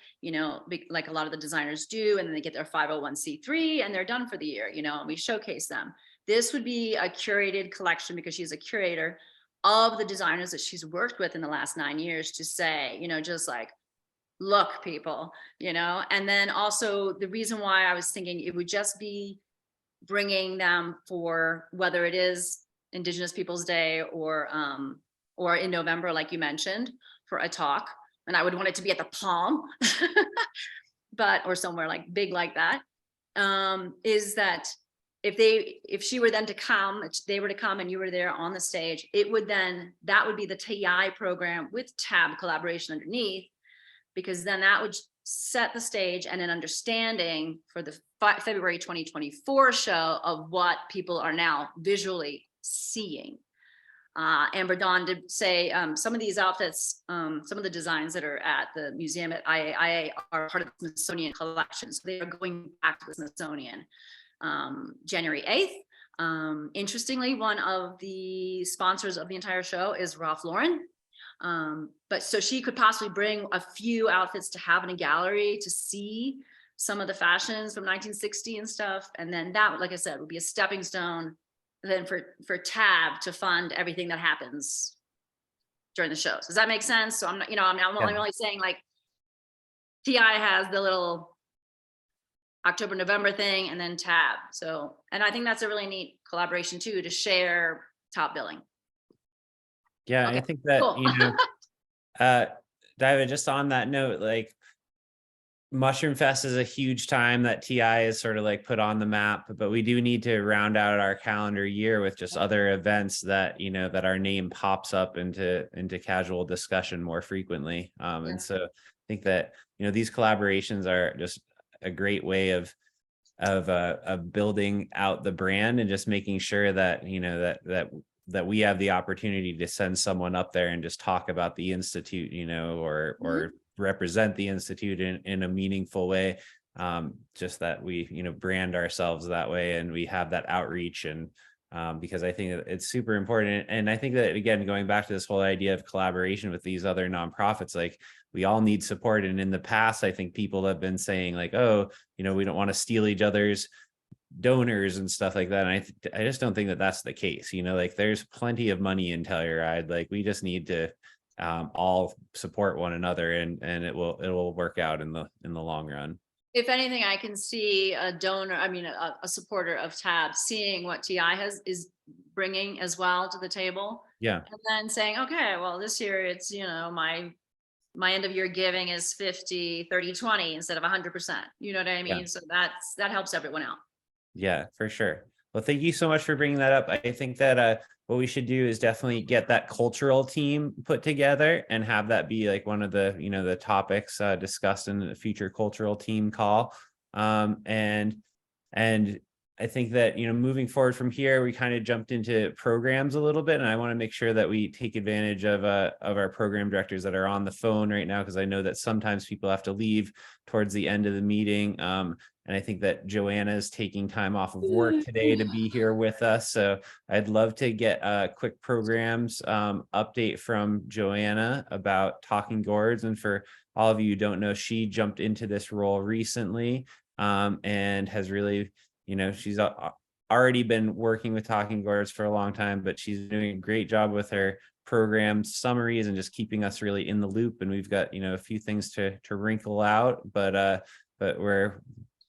like a lot of the designers do, and then they get their 501c3 and they're done for the year, and we showcase them. This would be a curated collection, because she's a curator of the designers that she's worked with in the last 9 years, to say, just like, look, people, and then also the reason why I was thinking it would just be bringing them for, whether it is Indigenous Peoples Day or in November, like you mentioned, for a talk. And I would want it to be at the Palm, or somewhere like big like that. Is that if she were then to come, if they were to come and you were there on the stage, that would be the TI program with TAB collaboration underneath, because then that would set the stage and an understanding for the February 2024 show of what people are now visually seeing. Amber Dawn did say some of these outfits, some of the designs that are at the museum at IAIA are part of the Smithsonian collection. So they are going back to the Smithsonian January 8th. Interestingly, one of the sponsors of the entire show is Ralph Lauren. But so she could possibly bring a few outfits to have in a gallery to see some of the fashions from 1960 and stuff. And then that, like I said, would be a stepping stone then for TAB to fund everything that happens during the shows. Does that make sense? So I'm not, I'm only saying, like, TI has the little October, November thing, and then TAB. So, and I think that's a really neat collaboration too, to share top billing. Yeah, Okay, I think that, cool. David, just on that note, like, Mushroom Fest is a huge time that TI is sort of like put on the map, but we do need to round out our calendar year with just other events that, that our name pops up into casual discussion more frequently. And so I think that, these collaborations are just a great way of building out the brand and just making sure that, that we have the opportunity to send someone up there and just talk about the Institute, or represent the Institute in a meaningful way. Just that we, brand ourselves that way, and we have that outreach. And because I think that it's super important. And I think that, again, going back to this whole idea of collaboration with these other nonprofits, like, we all need support. And in the past, I think people have been saying, like, oh, we don't want to steal each other's donors and stuff like that. And I just don't think that that's the case. Like, there's plenty of money in Telluride. Like, we just need to all support one another, and it will work out in the long run. If anything, I can see a donor, a supporter of TAB seeing what TI is bringing as well to the table. Yeah. And then saying, okay, well, this year it's, my end of year giving is 50, 30, 20 instead of 100%. You know what I mean? Yeah. So that helps everyone out. Yeah, for sure. Well, thank you so much for bringing that up. I think that what we should do is definitely get that cultural team put together and have that be like one of the, the topics discussed in the future cultural team call. And I think that, moving forward from here, we kind of jumped into programs a little bit, and I want to make sure that we take advantage of our program directors that are on the phone right now, because I know that sometimes people have to leave towards the end of the meeting. And I think that Joanna is taking time off of work today to be here with us. So I'd love to get a quick programs update from Joanna about Talking Gourds. And for all of you don't know, she jumped into this role recently, and has really, she's already been working with Talking Gourds for a long time, but she's doing a great job with her program summaries and just keeping us really in the loop. And we've got, a few things to wrinkle out, but we're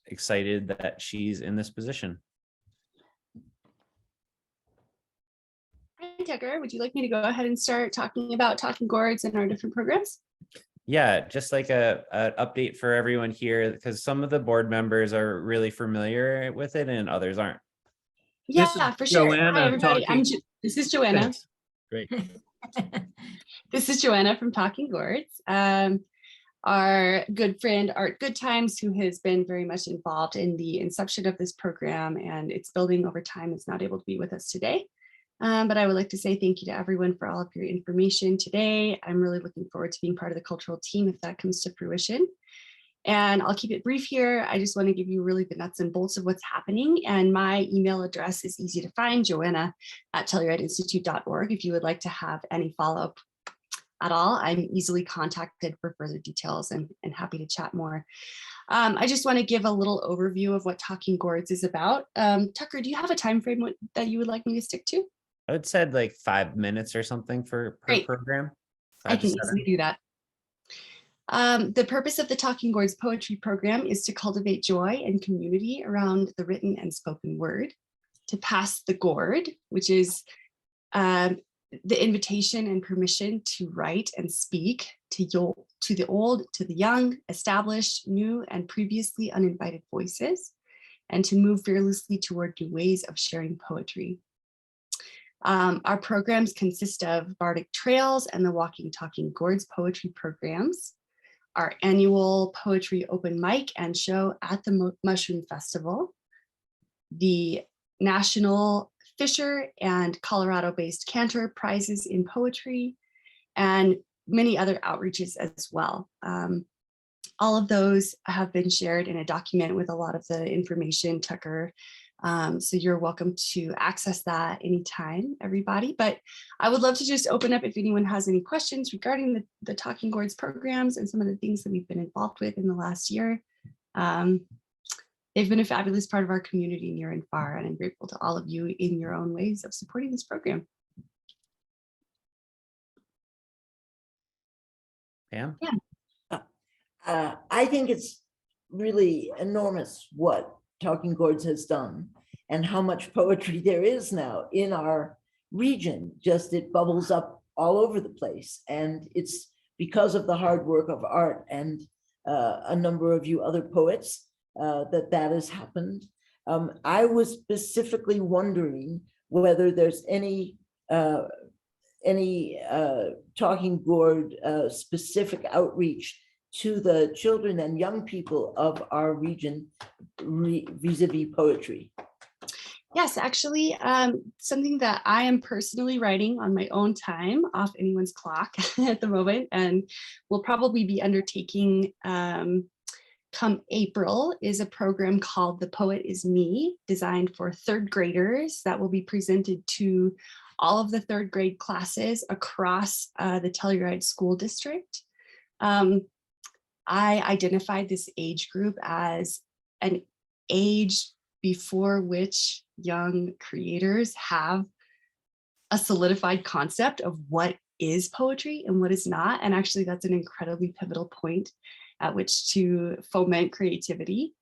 excited that she's in this position. Hi, Tucker. Would you like me to go ahead and start talking about Talking Gourds and our different programs? Yeah, just like an update for everyone here, because some of the board members are really familiar with it and others aren't. Yeah, for sure. Joanna Hi, everybody. talking. This is Joanna. Thanks. Great. This is Joanna from Talking Gourds. Our good friend Art Goodtimes, who has been very much involved in the inception of this program and its building over time, is not able to be with us today. But I would like to say thank you to everyone for all of your information today. I'm really looking forward to being part of the cultural team if that comes to fruition. And I'll keep it brief here. I just want to give you really the nuts and bolts of what's happening. And my email address is easy to find, joanna@TellurideInstitute.org. If you would like to have any follow-up at all, I'm easily contacted for further details and happy to chat more. I just want to give a little overview of what Talking Gourds is about. Tucker, do you have a time frame that you would like me to stick to? I would say like 5 minutes or something per program. I can easily do that. The purpose of the Talking Gourds poetry program is to cultivate joy and community around the written and spoken word, to pass the gourd, which is the invitation and permission to write and speak to the old, to the young, established, new, and previously uninvited voices, and to move fearlessly toward new ways of sharing poetry. Our programs consist of Bardic Trails and the Walking Talking Gourds poetry programs, our annual poetry open mic and show at the Mushroom Festival, the National Fisher and Colorado-based Cantor prizes in poetry, and many other outreaches as well. All of those have been shared in a document with a lot of the information, Tucker. So you're welcome to access that anytime, everybody. But I would love to just open up if anyone has any questions regarding the Talking Gourds programs and some of the things that we've been involved with in the last year. They've been a fabulous part of our community near and far, and I'm grateful to all of you in your own ways of supporting this program. Pam? Yeah. I think it's really enormous what Talking Gourds has done and how much poetry there is now in our region. Just it bubbles up all over the place, and it's because of the hard work of Art and a number of you other poets that has happened. I was specifically wondering whether there's any Talking Gourd specific outreach to the children and young people of our region vis-a-vis poetry. Yes, actually, something that I am personally writing on my own time off anyone's clock at the moment, and will probably be undertaking come April, is a program called The Poet Is Me, designed for third graders that will be presented to all of the third grade classes across the Telluride School District. I identified this age group as an age before which young creators have a solidified concept of what is poetry and what is not. And actually, that's an incredibly pivotal point at which to foment creativity.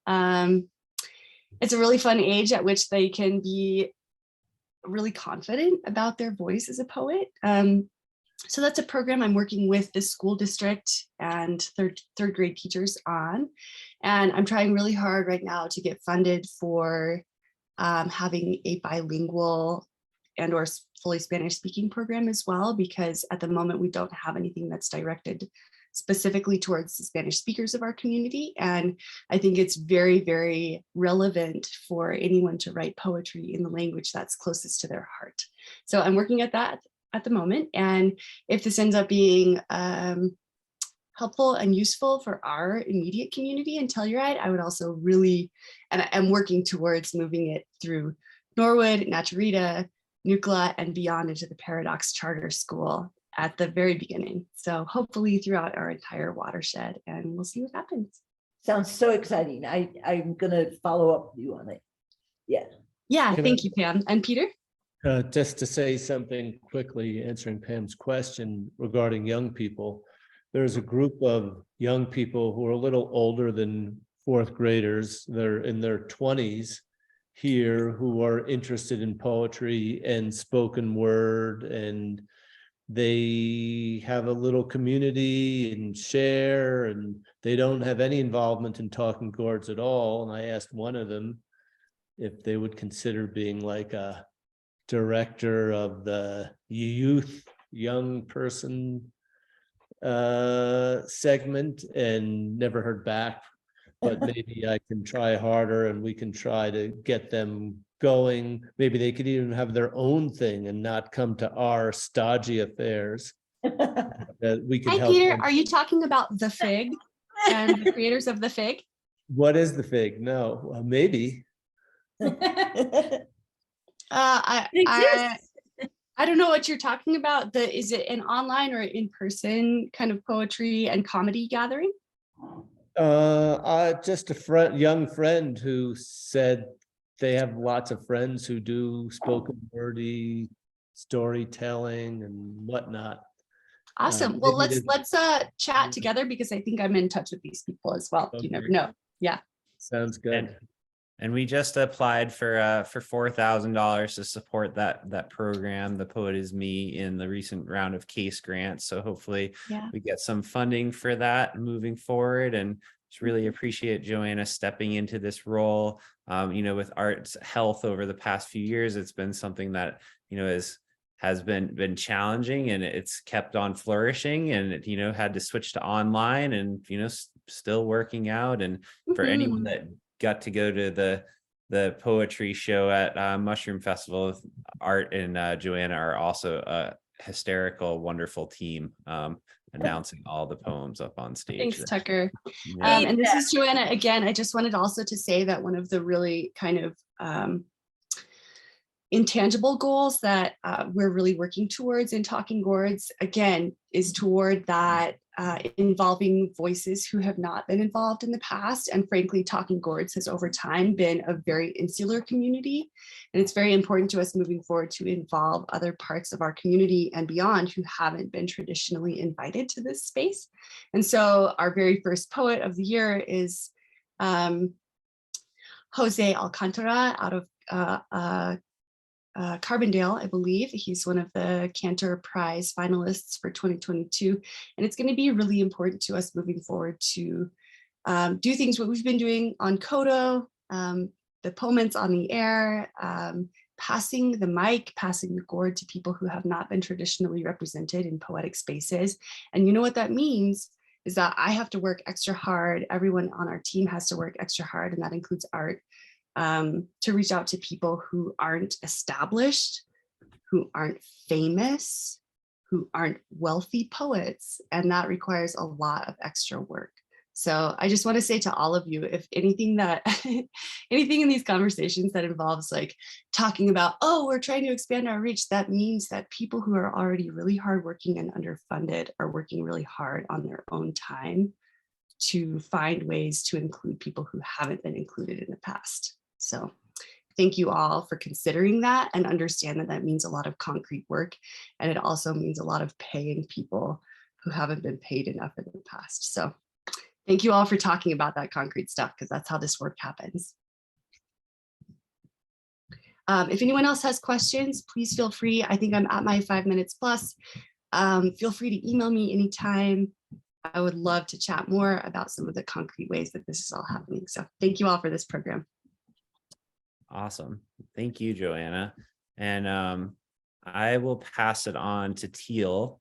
It's a really fun age at which they can be really confident about their voice as a poet. So that's a program I'm working with the school district and third grade teachers on. And I'm trying really hard right now to get funded for having a bilingual and or fully Spanish speaking program as well, because at the moment we don't have anything that's directed specifically towards the Spanish speakers of our community. And I think it's very, very relevant for anyone to write poetry in the language that's closest to their heart. So I'm working at that at the moment. And if this ends up being helpful and useful for our immediate community in Telluride, I would also really, and I'm working towards moving it through Norwood, Naturita, Nucla, and beyond into the Paradox Charter School at the very beginning. So hopefully throughout our entire watershed, and we'll see what happens. Sounds so exciting. I'm gonna follow up with you on it. Yeah. Yeah, Can thank I- you, Pam. And Peter? Just to say something quickly, answering Pam's question regarding young people. There's a group of young people who are a little older than fourth graders. They're in their 20s here who are interested in poetry and spoken word, and they have a little community and share, and they don't have any involvement in talking gourds at all. And I asked one of them if they would consider being like a director of the youth young person segment, and never heard back. But maybe I can try harder and we can try to get them going. Maybe they could even have their own thing and not come to our stodgy affairs. That we could Hi, help Peter. them. Are you talking about the Fig and the creators of the Fig? What is the Fig? No, maybe. I don't know what you're talking about. Is it an online or in-person kind of poetry and comedy gathering? Just a young friend who said they have lots of friends who do spoken wordy storytelling and whatnot. Awesome. Well, maybe let's chat together, because I think I'm in touch with these people as well. You never know. Yeah. Sounds good. And we just applied for $4,000 to support that program. The Poet Is Me in the recent round of case grants. So hopefully we get some funding for that moving forward. And just really appreciate Joanna stepping into this role. With arts health over the past few years, it's been something that has been challenging, and it's kept on flourishing, and it had to switch to online, and still working out. And for anyone that got to go to the poetry show at Mushroom Festival, Art and Joanna are also a hysterical, wonderful team, announcing all the poems up on stage. Thanks, Tucker. Yeah. And this is Joanna again. I just wanted also to say that one of the really kind of intangible goals that we're really working towards in Talking Gourds, again, is toward that involving voices who have not been involved in the past. And frankly, Talking Gourds has over time been a very insular community. And it's very important to us moving forward to involve other parts of our community and beyond who haven't been traditionally invited to this space. And so our very first poet of the year is Jose Alcantara out of Carbondale, I believe. He's one of the Cantor Prize finalists for 2022. And it's going to be really important to us moving forward to do things what we've been doing on Kodo, the Poements on the Air, passing the mic, passing the gourd to people who have not been traditionally represented in poetic spaces. And you know what that means is that I have to work extra hard. Everyone on our team has to work extra hard, and that includes Art, to reach out to people who aren't established, who aren't famous, who aren't wealthy poets. And that requires a lot of extra work. So I just want to say to all of you, if anything anything in these conversations that involves like talking about, oh, we're trying to expand our reach, that means that people who are already really hardworking and underfunded are working really hard on their own time to find ways to include people who haven't been included in the past. So thank you all for considering that, and understand that that means a lot of concrete work. And it also means a lot of paying people who haven't been paid enough in the past. So thank you all for talking about that concrete stuff, because that's how this work happens. If anyone else has questions, please feel free. I think I'm at my 5 minutes plus. Feel free to email me anytime. I would love to chat more about some of the concrete ways that this is all happening. So thank you all for this program. Awesome. Thank you, Joanna. And I will pass it on to Teal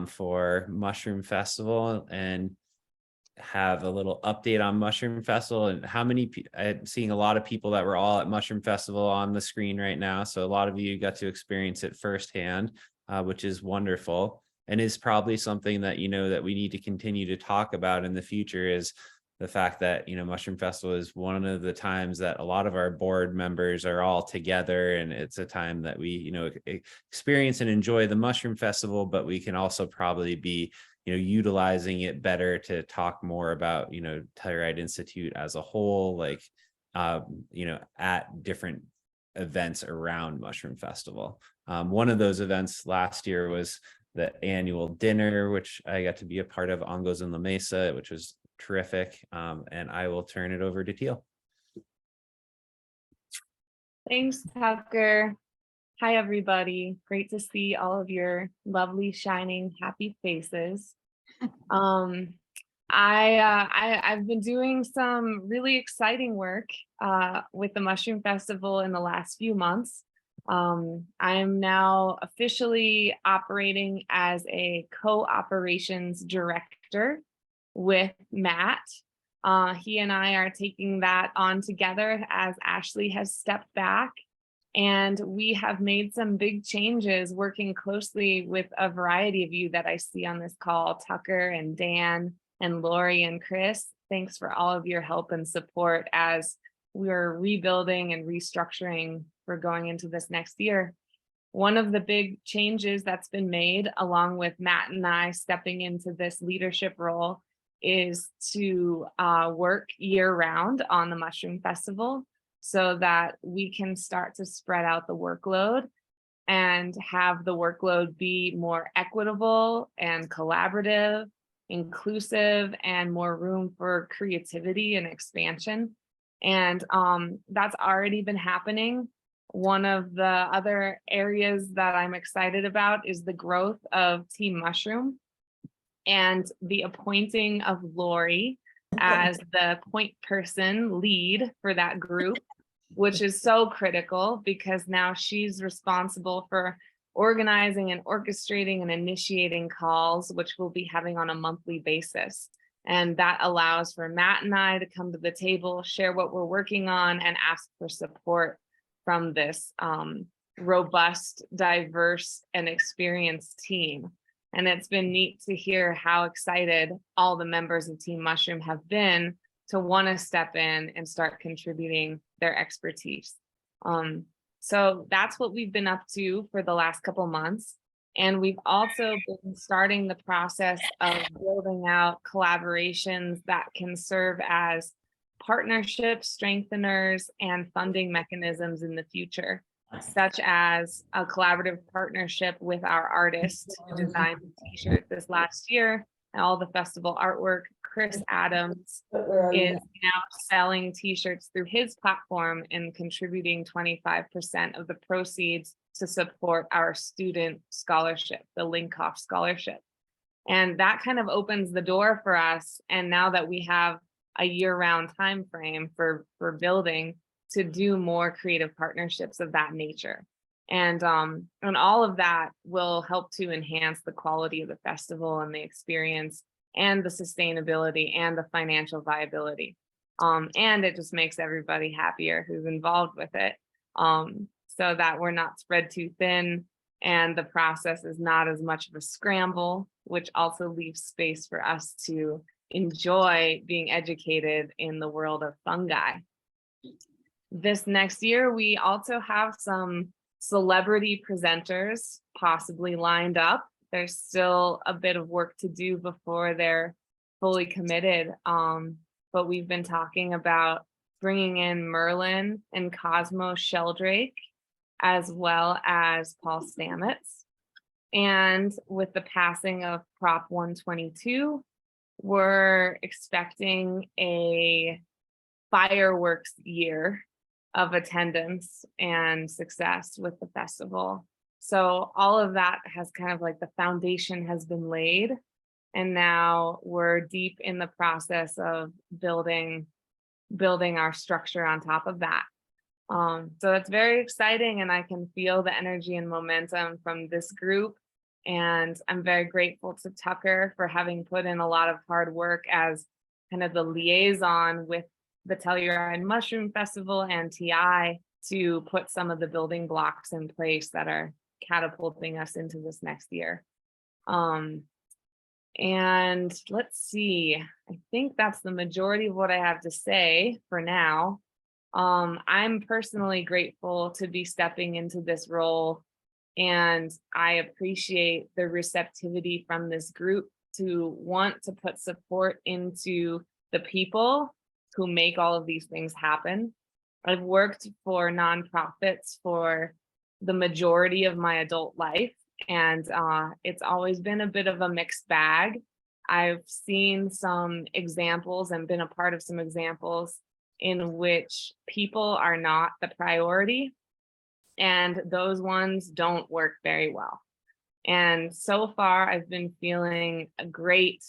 for Mushroom Festival, and have a little update on Mushroom Festival and how many I'm seeing a lot of people that were all at Mushroom Festival on the screen right now. So a lot of you got to experience it firsthand, which is wonderful, and is probably something that that we need to continue to talk about in the future, is the fact that, Mushroom Festival is one of the times that a lot of our board members are all together, and it's a time that we, experience and enjoy the Mushroom Festival, but we can also probably be, utilizing it better to talk more about, Telluride Institute as a whole, like, at different events around Mushroom Festival. One of those events last year was the annual dinner, which I got to be a part of, Ongos in La Mesa, which was terrific. And I will turn it over to Teal. Thanks, Tucker. Hi, everybody. Great to see all of your lovely, shining, happy faces. I've been doing some really exciting work with the Mushroom Festival in the last few months. I'm now officially operating as a co-operations director with Matt. He and I are taking that on together as Ashley has stepped back. And we have made some big changes working closely with a variety of you that I see on this call, Tucker and Dan and Lori and Chris. Thanks for all of your help and support as we're rebuilding and restructuring for going into this next year. One of the big changes that's been made, along with Matt and I stepping into this leadership role, is to work year round on the Mushroom Festival so that we can start to spread out the workload and have the workload be more equitable and collaborative, inclusive, and more room for creativity and expansion. And that's already been happening. One of the other areas that I'm excited about is the growth of Team Mushroom and the appointing of Lori as the point person lead for that group, which is so critical because now she's responsible for organizing and orchestrating and initiating calls, which we'll be having on a monthly basis. And that allows for Matt and I to come to the table, share what we're working on, and ask for support from this robust, diverse, and experienced team. And it's been neat to hear how excited all the members of Team Mushroom have been to want to step in and start contributing their expertise. So that's what we've been up to for the last couple months. And we've also been starting the process of building out collaborations that can serve as partnership strengtheners and funding mechanisms in the future, such as a collaborative partnership with our artists who designed the t-shirt this last year and all the festival artwork. Chris Adams is now selling t-shirts through his platform and contributing 25% of the proceeds to support our student scholarship, the Linkoff Scholarship. And that kind of opens the door for us. And now that we have a year-round time frame for building, to do more creative partnerships of that nature. And all of that will help to enhance the quality of the festival and the experience and the sustainability and the financial viability. And it just makes everybody happier who's involved with it, so that we're not spread too thin and the process is not as much of a scramble, which also leaves space for us to enjoy being educated in the world of fungi. This next year, we also have some celebrity presenters possibly lined up. There's still a bit of work to do before they're fully committed. But we've been talking about bringing in Merlin and Cosmo Sheldrake, as well as Paul Stamets. And with the passing of Prop 122, we're expecting a fireworks year of attendance and success with the festival. So all of that has kind of like the foundation has been laid. And now we're deep in the process of building our structure on top of that. So it's very exciting, and I can feel the energy and momentum from this group. And I'm very grateful to Tucker for having put in a lot of hard work as kind of the liaison with the Telluride Mushroom Festival and TI to put some of the building blocks in place that are catapulting us into this next year. And let's see, I think that's the majority of what I have to say for now. I'm personally grateful to be stepping into this role, and I appreciate the receptivity from this group to want to put support into the people who make all of these things happen. I've worked for nonprofits for the majority of my adult life, and it's always been a bit of a mixed bag. I've seen some examples and been a part of some examples in which people are not the priority, and those ones don't work very well. And so far, I've been feeling a great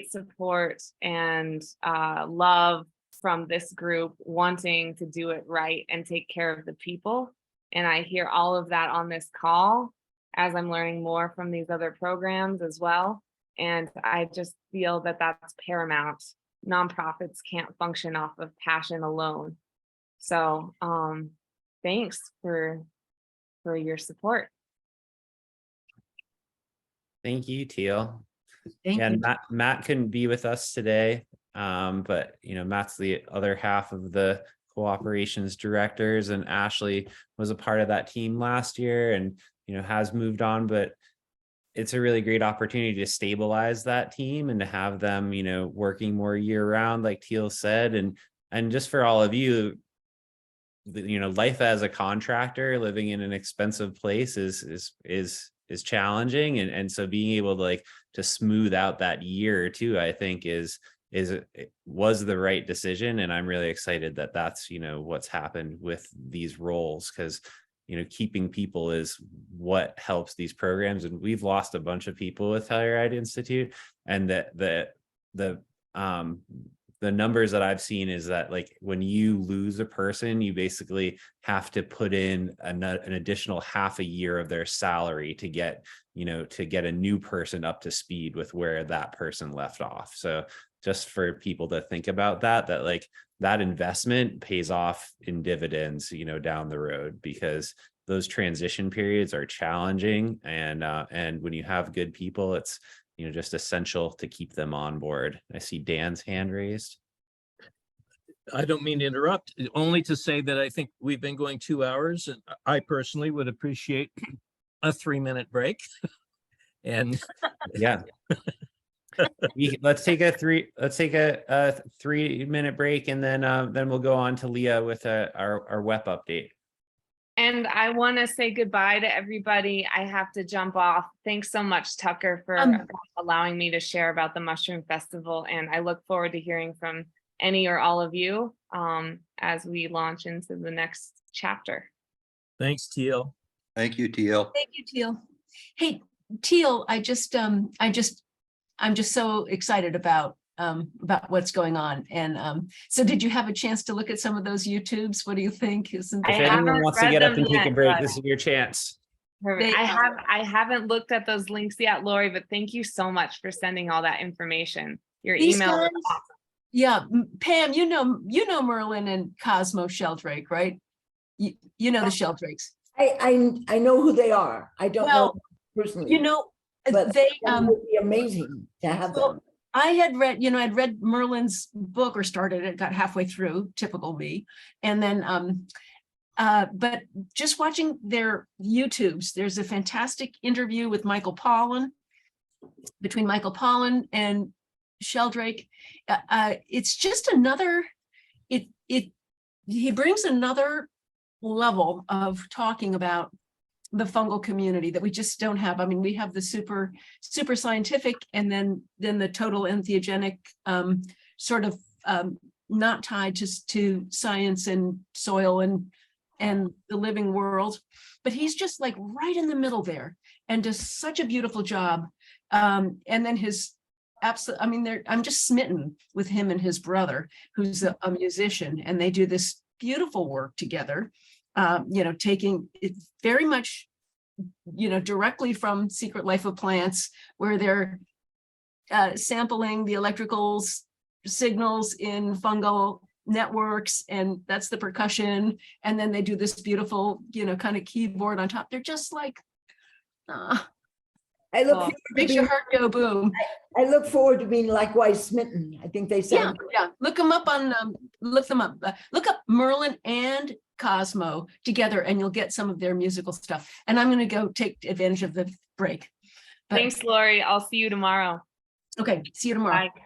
support and love from this group, wanting to do it right and take care of the people. And I hear all of that on this call as I'm learning more from these other programs as well. And I just feel that that's paramount. Nonprofits can't function off of passion alone. So thanks for your support. Thank you, Teal. Thank And you. Matt couldn't be with us today, but Matt's the other half of the cooperations directors, and Ashley was a part of that team last year and has moved on, but it's a really great opportunity to stabilize that team and to have them working more year round, like Teal said. And just for all of you, life as a contractor living in an expensive place is challenging, and so being able to smooth out that year or two, I think was the right decision. And I'm really excited that that's what's happened with these roles, because keeping people is what helps these programs. And we've lost a bunch of people with Telluride Institute, and the numbers that I've seen is that when you lose a person, you basically have to put in an additional half a year of their salary to get a new person up to speed with where that person left off. So just for people to think about that investment pays off in dividends, down the road, because those transition periods are challenging. And when you have good people, it's just essential to keep them on board. I see Dan's hand raised. I don't mean to interrupt, only to say that I think we've been going 2 hours, and I personally would appreciate a 3-minute break. And yeah, let's take a 3-minute break, and then we'll go on to Leah with our WEP update. And I want to say goodbye to everybody. I have to jump off. Thanks so much, Tucker, for allowing me to share about the Mushroom Festival. And I look forward to hearing from any or all of you as we launch into the next chapter. Thanks, Teal. Thank you, Teal. Thank you, Teal. Hey, Teal, I'm just so excited about what's going on. And so did you have a chance to look at some of those YouTubes? What do you think? If anyone wants to get up and take a break, this is your chance. I haven't looked at those links yet, Lori, but thank you so much for sending all that information. Your email is awesome. Yeah, Pam, you know Merlin and Cosmo Sheldrake, right? You know the Sheldrakes. I know who they are. I don't know personally. But they would be amazing to have them. I had read, I'd read Merlin's book, or started it, got halfway through, typical me. And then, but just watching their YouTubes, there's a fantastic interview with between Michael Pollan and Sheldrake. It's just another, he brings another level of talking about the fungal community that we just don't have. I mean, we have the super scientific, and then the total entheogenic, sort of not tied to science and soil and the living world, but he's just right in the middle there and does such a beautiful job. And then I'm just smitten with him and his brother, who's a musician, and they do this beautiful work together. Taking it very much, directly from Secret Life of Plants, where they're sampling the electrical signals in fungal networks, and that's the percussion. And then they do this beautiful, kind of keyboard on top. They're just I look Oh, forward to makes your being, heart go boom. I look forward to being likewise smitten. I think they Yeah, sound. yeah. Look them up on, look them up. Look up Merlin and Cosmo together and you'll get some of their musical stuff. And I'm going to go take advantage of the break. But, Thanks, Lori. I'll see you tomorrow. okay, see you tomorrow. Bye.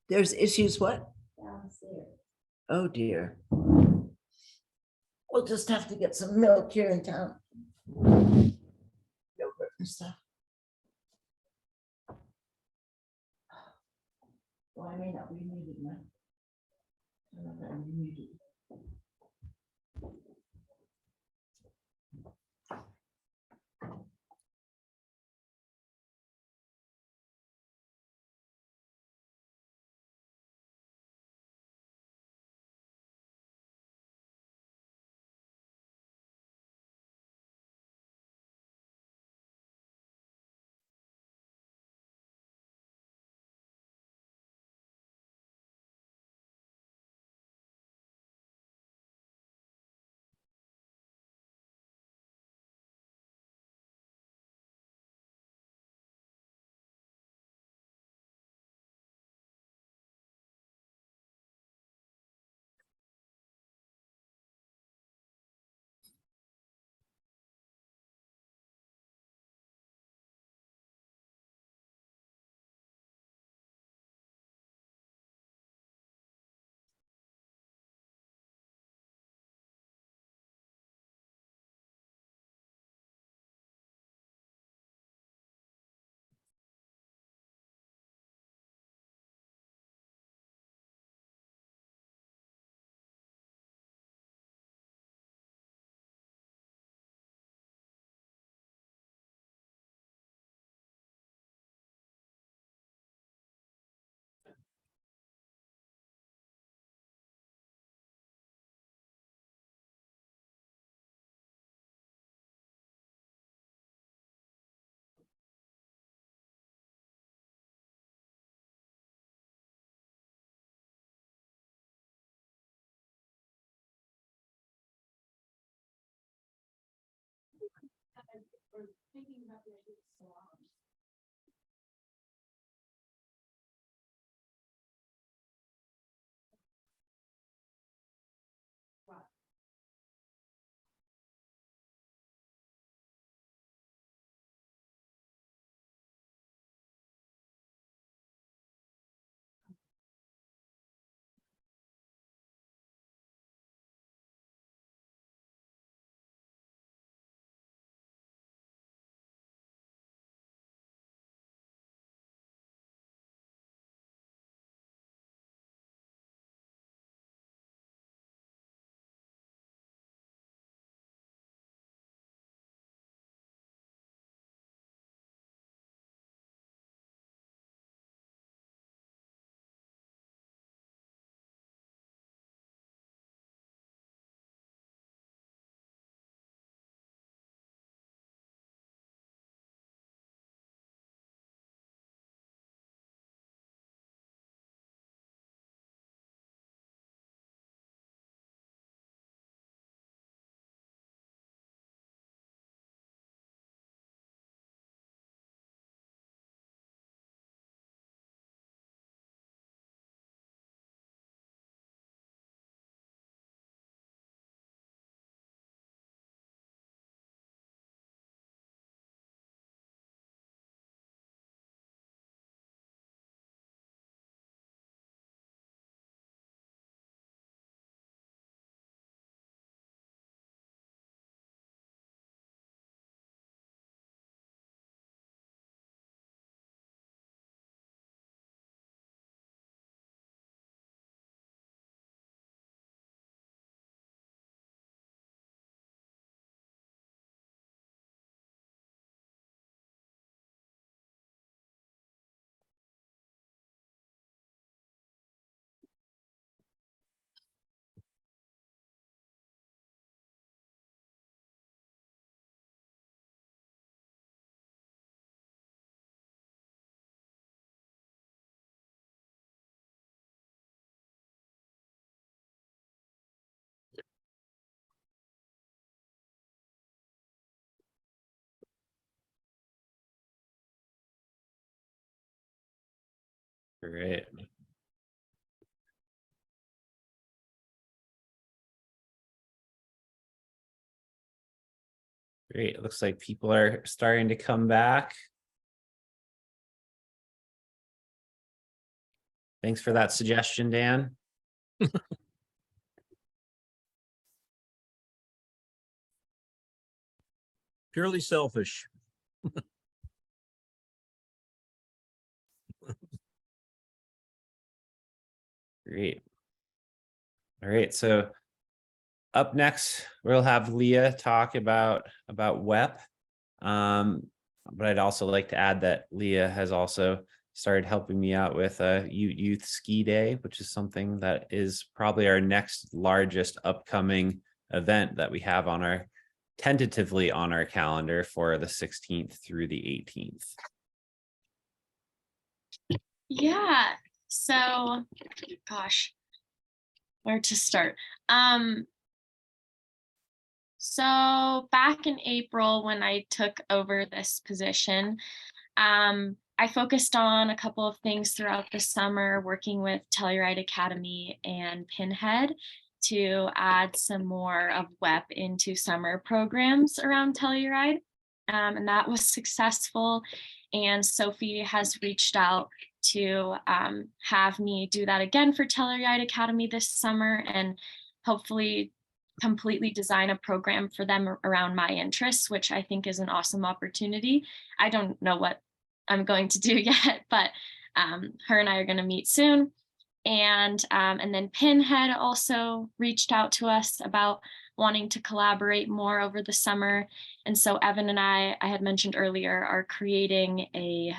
There's issues what? Oh dear. We'll just have to get some milk here in town. Yogurt and stuff. Well, I may not be needed now. I don't know if I'm needed. Great. Great. It looks like people are starting to come back. Thanks for that suggestion, Dan. Purely selfish. Great. All right, so up next, we'll have Leah talk about WEP. But I'd also like to add that Leah has also started helping me out with a youth ski day, which is something that is probably our next largest upcoming event that we have on our tentatively on our calendar for the 16th through the 18th. Yeah. So, gosh, where to start? So back in April, when I took over this position, I focused on a couple of things throughout the summer, working with Telluride Academy and Pinhead to add some more of WEP into summer programs around Telluride. And that was successful. And Sophie has reached out to have me do that again for Telluride Academy this summer, and hopefully completely design a program for them around my interests, which I think is an awesome opportunity. I don't know what I'm going to do yet, but her and I are going to meet soon. And then Pinhead also reached out to us about wanting to collaborate more over the summer. And so Evan and I had mentioned earlier, are creating a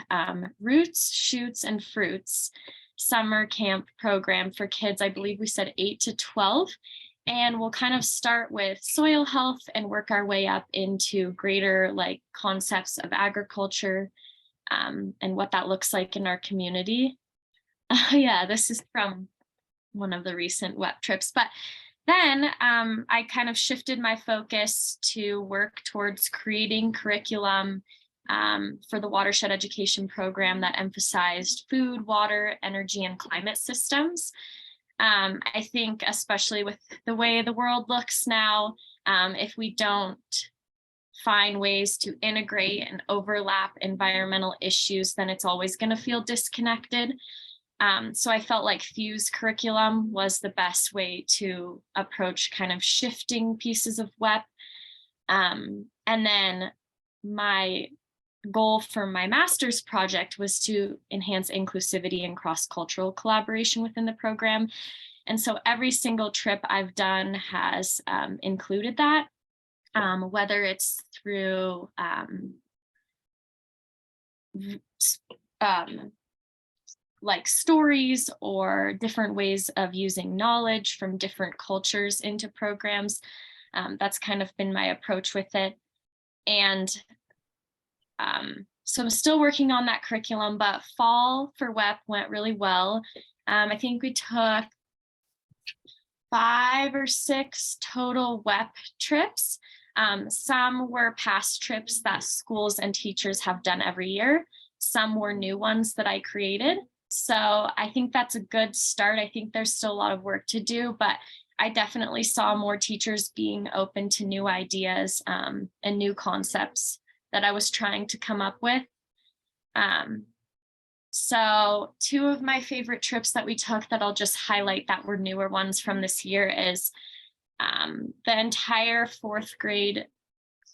Roots, Shoots, and Fruits summer camp program for kids. I believe we said 8 to 12. And we'll kind of start with soil health and work our way up into greater like concepts of agriculture and what that looks like in our community. Yeah, this is from one of the recent WEP trips. But then I kind of shifted my focus to work towards creating curriculum for the watershed education program that emphasized food, water, energy, and climate systems. I think especially with the way the world looks now, if we don't find ways to integrate and overlap environmental issues, then it's always going to feel disconnected. So I felt like Fuse curriculum was the best way to approach kind of shifting pieces of WEP. And then my goal for my master's project was to enhance inclusivity and cross-cultural collaboration within the program. And so every single trip I've done has included that, whether it's through like stories or different ways of using knowledge from different cultures into programs. That's kind of been my approach with it. And so I'm still working on that curriculum, but fall for WEP went really well. I think we took 5 or 6 total WEP trips. Some were past trips that schools and teachers have done every year. Some were new ones that I created. So I think that's a good start. I think there's still a lot of work to do, but I definitely saw more teachers being open to new ideas and new concepts that I was trying to come up with. So 2 of my favorite trips that we took that I'll just highlight that were newer ones from this year is the entire 4th grade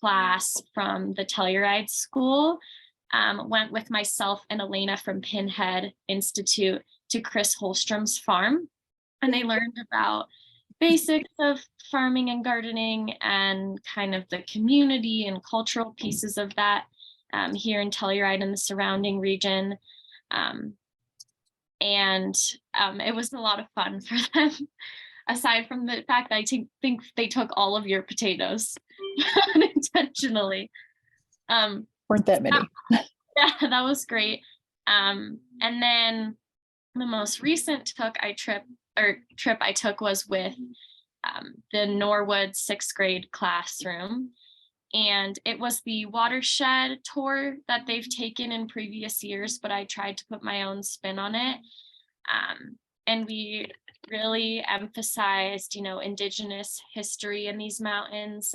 class from the Telluride school went with myself and Elena from Pinhead Institute to Chris Holstrom's farm. And they learned about basics of farming and gardening and kind of the community and cultural pieces of that here in Telluride and the surrounding region. And it was a lot of fun for them, aside from the fact that I think they took all of your potatoes unintentionally. Weren't that many? Yeah, that was great. And then the most recent trip I took was with the Norwood 6th grade classroom. And it was the watershed tour that they've taken in previous years, but I tried to put my own spin on it. And we really emphasized, Indigenous history in these mountains,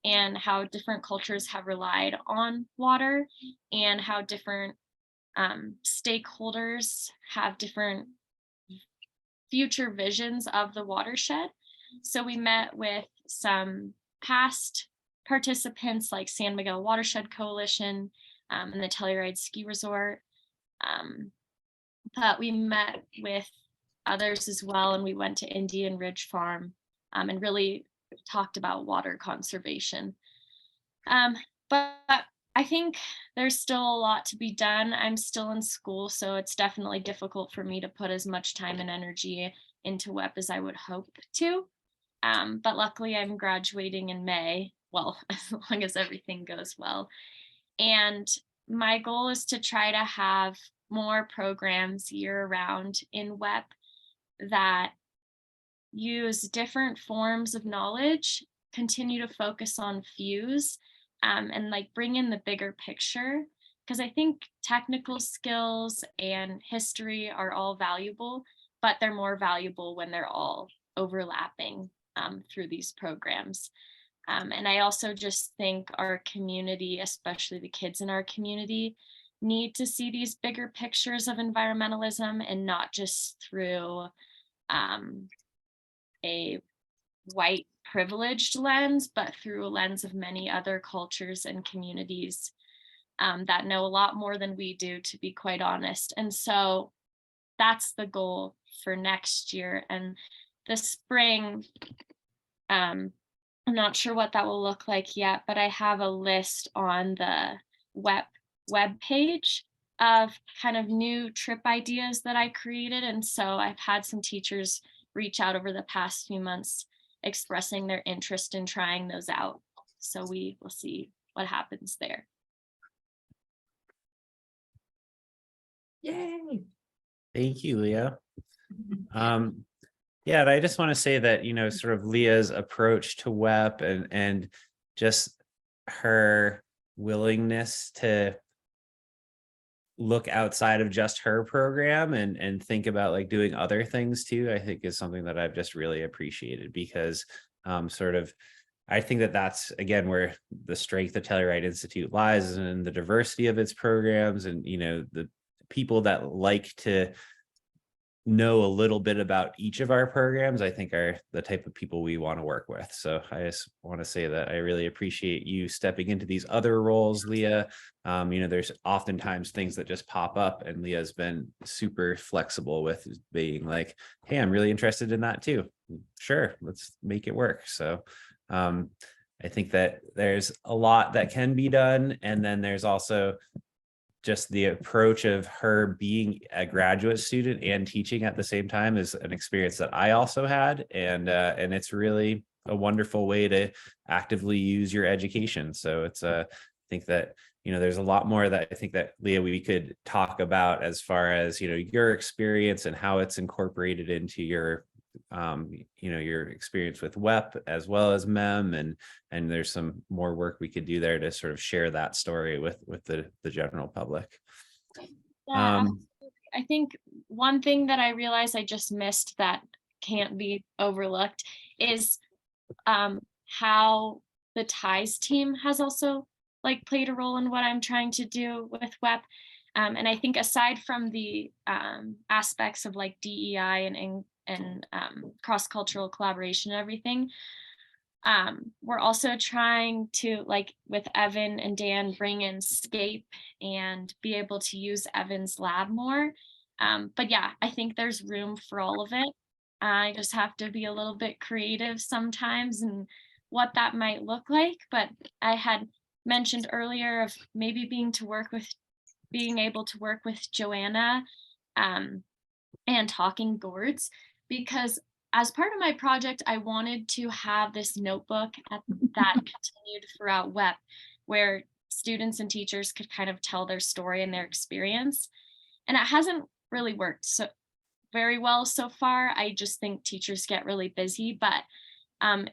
and how different cultures have relied on water, and how different stakeholders have different future visions of the watershed. So we met with some past participants like San Miguel Watershed Coalition and the Telluride Ski Resort. But we met with others as well, and we went to Indian Ridge Farm and really talked about water conservation. But I think there's still a lot to be done. I'm still in school, so it's definitely difficult for me to put as much time and energy into WEP as I would hope to. But luckily I'm graduating in May, well, as long as everything goes well. And my goal is to try to have more programs year round in WEP that use different forms of knowledge, continue to focus on Fuse, and like bring in the bigger picture. Because I think technical skills and history are all valuable, but they're more valuable when they're all overlapping through these programs. And I also just think our community, especially the kids in our community, need to see these bigger pictures of environmentalism, and not just through a white privileged lens, but through a lens of many other cultures and communities that know a lot more than we do, to be quite honest. And so that's the goal for next year. And the spring, I'm not sure what that will look like yet, but I have a list on the web page of kind of new trip ideas that I created. And so I've had some teachers reach out over the past few months expressing their interest in trying those out. So we will see what happens there. Yay. Thank you, Leah. Yeah, and I just want to say that, sort of Leah's approach to WEP and just her willingness to look outside of just her program and think about like doing other things too, I think is something that I've just really appreciated, because I think that that's, again, where the strength of Telluride Institute lies, in the diversity of its programs, and, the people that like to know a little bit about each of our programs, I think are the type of people we want to work with. So I just want to say that I really appreciate you stepping into these other roles, Leah. There's oftentimes things that just pop up, and Leah's been super flexible with being like, hey, I'm really interested in that too. Sure, let's make it work. So I think that there's a lot that can be done. And then there's also just the approach of her being a graduate student and teaching at the same time is an experience that I also had. And it's really a wonderful way to actively use your education. So it's I think that, there's a lot more that I think that, Leah, we could talk about as far as, your experience and how it's incorporated into your your experience with WEP as well as MEM, and there's some more work we could do there to sort of share that story with the general public. Yeah, I think one thing that I realized I just missed that can't be overlooked is how the ties team has also like played a role in what I'm trying to do with WEP. And I think aside from the aspects of like DEI and cross-cultural collaboration and everything, we're also trying to, like with Evan and Dan, bring in Scape and be able to use Evan's lab more. But yeah, I think there's room for all of it. I just have to be a little bit creative sometimes and what that might look like. But I had mentioned earlier of maybe being able to work with Joanna and Talking Gourds, because as part of my project, I wanted to have this notebook that continued throughout WEP, where students and teachers could kind of tell their story and their experience. And it hasn't really worked so very well so far. I just think teachers get really busy, but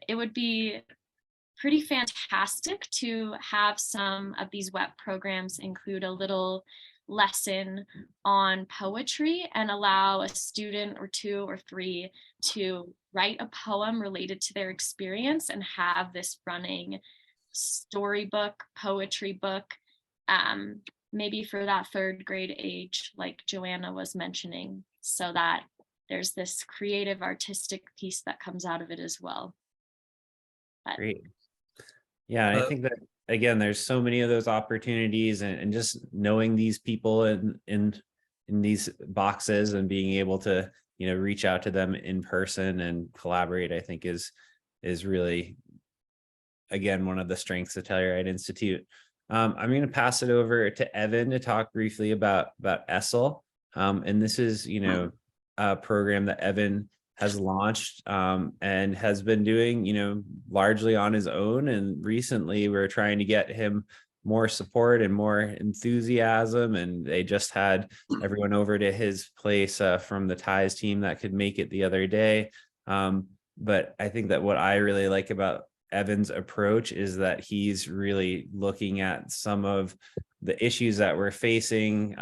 it would be pretty fantastic to have some of these WEP programs include a little lesson on poetry and allow a student or 2 or 3 to write a poem related to their experience and have this running storybook, poetry book, maybe for that 3rd grade age, like Joanna was mentioning, so that there's this creative artistic piece that comes out of it as well. But Great. Yeah, I think that again, there's so many of those opportunities, and just knowing these people in these boxes and being able to, you know, reach out to them in person and collaborate, I think is really, again, one of the strengths of Telluride Institute. I'm going to pass it over to Evan to talk briefly about ESSEL. And this is, you know, a program that Evan has launched and has been doing, you know, largely on his own. And recently we're trying to get him more support and more enthusiasm. And they just had everyone over to his place from the TIES team that could make it the other day. But I think that what I really like about Evan's approach is that he's really looking at some of the issues that we're facing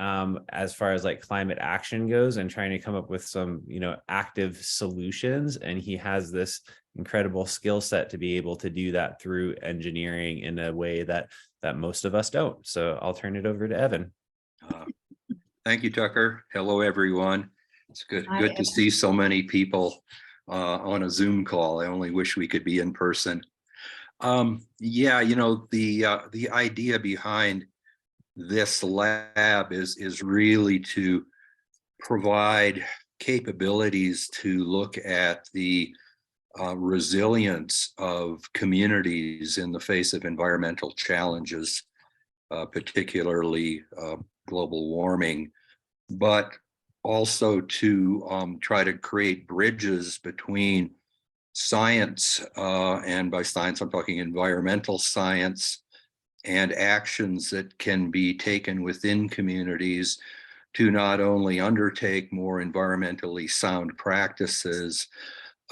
as far as like climate action goes, and trying to come up with some, you know, active solutions. And he has this incredible skill set to be able to do that through engineering in a way that most of us don't. So I'll turn it over to Evan. Thank you, Tucker. Hello, everyone. It's good to see so many people on a Zoom call. I only wish we could be in person. Yeah, you know, the idea behind this lab is really to provide capabilities to look at the resilience of communities in the face of environmental challenges, particularly global warming, but also to try to create bridges between science, and by science I'm talking environmental science, and actions that can be taken within communities to not only undertake more environmentally sound practices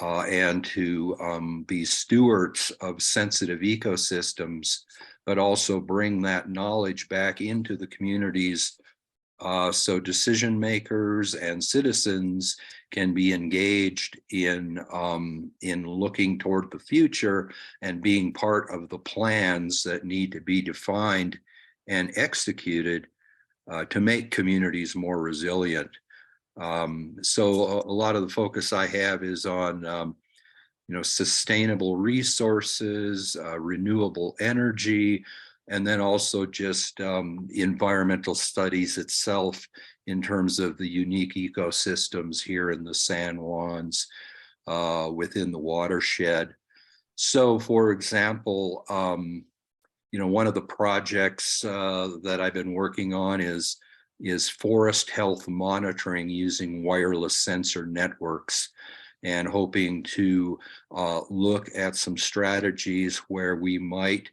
and to be stewards of sensitive ecosystems, but also bring that knowledge back into the communities so decision makers and citizens can be engaged in looking toward the future and being part of the plans that need to be defined and executed to make communities more resilient. So a lot of the focus I have is on you know, sustainable resources, renewable energy, and then also just environmental studies itself in terms of the unique ecosystems here in the San Juans within the watershed. So, for example, you know, one of the projects that I've been working on is forest health monitoring using wireless sensor networks, and hoping to look at some strategies where we might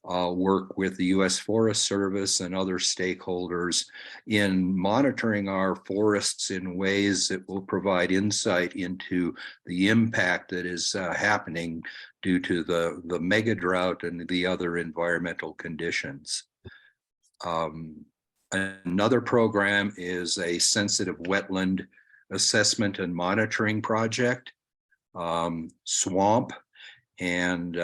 work with the U.S. Forest Service and other stakeholders in monitoring our forests in ways that will provide insight into the impact that is happening due to the mega drought and the other environmental conditions. Another program is a sensitive wetland assessment and monitoring project, SWAMP. And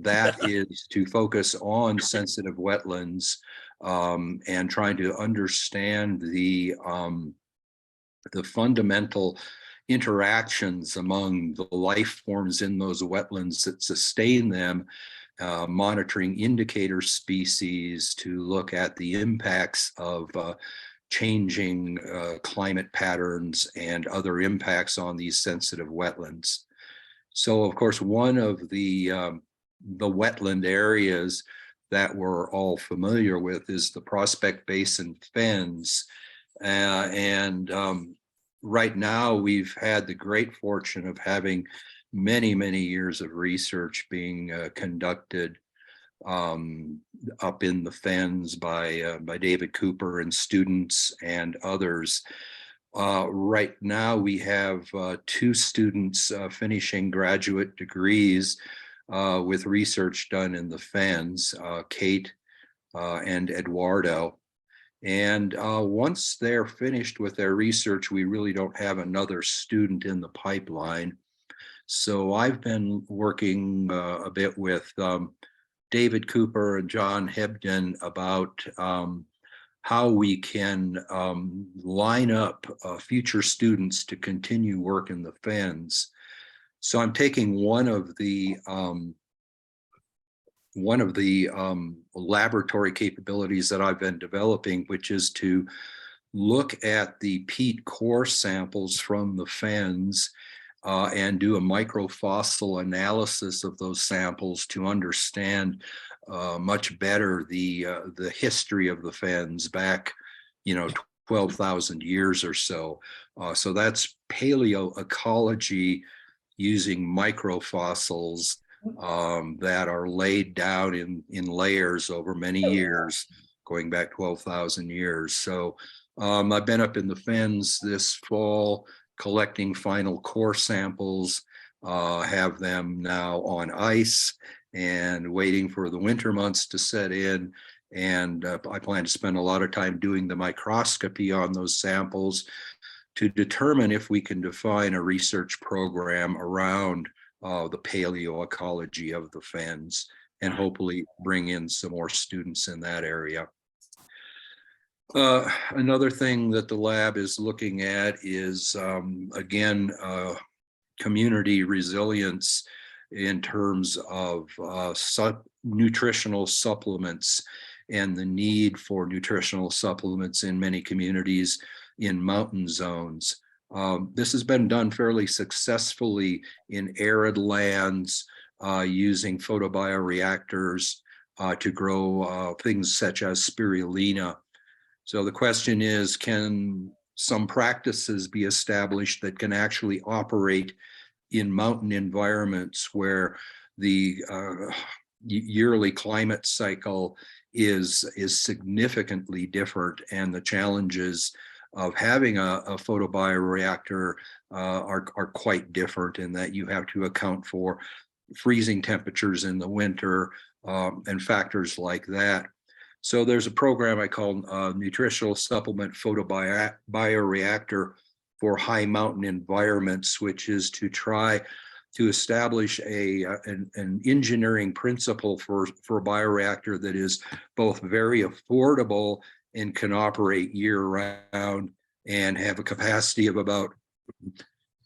that is to focus on sensitive wetlands and trying to understand the fundamental interactions among the life forms in those wetlands that sustain them, monitoring indicator species to look at the impacts of changing climate patterns and other impacts on these sensitive wetlands. So, of course, one of the wetland areas that we're all familiar with is the Prospect Basin Fens. Right now, we've had the great fortune of having many, many years of research being conducted up in the Fens by David Cooper and students and others. Right now, we have 2 students finishing graduate degrees with research done in the fens, Kate and Eduardo. And once they're finished with their research, we really don't have another student in the pipeline. So I've been working a bit with David Cooper and John Hebden about how we can line up future students to continue work in the fens. So I'm taking one of the laboratory capabilities that I've been developing, which is to look at the peat core samples from the fens and do a microfossil analysis of those samples to understand much better the history of the fens back, 12,000 years or so. So that's paleoecology using microfossils that are laid down in layers over many years, going back 12,000 years. So I've been up in the fens this fall collecting final core samples, have them now on ice and waiting for the winter months to set in. And I plan to spend a lot of time doing the microscopy on those samples to determine if we can define a research program around the paleoecology of the fens and hopefully bring in some more students in that area. Another thing that the lab is looking at is, again, community resilience in terms of nutritional supplements and the need for nutritional supplements in many communities in mountain zones. This has been done fairly successfully in arid lands using photobioreactors to grow things such as spirulina. So the question is, can some practices be established that can actually operate in mountain environments where the yearly climate cycle is significantly different, and the challenges of having a photobioreactor are quite different in that you have to account for freezing temperatures in the winter and factors like that. So there's a program I call Nutritional Supplement Photobioreactor for High Mountain Environments, which is to try to establish an engineering principle for a bioreactor that is both very affordable and can operate year-round and have a capacity of about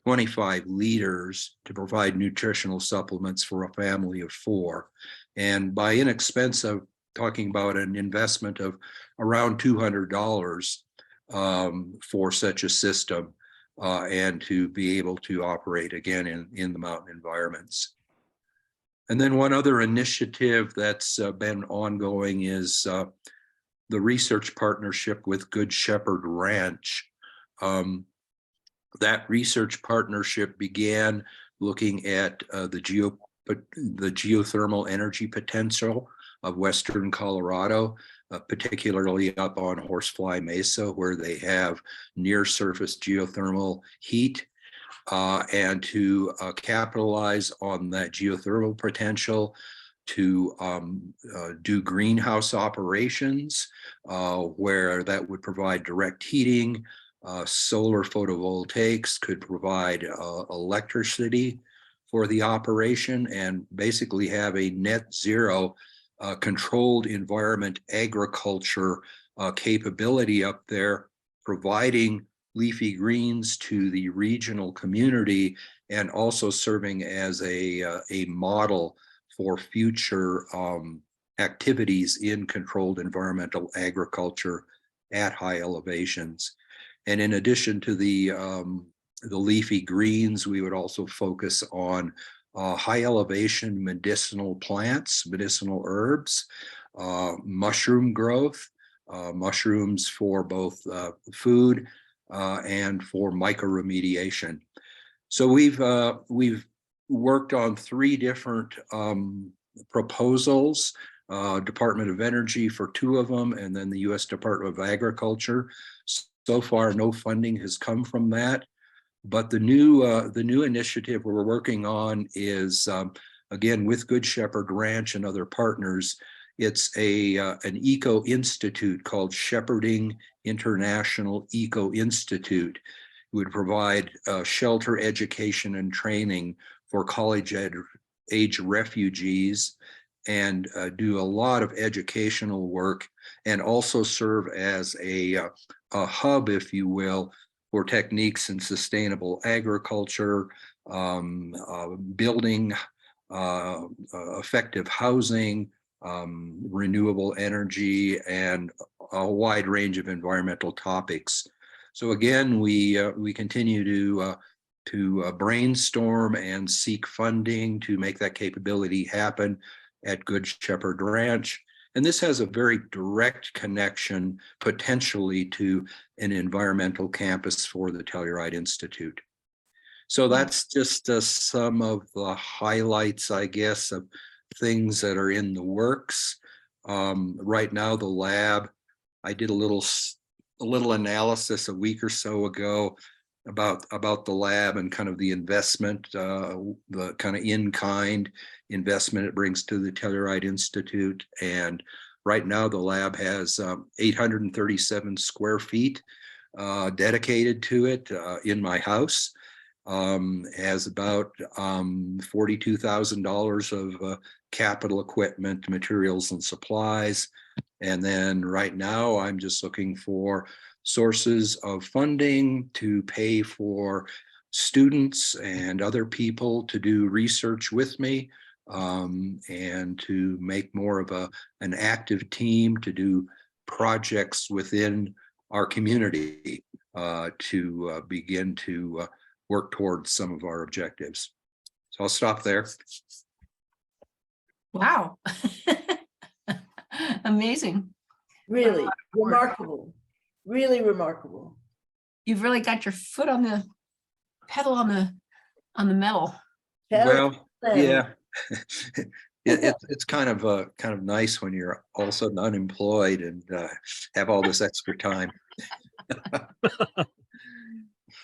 25 liters to provide nutritional supplements for a family of 4. And by inexpensive, talking about an investment of around $200 for such a system and to be able to operate again in the mountain environments. And then one other initiative that's been ongoing is the research partnership with Good Shepherd Ranch. That research partnership began looking at the geothermal energy potential of Western Colorado, particularly up on Horsefly Mesa, where they have near surface geothermal heat, and to capitalize on that geothermal potential to do greenhouse operations, where that would provide direct heating. Solar photovoltaics could provide electricity for the operation, and basically have a net zero controlled environment agriculture capability up there, providing leafy greens to the regional community and also serving as a model for future activities in controlled environmental agriculture at high elevations. And in addition to the leafy greens, we would also focus on high elevation medicinal plants, medicinal herbs, mushroom growth, mushrooms for both food and for mycoremediation. So we've worked on 3 different proposals, Department of Energy for 2 of them, and then the U.S. Department of Agriculture. So far, no funding has come from that. But the new initiative we're working on is again, with Good Shepherd Ranch and other partners. It's an eco institute called Shepherding International Eco Institute. It would provide shelter, education, and training for college age refugees, and do a lot of educational work, and also serve as a hub, if you will, for techniques in sustainable agriculture, building effective housing, renewable energy, and a wide range of environmental topics. So again, we continue to brainstorm and seek funding to make that capability happen at Good Shepherd Ranch. And this has a very direct connection potentially to an environmental campus for the Telluride Institute. So that's just some of the highlights, I guess, of things that are in the works. Right now, the lab, I did a little analysis a week or so ago about the lab and kind of the investment, the kind of in-kind investment it brings to the Telluride Institute. And right now the lab has 837 square feet dedicated to it in my house. Has about $42,000 of capital equipment, materials, and supplies. And then right now I'm just looking for sources of funding to pay for students and other people to do research with me, and to make more of an active team to do projects within our community to begin to work towards some of our objectives. So I'll stop there. Wow. Amazing. Really remarkable, really remarkable. You've really got your foot on the pedal on the metal. Well, yeah. It's kind of nice when you're all of a sudden unemployed and have all this extra time.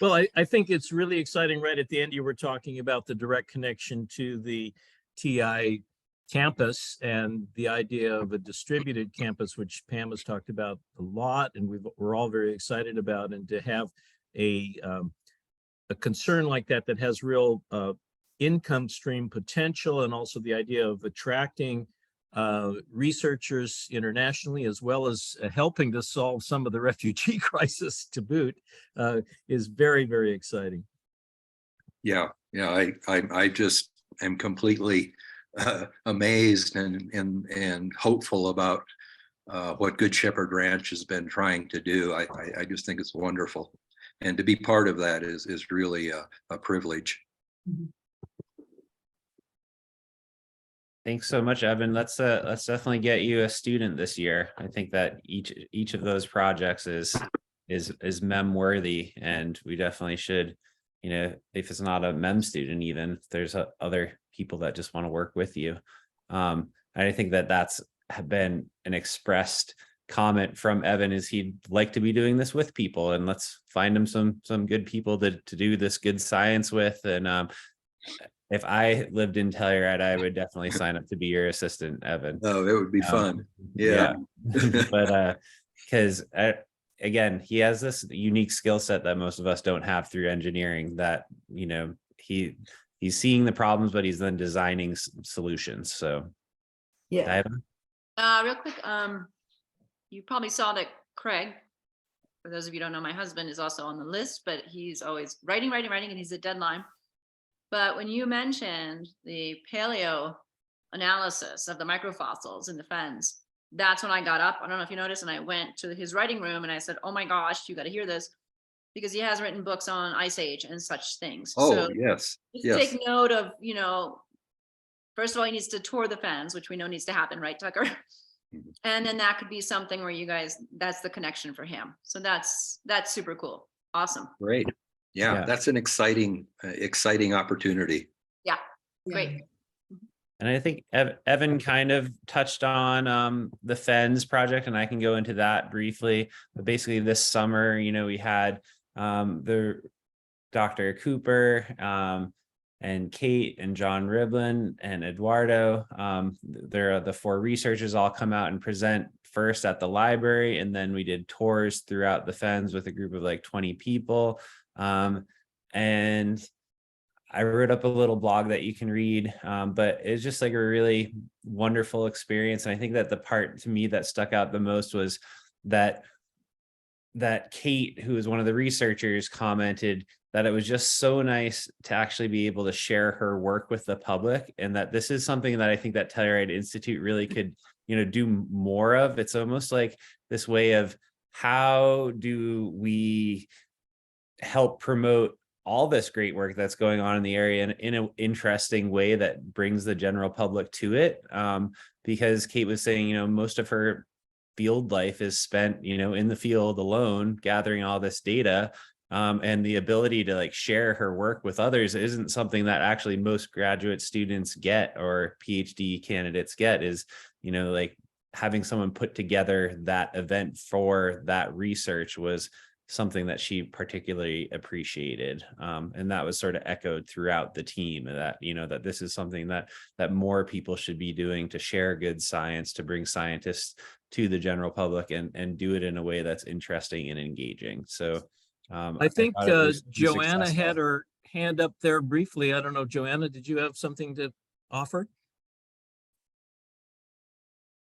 Well, I think it's really exciting. Right at the end, you were talking about the direct connection to the TI campus and the idea of a distributed campus, which Pam has talked about a lot, and we're all very excited about. And to have a concern like that has real income stream potential, and also the idea of attracting researchers internationally, as well as helping to solve some of the refugee crisis to boot, is very, very exciting. Yeah, I just am completely amazed and hopeful about what Good Shepherd Ranch has been trying to do. I just think it's wonderful, and to be part of that is really a privilege. Mm-hmm. Thanks so much, Evan. Let's definitely get you a student this year. I think that each of those projects is MEM worthy, and we definitely should, if it's not a MEM student, even there's other people that just want to work with you. I think that's been an expressed comment from Evan, is he'd like to be doing this with people, and let's find him some good people to do this good science with. And if I lived in Telluride, I would definitely sign up to be your assistant, Evan. Oh, it would be fun. Yeah. But because again, he has this unique skill set that most of us don't have through engineering, that he's seeing the problems, but he's then designing solutions. So yeah. Real quick, you probably saw that Craig, for those of you who don't know, my husband is also on the list, but he's always writing, and he's a deadline. But when you mentioned the paleo analysis of the microfossils in the fens, that's when I got up. I don't know if you noticed, and I went to his writing room and I said, oh my gosh, you got to hear this, because he has written books on Ice Age and such things. Oh, so yes. just take note of, first of all, he needs to tour the fens, which we know needs to happen, right, Tucker? And then that could be something where you guys, that's the connection for him. So that's super cool. Awesome. Great. Yeah, that's an exciting opportunity. Yeah, great. And I think Evan kind of touched on the FENS project, and I can go into that briefly. But basically this summer, we had the Dr. Cooper and Kate and John Riblin and Eduardo. There are the 4 researchers all come out and present first at the library, and then we did tours throughout the fens with a group of like 20 people. And I wrote up a little blog that you can read, but it's just like a really wonderful experience. And I think that the part to me that stuck out the most was that Kate, who is one of the researchers, commented that it was just so nice to actually be able to share her work with the public, and that this is something that I think that Telluride Institute really could, do more of. It's almost like this way of how do we help promote all this great work that's going on in the area in an interesting way that brings the general public to it. Because Kate was saying, most of her field life is spent, in the field alone, gathering all this data. And the ability to like share her work with others isn't something that actually most graduate students get or PhD candidates get, is, like having someone put together that event for that research was something that she particularly appreciated. And that was sort of echoed throughout the team, that, that this is something that more people should be doing to share good science, to bring scientists to the general public and do it in a way that's interesting and engaging. So I think thought it was Joanna successful. had her hand up there briefly. I don't know, Joanna, did you have something to offer?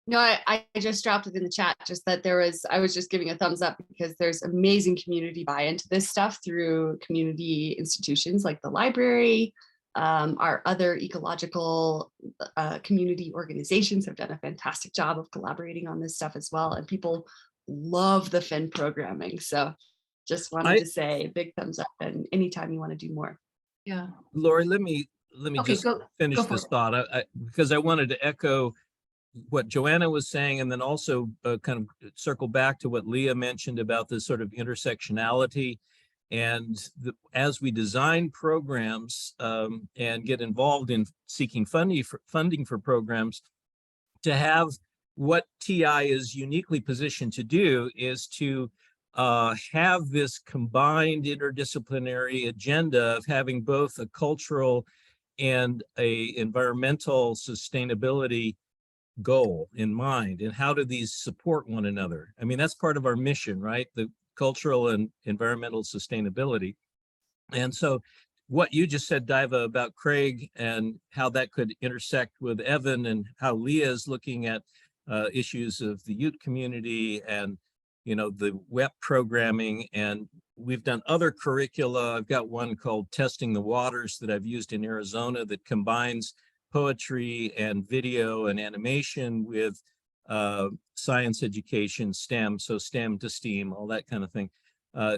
No, I just dropped it in the chat, just that I was just giving a thumbs up because there's amazing community buy-in to this stuff through community institutions like the library. Our other ecological community organizations have done a fantastic job of collaborating on this stuff as well. And people love the Fin programming. So just wanted to say big thumbs up, and anytime you want to do more. Yeah. Lori, let me Okay, just go finish for this it. thought, because I wanted to echo what Joanna was saying, and then also kind of circle back to what Leah mentioned about this sort of intersectionality. And as we design programs and get involved in seeking funding for programs, to have what TI is uniquely positioned to do is to have this combined interdisciplinary agenda of having both a cultural and a environmental sustainability goal in mind. And how do these support one another? I mean, that's part of our mission, right? The cultural and environmental sustainability. And so what you just said, Diva, about Craig and how that could intersect with Evan, and how Leah is looking at issues of the youth community and, the WEP programming. And we've done other curricula. I've got one called Testing the Waters that I've used in Arizona that combines poetry and video and animation with science education, STEM, so STEM to STEAM, all that kind of thing.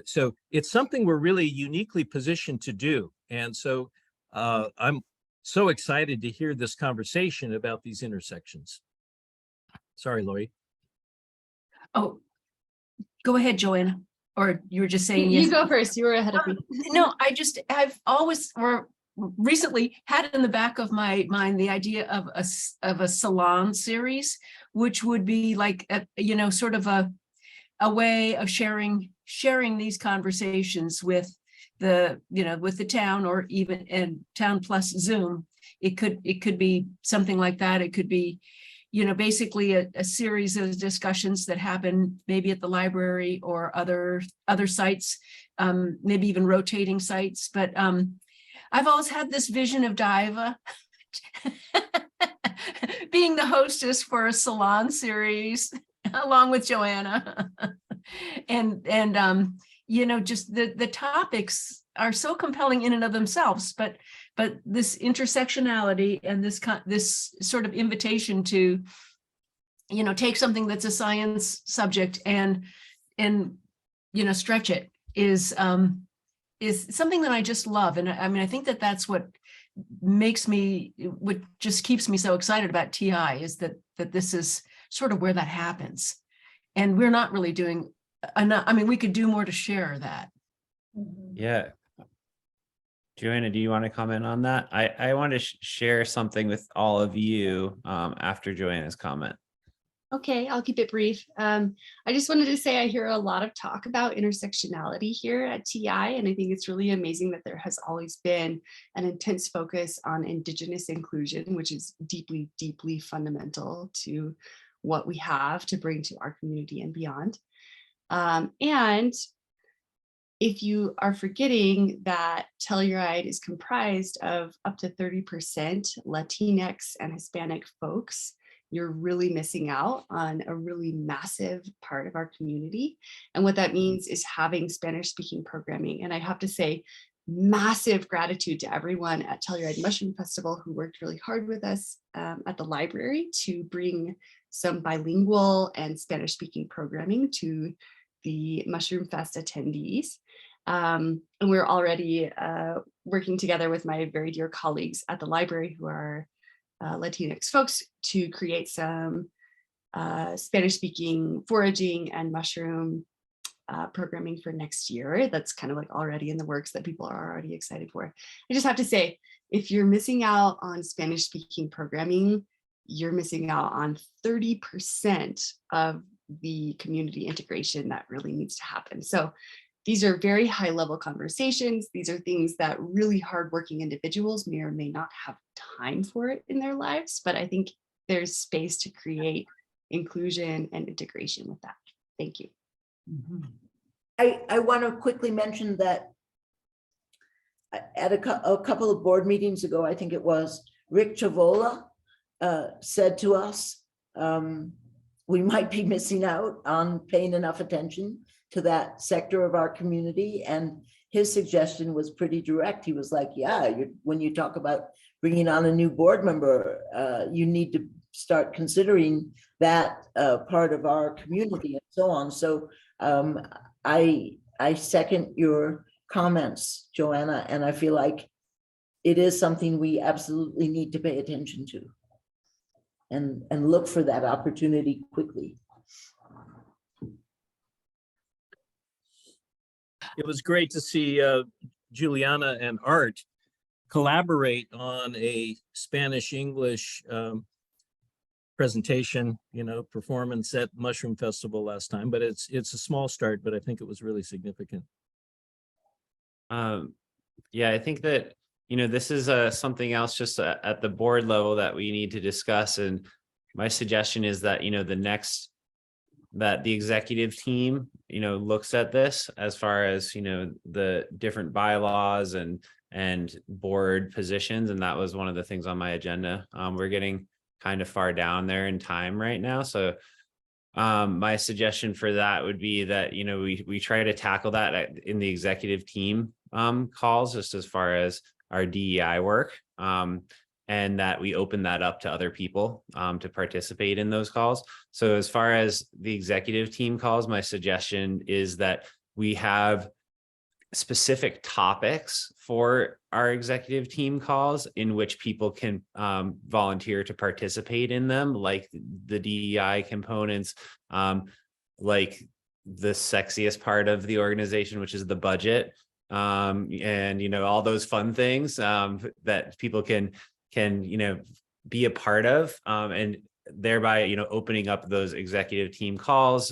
So it's something we're really uniquely positioned to do. And so I'm so excited to hear this conversation about these intersections. Sorry, Lori. Oh, go ahead, Joanna. Or you were just saying yes. You go first. You were ahead of me. No, I've always recently had in the back of my mind the idea of a salon series, which would be like sort of a way of sharing these conversations with the town, or even in Town Plus Zoom. It could be something like that. It could be basically a series of discussions that happen maybe at the library or other sites, maybe even rotating sites. But I've always had this vision of Diva being the hostess for a salon series along with Joanna. and just the topics are so compelling in and of themselves, but this intersectionality and this sort of invitation to take something that's a science subject and stretch it is something that I just love. And I mean, I think that's what just keeps me so excited about TI, is that this is sort of where that happens. And we're not really doing enough. I mean, we could do more to share that. Yeah. Joanna, do you want to comment on that? I want to share something with all of you after Joanna's comment. Okay, I'll keep it brief. I just wanted to say I hear a lot of talk about intersectionality here at TI, and I think it's really amazing that there has always been an intense focus on Indigenous inclusion, which is deeply, deeply fundamental to what we have to bring to our community and beyond. And if you are forgetting that Telluride is comprised of up to 30% Latinx and Hispanic folks, you're really missing out on a really massive part of our community. And what that means is having Spanish speaking programming. And I have to say, massive gratitude to everyone at Telluride Mushroom Festival who worked really hard with us at the library to bring some bilingual and Spanish speaking programming to the Mushroom Fest attendees. And we're already working together with my very dear colleagues at the library who are Latinx folks to create some Spanish speaking foraging and mushroom programming for next year. That's kind of like already in the works that people are already excited for. I just have to say, if you're missing out on Spanish speaking programming, you're missing out on 30% of the community integration that really needs to happen. So these are very high level conversations. These are things that really hardworking individuals may or may not have time for it in their lives, but I think there's space to create inclusion and integration with that. Thank you. I want to quickly mention that at a couple of board meetings ago, I think it was, Rick Chavola said to us, we might be missing out on paying enough attention to that sector of our community. And his suggestion was pretty direct. He was like, yeah, when you talk about bringing on a new board member, you need to start considering that part of our community and so on. So I second your comments, Joanna, and I feel like it is something we absolutely need to pay attention to and look for that opportunity quickly. It was great to see Juliana and Art collaborate on a Spanish-English presentation, performance at Mushroom Festival last time, but it's a small start, but I think it was really significant. Yeah, I think that, this is something else just at the board level that we need to discuss. And my suggestion is that, that the executive team, looks at this as far as, the different bylaws and board positions. And that was one of the things on my agenda. We're getting kind of far down there in time right now. So my suggestion for that would be that, we try to tackle that in the executive team calls, just as far as our DEI work. And that we open that up to other people to participate in those calls. So as far as the executive team calls, my suggestion is that we have specific topics for our executive team calls in which people can volunteer to participate in them, like the DEI components, like the sexiest part of the organization, which is the budget, and all those fun things that people can be a part of, and thereby opening up those executive team calls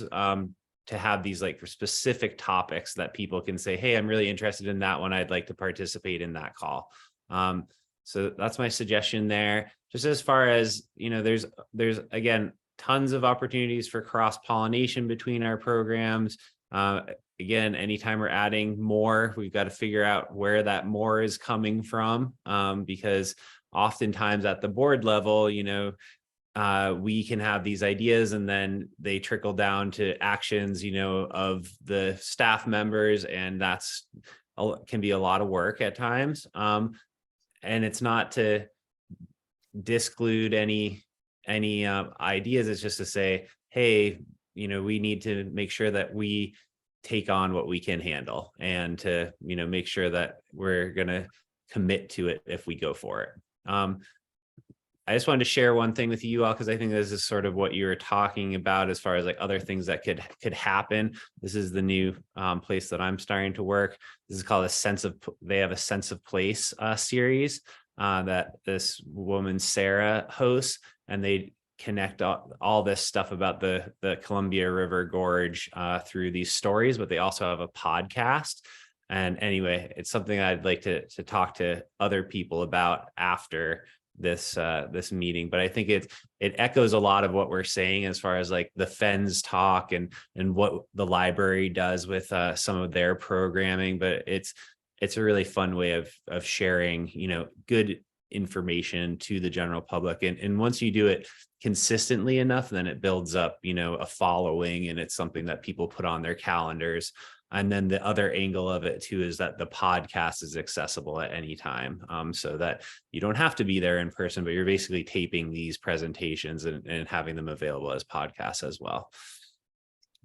to have these like specific topics that people can say, hey, I'm really interested in that one, I'd like to participate in that call. So that's my suggestion there. Just as far as there's again tons of opportunities for cross-pollination between our programs. Again, anytime we're adding more, we've got to figure out where that more is coming from, because oftentimes at the board level, we can have these ideas and then they trickle down to actions, of the staff members, and that's can be a lot of work at times. And it's not to disclude any ideas. It's just to say, hey, we need to make sure that we take on what we can handle, and to make sure that we're going to commit to it if we go for it. I just wanted to share one thing with you all, because I think this is sort of what you were talking about as far as like other things that could happen. This is the new place that I'm starting to work. This is called they have a Sense of Place series that this woman Sarah hosts, and they connect all this stuff about the Columbia River Gorge through these stories, but they also have a podcast. And anyway, it's something I'd like to talk to other people about after this meeting. But I think it echoes a lot of what we're saying as far as like the Fens talk and what the library does with some of their programming. But it's a really fun way of sharing, good information to the general public. And once you do it consistently enough, then it builds up, a following, and it's something that people put on their calendars. And then the other angle of it too is that the podcast is accessible at any time, so that you don't have to be there in person, but you're basically taping these presentations and having them available as podcasts as well.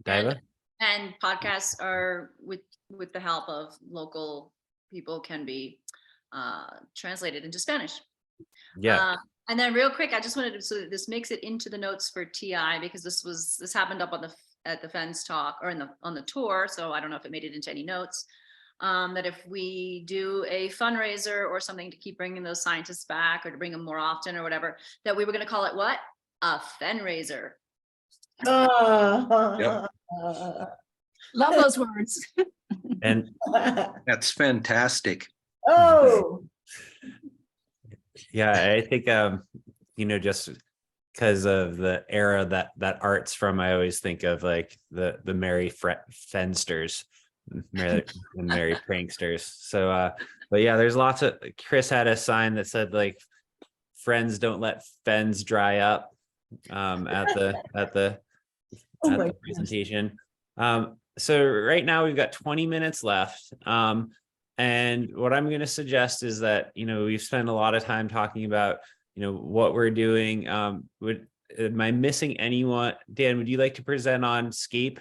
Diva? And podcasts are with the help of local people can be translated into Spanish. Yeah. And then real quick, I just wanted to, so that this makes it into the notes for TI, because this happened up at the Fens talk or on the tour. So I don't know if it made it into any notes. That if we do a fundraiser or something to keep bringing those scientists back or to bring them more often or whatever, that we were going to call it what? A Fenraiser. Yep. Love those words. And That's fantastic. Oh, yeah, I think just because of the era that art's from, I always think of like the merry fensters, merry pranksters. So but yeah, there's lots of, Chris had a sign that said like, friends don't let fens dry up at the presentation. So right now we've got 20 minutes left. And what I'm going to suggest is that, we've spent a lot of time talking about, what we're doing. Am I missing anyone? Dan, would you like to present on SCAPE?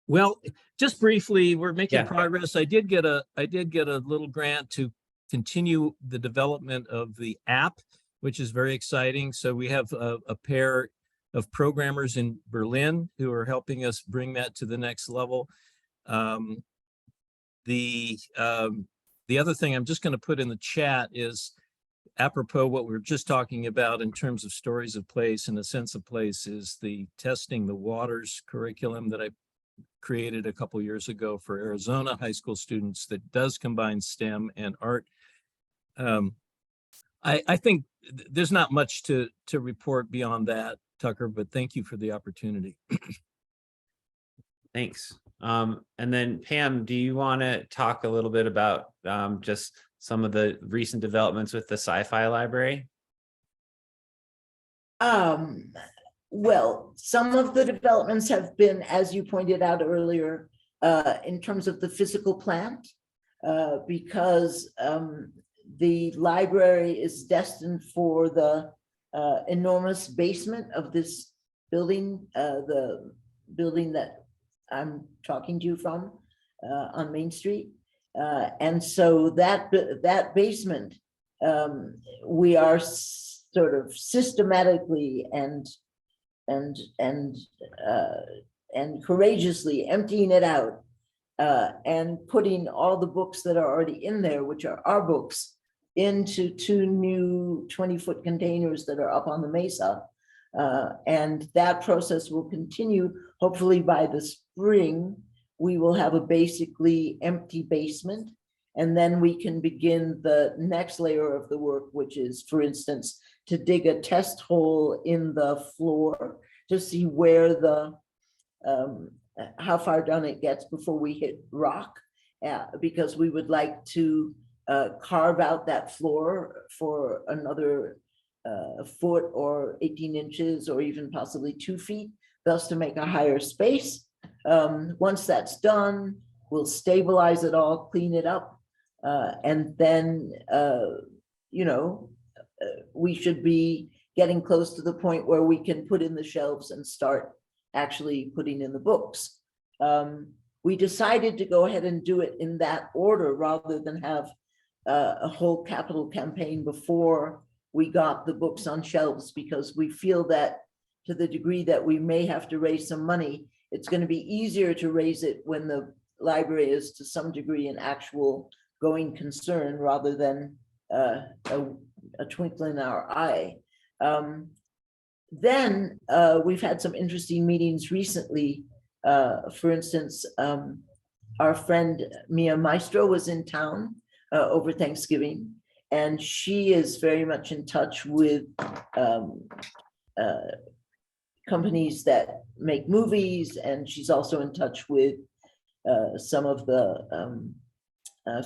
Well, just briefly, we're making Yeah. progress. I did get a little grant to continue the development of the app, which is very exciting. So we have a pair of programmers in Berlin who are helping us bring that to the next level. The other thing I'm just going to put in the chat is apropos what we were just talking about in terms of stories of place and a sense of place, is the Testing the Waters curriculum that I created a couple years ago for Arizona high school students that does combine STEM and art. I think there's not much to report beyond that, Tucker, but thank you for the opportunity. Thanks. And then Pam, do you want to talk a little bit about just some of the recent developments with the sci-fi library? Well, some of the developments have been, as you pointed out earlier, in terms of the physical plant, because the library is destined for the enormous basement of this building, the building that I'm talking to you from on Main Street. And so that basement, we are sort of systematically and courageously emptying it out and putting all the books that are already in there, which are our books, into 2 new 20-foot containers that are up on the mesa. And that process will continue. Hopefully by the spring, we will have a basically empty basement. And then we can begin the next layer of the work, which is, for instance, to dig a test hole in the floor to see where the, how far down it gets before we hit rock, because we would like to carve out that floor for another foot or 18 inches or even possibly 2 feet, thus to make a higher space. Once that's done, we'll stabilize it all, clean it up, and then, we should be getting close to the point where we can put in the shelves and start actually putting in the books. We decided to go ahead and do it in that order rather than have a whole capital campaign before we got the books on shelves, because we feel that to the degree that we may have to raise some money, it's going to be easier to raise it when the library is to some degree an actual going concern rather than a twinkle in our eye. Then we've had some interesting meetings recently. For instance, our friend Mia Maestro was in town over Thanksgiving, and she is very much in touch with companies that make movies, and she's also in touch with some of the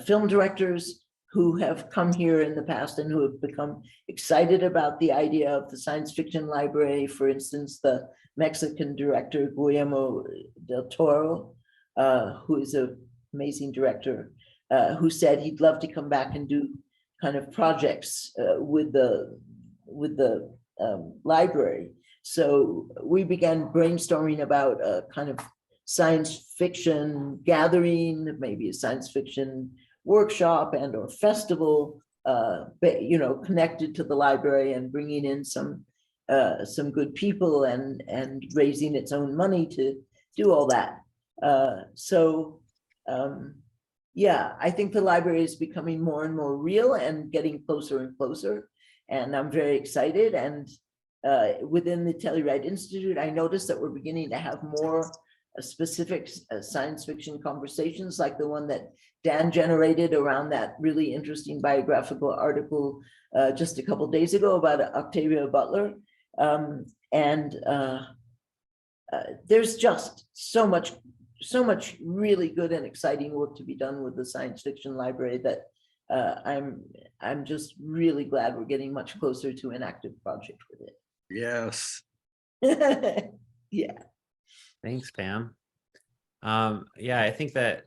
film directors who have come here in the past and who have become excited about the idea of the science fiction library. For instance, the Mexican director Guillermo del Toro, who is an amazing director, who said he'd love to come back and do kind of projects with the library. So we began brainstorming about a kind of science fiction gathering, maybe a science fiction workshop and or festival, connected to the library, and bringing in some good people and raising its own money to do all that. Yeah, I think the library is becoming more and more real and getting closer and closer, and I'm very excited. And within the Telluride Institute, I noticed that we're beginning to have more specific science fiction conversations, like the one that Dan generated around that really interesting biographical article just a couple of days ago about Octavia Butler. There's just so much really good and exciting work to be done with the science fiction library that I'm just really glad we're getting much closer to an active project with it. Yes. Yeah. Thanks, Pam. Yeah, I think that,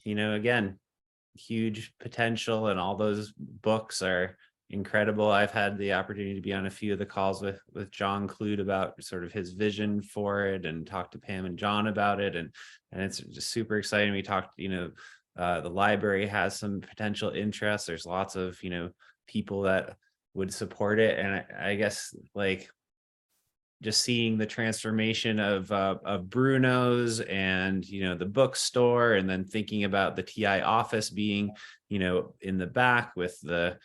again, huge potential, and all those books are incredible. I've had the opportunity to be on a few of the calls with John Clute about sort of his vision for it, and talk to Pam and John about it. And it's just super exciting. We talked, the library has some potential interest. There's lots of, people that would support it. And I guess, like, just seeing the transformation of Bruno's and, the bookstore, and then thinking about the TI office being, in the back with the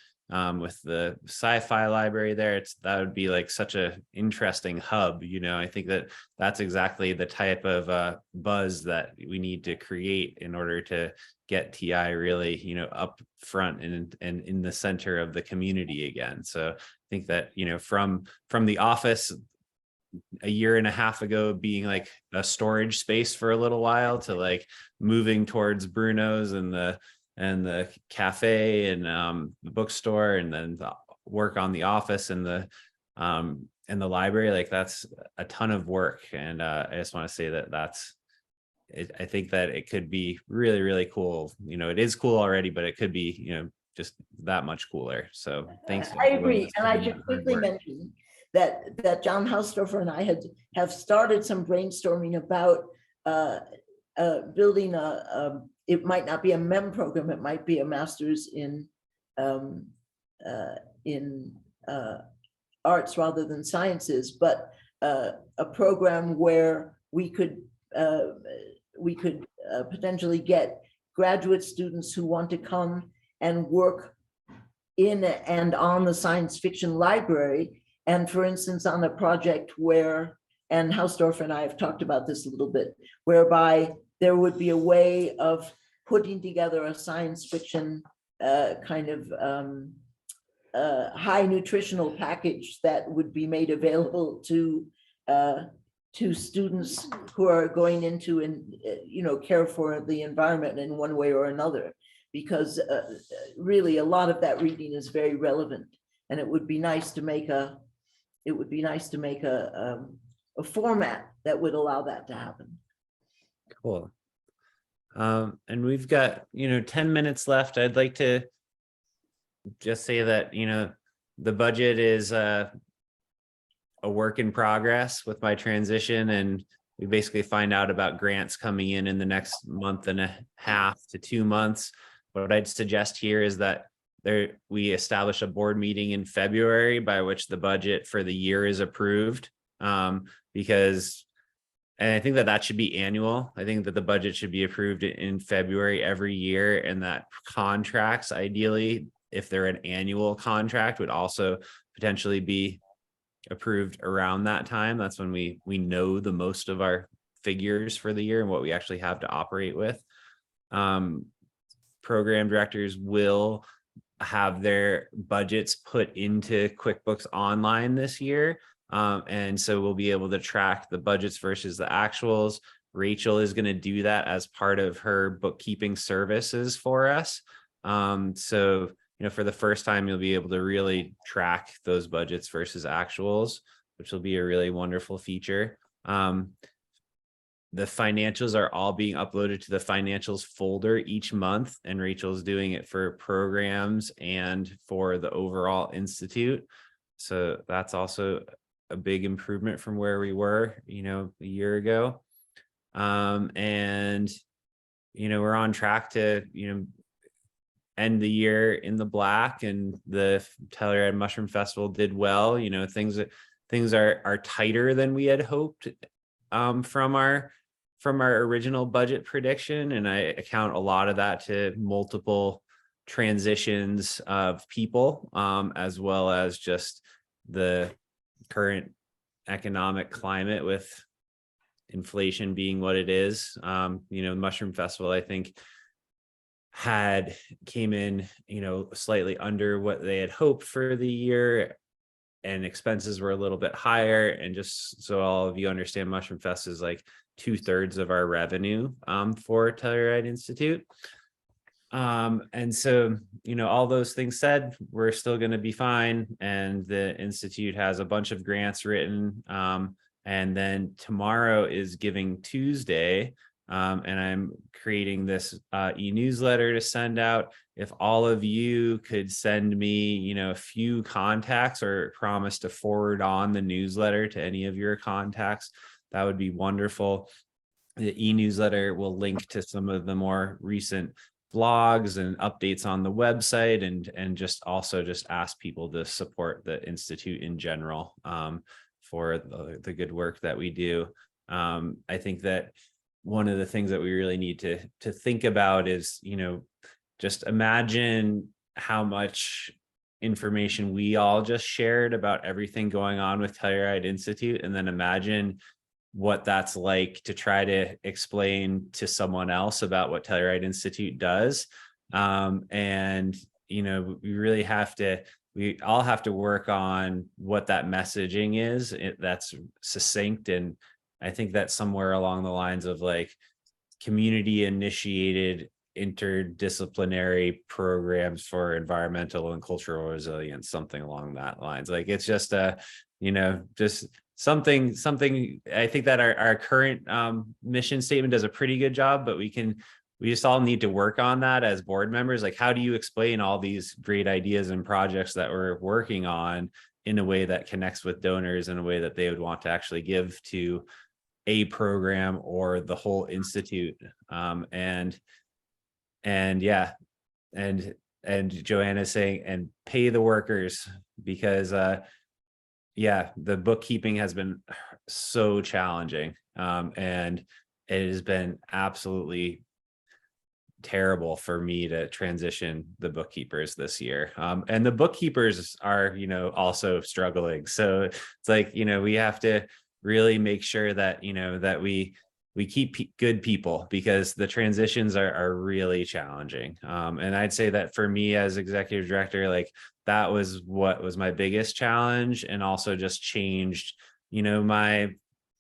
sci-fi library there, that would be like such a interesting hub. I think that's exactly the type of buzz that we need to create in order to get TI really, up front and in the center of the community again. So I think that, from the office a year and a half ago being like a storage space for a little while, to like moving towards Bruno's and the cafe and the bookstore, and then the work on the office and the library, like that's a ton of work. And I just want to say that's it. I think that it could be really, really cool. It is cool already, but it could be, just that much cooler. So thanks. I agree. And I should quickly mention that John Hausdorfer and I have started some brainstorming about building it might not be a MEM program, it might be a master's in arts rather than sciences, but a program where we could potentially get graduate students who want to come and work in and on the science fiction library. And for instance, on a project where, and Hausdorfer and I have talked about this a little bit, whereby there would be a way of putting together a science fiction kind of high nutritional package that would be made available to students who are going into and care for the environment in one way or another, because really a lot of that reading is very relevant, and it would be nice to make a format that would allow that to happen. Cool. And we've got 10 minutes left. I'd like to just say that the budget is a work in progress with my transition, and we basically find out about grants coming in the next month and a half to 2 months. What I'd suggest here is that we establish a board meeting in February by which the budget for the year is approved, because and I think that should be annual. I think that the budget should be approved in February every year, and that contracts ideally if they're an annual contract, would also potentially be approved around that time. That's when we know the most of our figures for the year and what we actually have to operate with. Program directors will have their budgets put into QuickBooks Online this year. And so we'll be able to track the budgets versus the actuals. Rachel is going to do that as part of her bookkeeping services for us. So, you know, for the first time, you'll be able to really track those budgets versus actuals, which will be a really wonderful feature. The financials are all being uploaded to the financials folder each month, and Rachel's doing it for programs and for the overall institute. So that's also a big improvement from where we were, you know, a year ago. And, you know, we're on track to, you know, end the year in the black, and the Telluride Mushroom Festival did well. You know, things are tighter than we had hoped from our original budget prediction, and I account a lot of that to multiple transitions of people, as well as just the current economic climate with inflation being what it is. You know, the Mushroom Festival, I think, came in, you know, slightly under what they had hoped for the year, and expenses were a little bit higher. And just so all of you understand, Mushroom Fest is like 2/3 of our revenue for Telluride Institute. And so, you know, all those things said, we're still going to be fine. And the Institute has a bunch of grants written. And then tomorrow is Giving Tuesday. And I'm creating this e-newsletter to send out. If all of you could send me, you know, a few contacts or promise to forward on the newsletter to any of your contacts, that would be wonderful. The e-newsletter will link to some of the more recent blogs and updates on the website, and just also just ask people to support the Institute in general for the good work that we do. I think that one of the things that we really need to think about is, you know, just imagine how much information we all just shared about everything going on with Telluride Institute, and then imagine what that's like to try to explain to someone else about what Telluride Institute does. And, you know, we all have to work on what that messaging is that's succinct. And I think that somewhere along the lines of like community initiated interdisciplinary programs for environmental and cultural resilience, something along that lines. Like, it's just you know, just something I think that our current mission statement does a pretty good job, but we just all need to work on that as board members. Like, how do you explain all these great ideas and projects that we're working on in a way that connects with donors, in a way that they would want to actually give to a program or the whole institute? And yeah, and Joanna's saying, and pay the workers, because yeah, the bookkeeping has been so challenging, and it has been absolutely terrible for me to transition the bookkeepers this year. And the bookkeepers are, you know, also struggling. So it's like, you know, we have to really make sure that, you know, that we keep good people, because the transitions are really challenging. And I'd say that for me as executive director, like, that was what was my biggest challenge, and also just changed, you know, my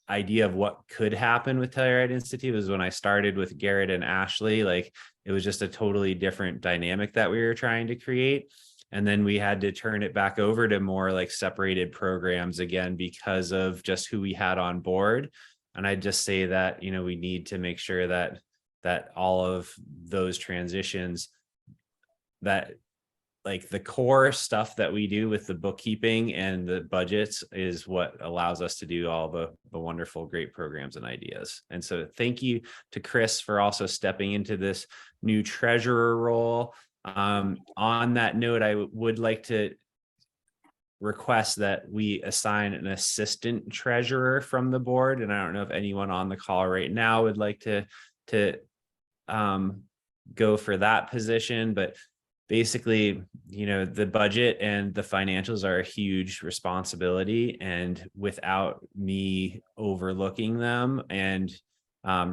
idea of what could happen with Telluride Institute. Was when I started with Garrett and Ashley, like, it was just a totally different dynamic that we were trying to create. And then we had to turn it back over to more like separated programs again, because of just who we had on board. And I just say that, you know, we need to make sure that all of those transitions, that like the core stuff that we do with the bookkeeping and the budgets, is what allows us to do all the wonderful, great programs and ideas. And so thank you to Chris for also stepping into this new treasurer role. On that note, I would like to request that we assign an assistant treasurer from the board. And I don't know if anyone on the call right now would like to go for that position, but basically, the budget and the financials are a huge responsibility, and without me overlooking them, and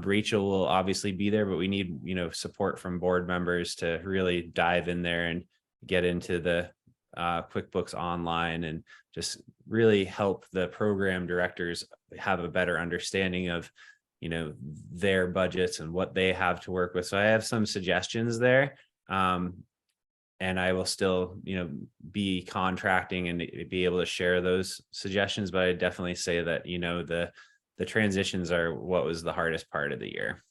Rachel will obviously be there, but we need, support from board members to really dive in there and get into the QuickBooks Online and just really help the program directors have a better understanding of, their budgets and what they have to work with. So I have some suggestions there. And I will still, be contracting and be able to share those suggestions. But I definitely say that, the transitions are what was the hardest part of the year.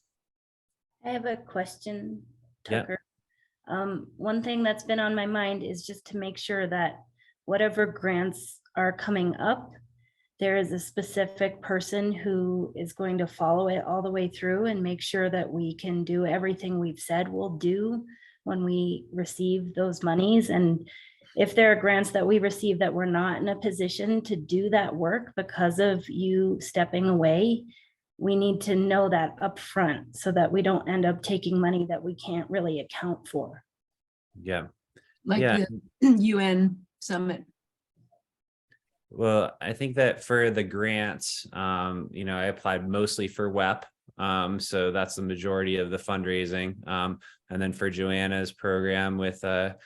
I have a question, Yeah. Tucker. One thing that's been on my mind is just to make sure that whatever grants are coming up, there is a specific person who is going to follow it all the way through and make sure that we can do everything we've said we'll do when we receive those monies. And if there are grants that we receive that we're not in a position to do that work because of you stepping away, we need to know that up front so that we don't end up taking money that we can't really account for. Yeah. Like Yeah. the UN summit. Well, I think that for the grants, I applied mostly for WEP. So that's the majority of the fundraising. And then for Joanna's program with what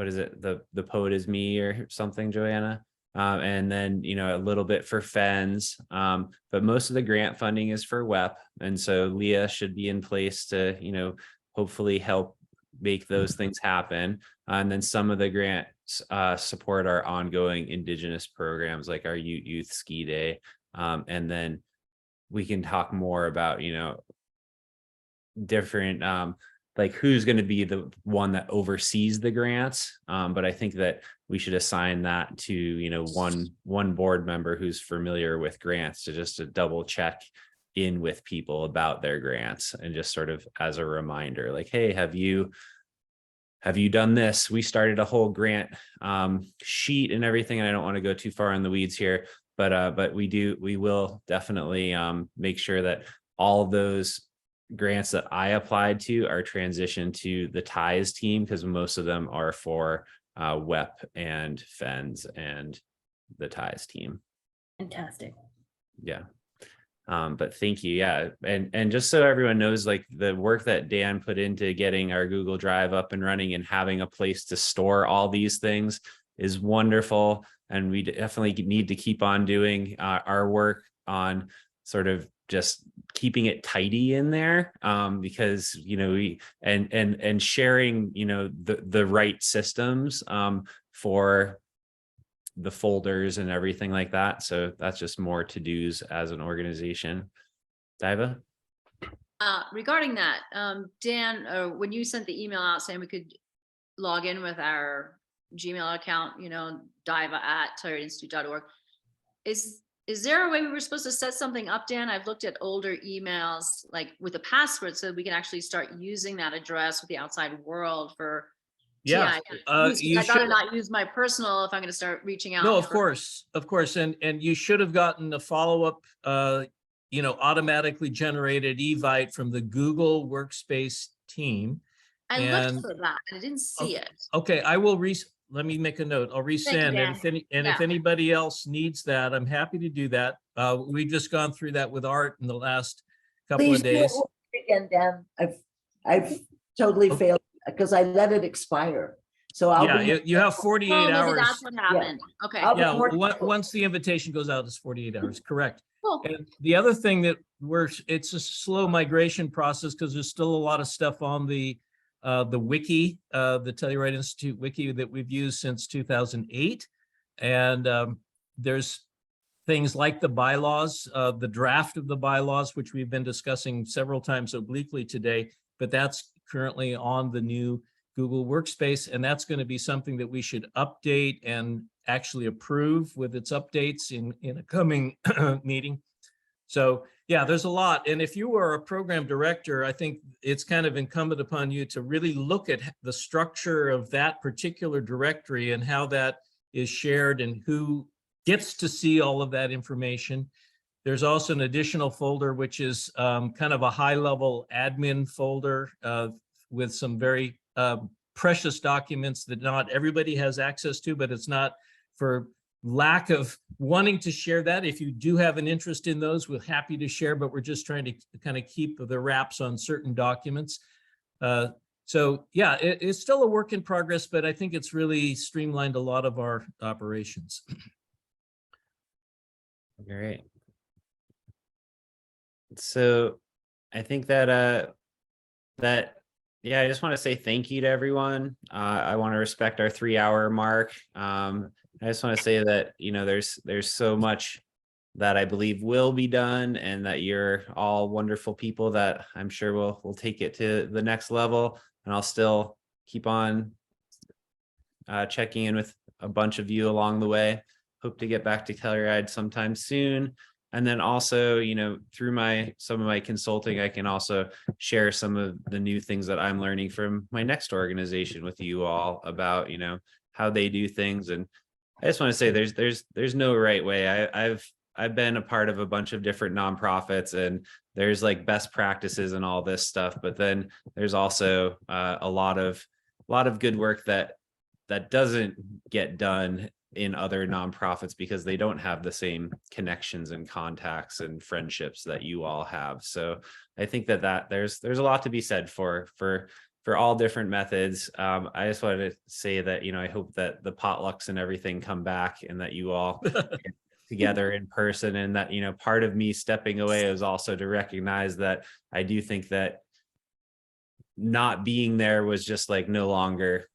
is it? The Poet Is Me or something, Joanna. And then, a little bit for FENS. But most of the grant funding is for WEP. And so Leah should be in place to, hopefully help make those things happen. And then some of the grants support our ongoing Indigenous programs like our Youth Ski Day. And then we can talk more about, different like who's going to be the one that oversees the grants. But I think that we should assign that to, one board member who's familiar with grants to double check in with people about their grants and just sort of as a reminder, like, hey, have you done this? We started a whole grant sheet and everything. And I don't want to go too far in the weeds here, but we will definitely make sure that all those grants that I applied to are transitioned to the TIES team, because most of them are for WEP and FENS and the TIES team. Fantastic. Yeah. But thank you. Yeah. And just so everyone knows, like the work that Dan put into getting our Google Drive up and running and having a place to store all these things is wonderful. And we definitely need to keep on doing our work on sort of just keeping it tidy in there, because we and sharing the right systems for the folders and everything like that. So that's just more to-dos as an organization. Diva? Regarding that, Dan, when you sent the email out saying we could log in with our Gmail account, diva@tellurideInstitute.org, is there a way we were supposed to set something up, Dan? I've looked at older emails like with a password so we can actually start using that address with the outside world for Yeah, I gotta not use my personal if I'm going to start reaching out. No, of course. And you should have gotten a follow-up, automatically generated evite from the Google Workspace team. I looked for that and I didn't see it. Okay, let me make a note. I'll resend. If anybody else needs that, I'm happy to do that. We've just gone through that with Art in the last couple of days. Again, Dan, I've totally failed because I let it expire. So you have 48 hours. That's what happened. Yeah. Okay. Once the invitation goes out, it's 48 hours. Correct. Cool. And the other thing that it's a slow migration process because there's still a lot of stuff on the wiki, the Telluride Institute wiki that we've used since 2008. And there's things like the bylaws, the draft of the bylaws, which we've been discussing several times obliquely today, but that's currently on the new Google Workspace. And that's going to be something that we should update and actually approve with its updates in a coming meeting. So yeah, there's a lot. And if you are a program director, I think it's kind of incumbent upon you to really look at the structure of that particular directory and how that is shared and who gets to see all of that information. There's also an additional folder, which is kind of a high-level admin folder with some very precious documents that not everybody has access to, but it's not for lack of wanting to share that. If you do have an interest in those, we're happy to share, but we're just trying to kind of keep the wraps on certain documents. So yeah, it's still a work in progress, but I think it's really streamlined a lot of our operations. All right. So I think that yeah, I just want to say thank you to everyone. I want to respect our 3-hour mark. I just want to say that, you know, there's so much that I believe will be done, and that you're all wonderful people that I'm sure will take it to the next level. And I'll still keep on checking in with a bunch of you along the way. Hope to get back to Telluride sometime soon. And then also, you know, through some of my consulting, I can also share some of the new things that I'm learning from my next organization with you all about, you know, how they do things. And I just want to say there's no right way. I've been a part of a bunch of different nonprofits, and there's like best practices and all this stuff, but then there's also a lot of good work that doesn't get done in other nonprofits because they don't have the same connections and contacts and friendships that you all have. So I think that there's a lot to be said for all different methods. I just wanted to say that, you know, I hope that the potlucks and everything come back, and that you all get together in person, and that, you know, part of me stepping away is also to recognize that I do think that not being there was just like no longer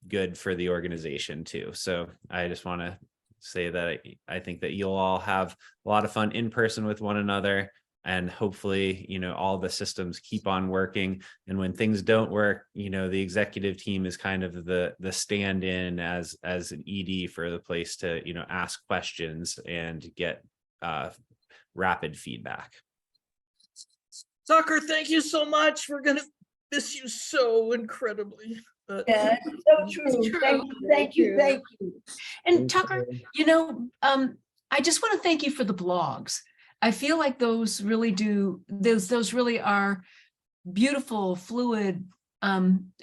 good for the organization too. So I just want to say that I think that you'll all have a lot of fun in person with one another, and hopefully, you know, all the systems keep on working. And when things don't work, you know, the executive team is kind of the stand-in as an ED for the place to, you know, ask questions and get rapid feedback. Tucker, thank you so much. We're gonna miss you so incredibly. Yeah, it's so true. Thank you. And Tucker, you know, I just want to thank you for the blogs. I feel like those really those really are beautiful, fluid,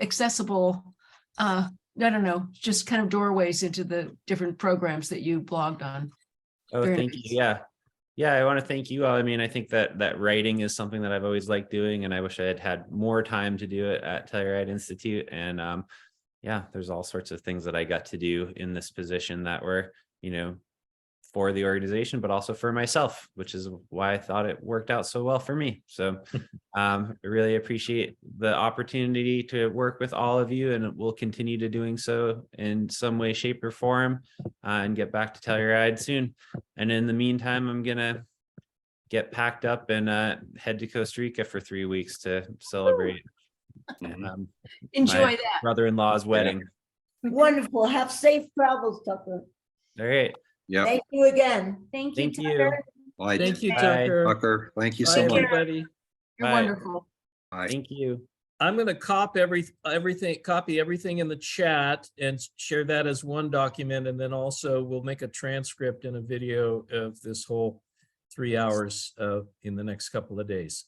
accessible, I don't know, just kind of doorways into the different programs that you blogged on. Oh, Very thank nice. you. Yeah, I want to thank you all. I mean, I think that writing is something that I've always liked doing, and I wish I had more time to do it at Telluride Institute. And yeah, there's all sorts of things that I got to do in this position that were, you know, for the organization, but also for myself, which is why I thought it worked out so well for me. So I really appreciate the opportunity to work with all of you, and we'll continue to doing so in some way, shape, or form, and get back to Telluride soon. And in the meantime, I'm gonna get packed up and head to Costa Rica for 3 weeks to celebrate Enjoy my that. brother-in-law's wedding. Wonderful. Have safe travels, Tucker. All right. Yeah. Thank you again. Thank you, Thank you. Tucker. Bye, Thank you, Bye. Tucker. Thank you Bye, so much. everybody. You're Bye. wonderful. Bye. Thank you. I'm going to copy everything in the chat and share that as one document. And then also we'll make a transcript and a video of this whole 3 hours in the next couple of days.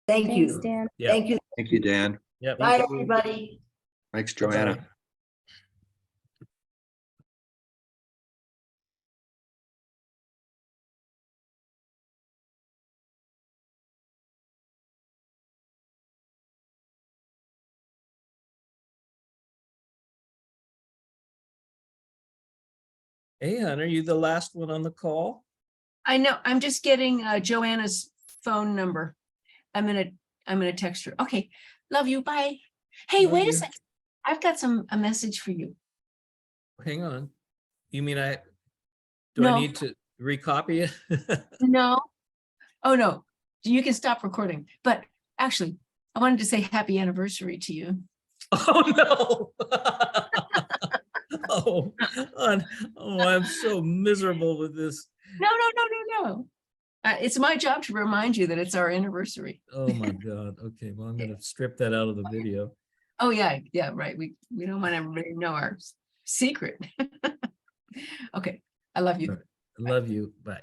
Thank Thanks, you. Dan. Yeah. Thank you. Thank you, Dan. Yep. Bye, everybody. Thanks, Bye-bye. Joanna. Hey, Ann, are you the last one on the call? I know, I'm just getting Joanna's phone number. I'm gonna text her. Okay, love you, bye. Hey, Love wait you. a second. I've got a message for you. Hang on. You mean do No. I need to recopy it? No. Oh, no, you can stop recording. But actually, I wanted to say happy anniversary to you. Oh, no. Oh, I'm so miserable with this. No. It's my job to remind you that it's our anniversary. Oh my God. Okay, well, I'm gonna strip that out of the video. Oh, yeah, right. We don't want everybody to know our secret. Okay, I love you. Love you. Bye.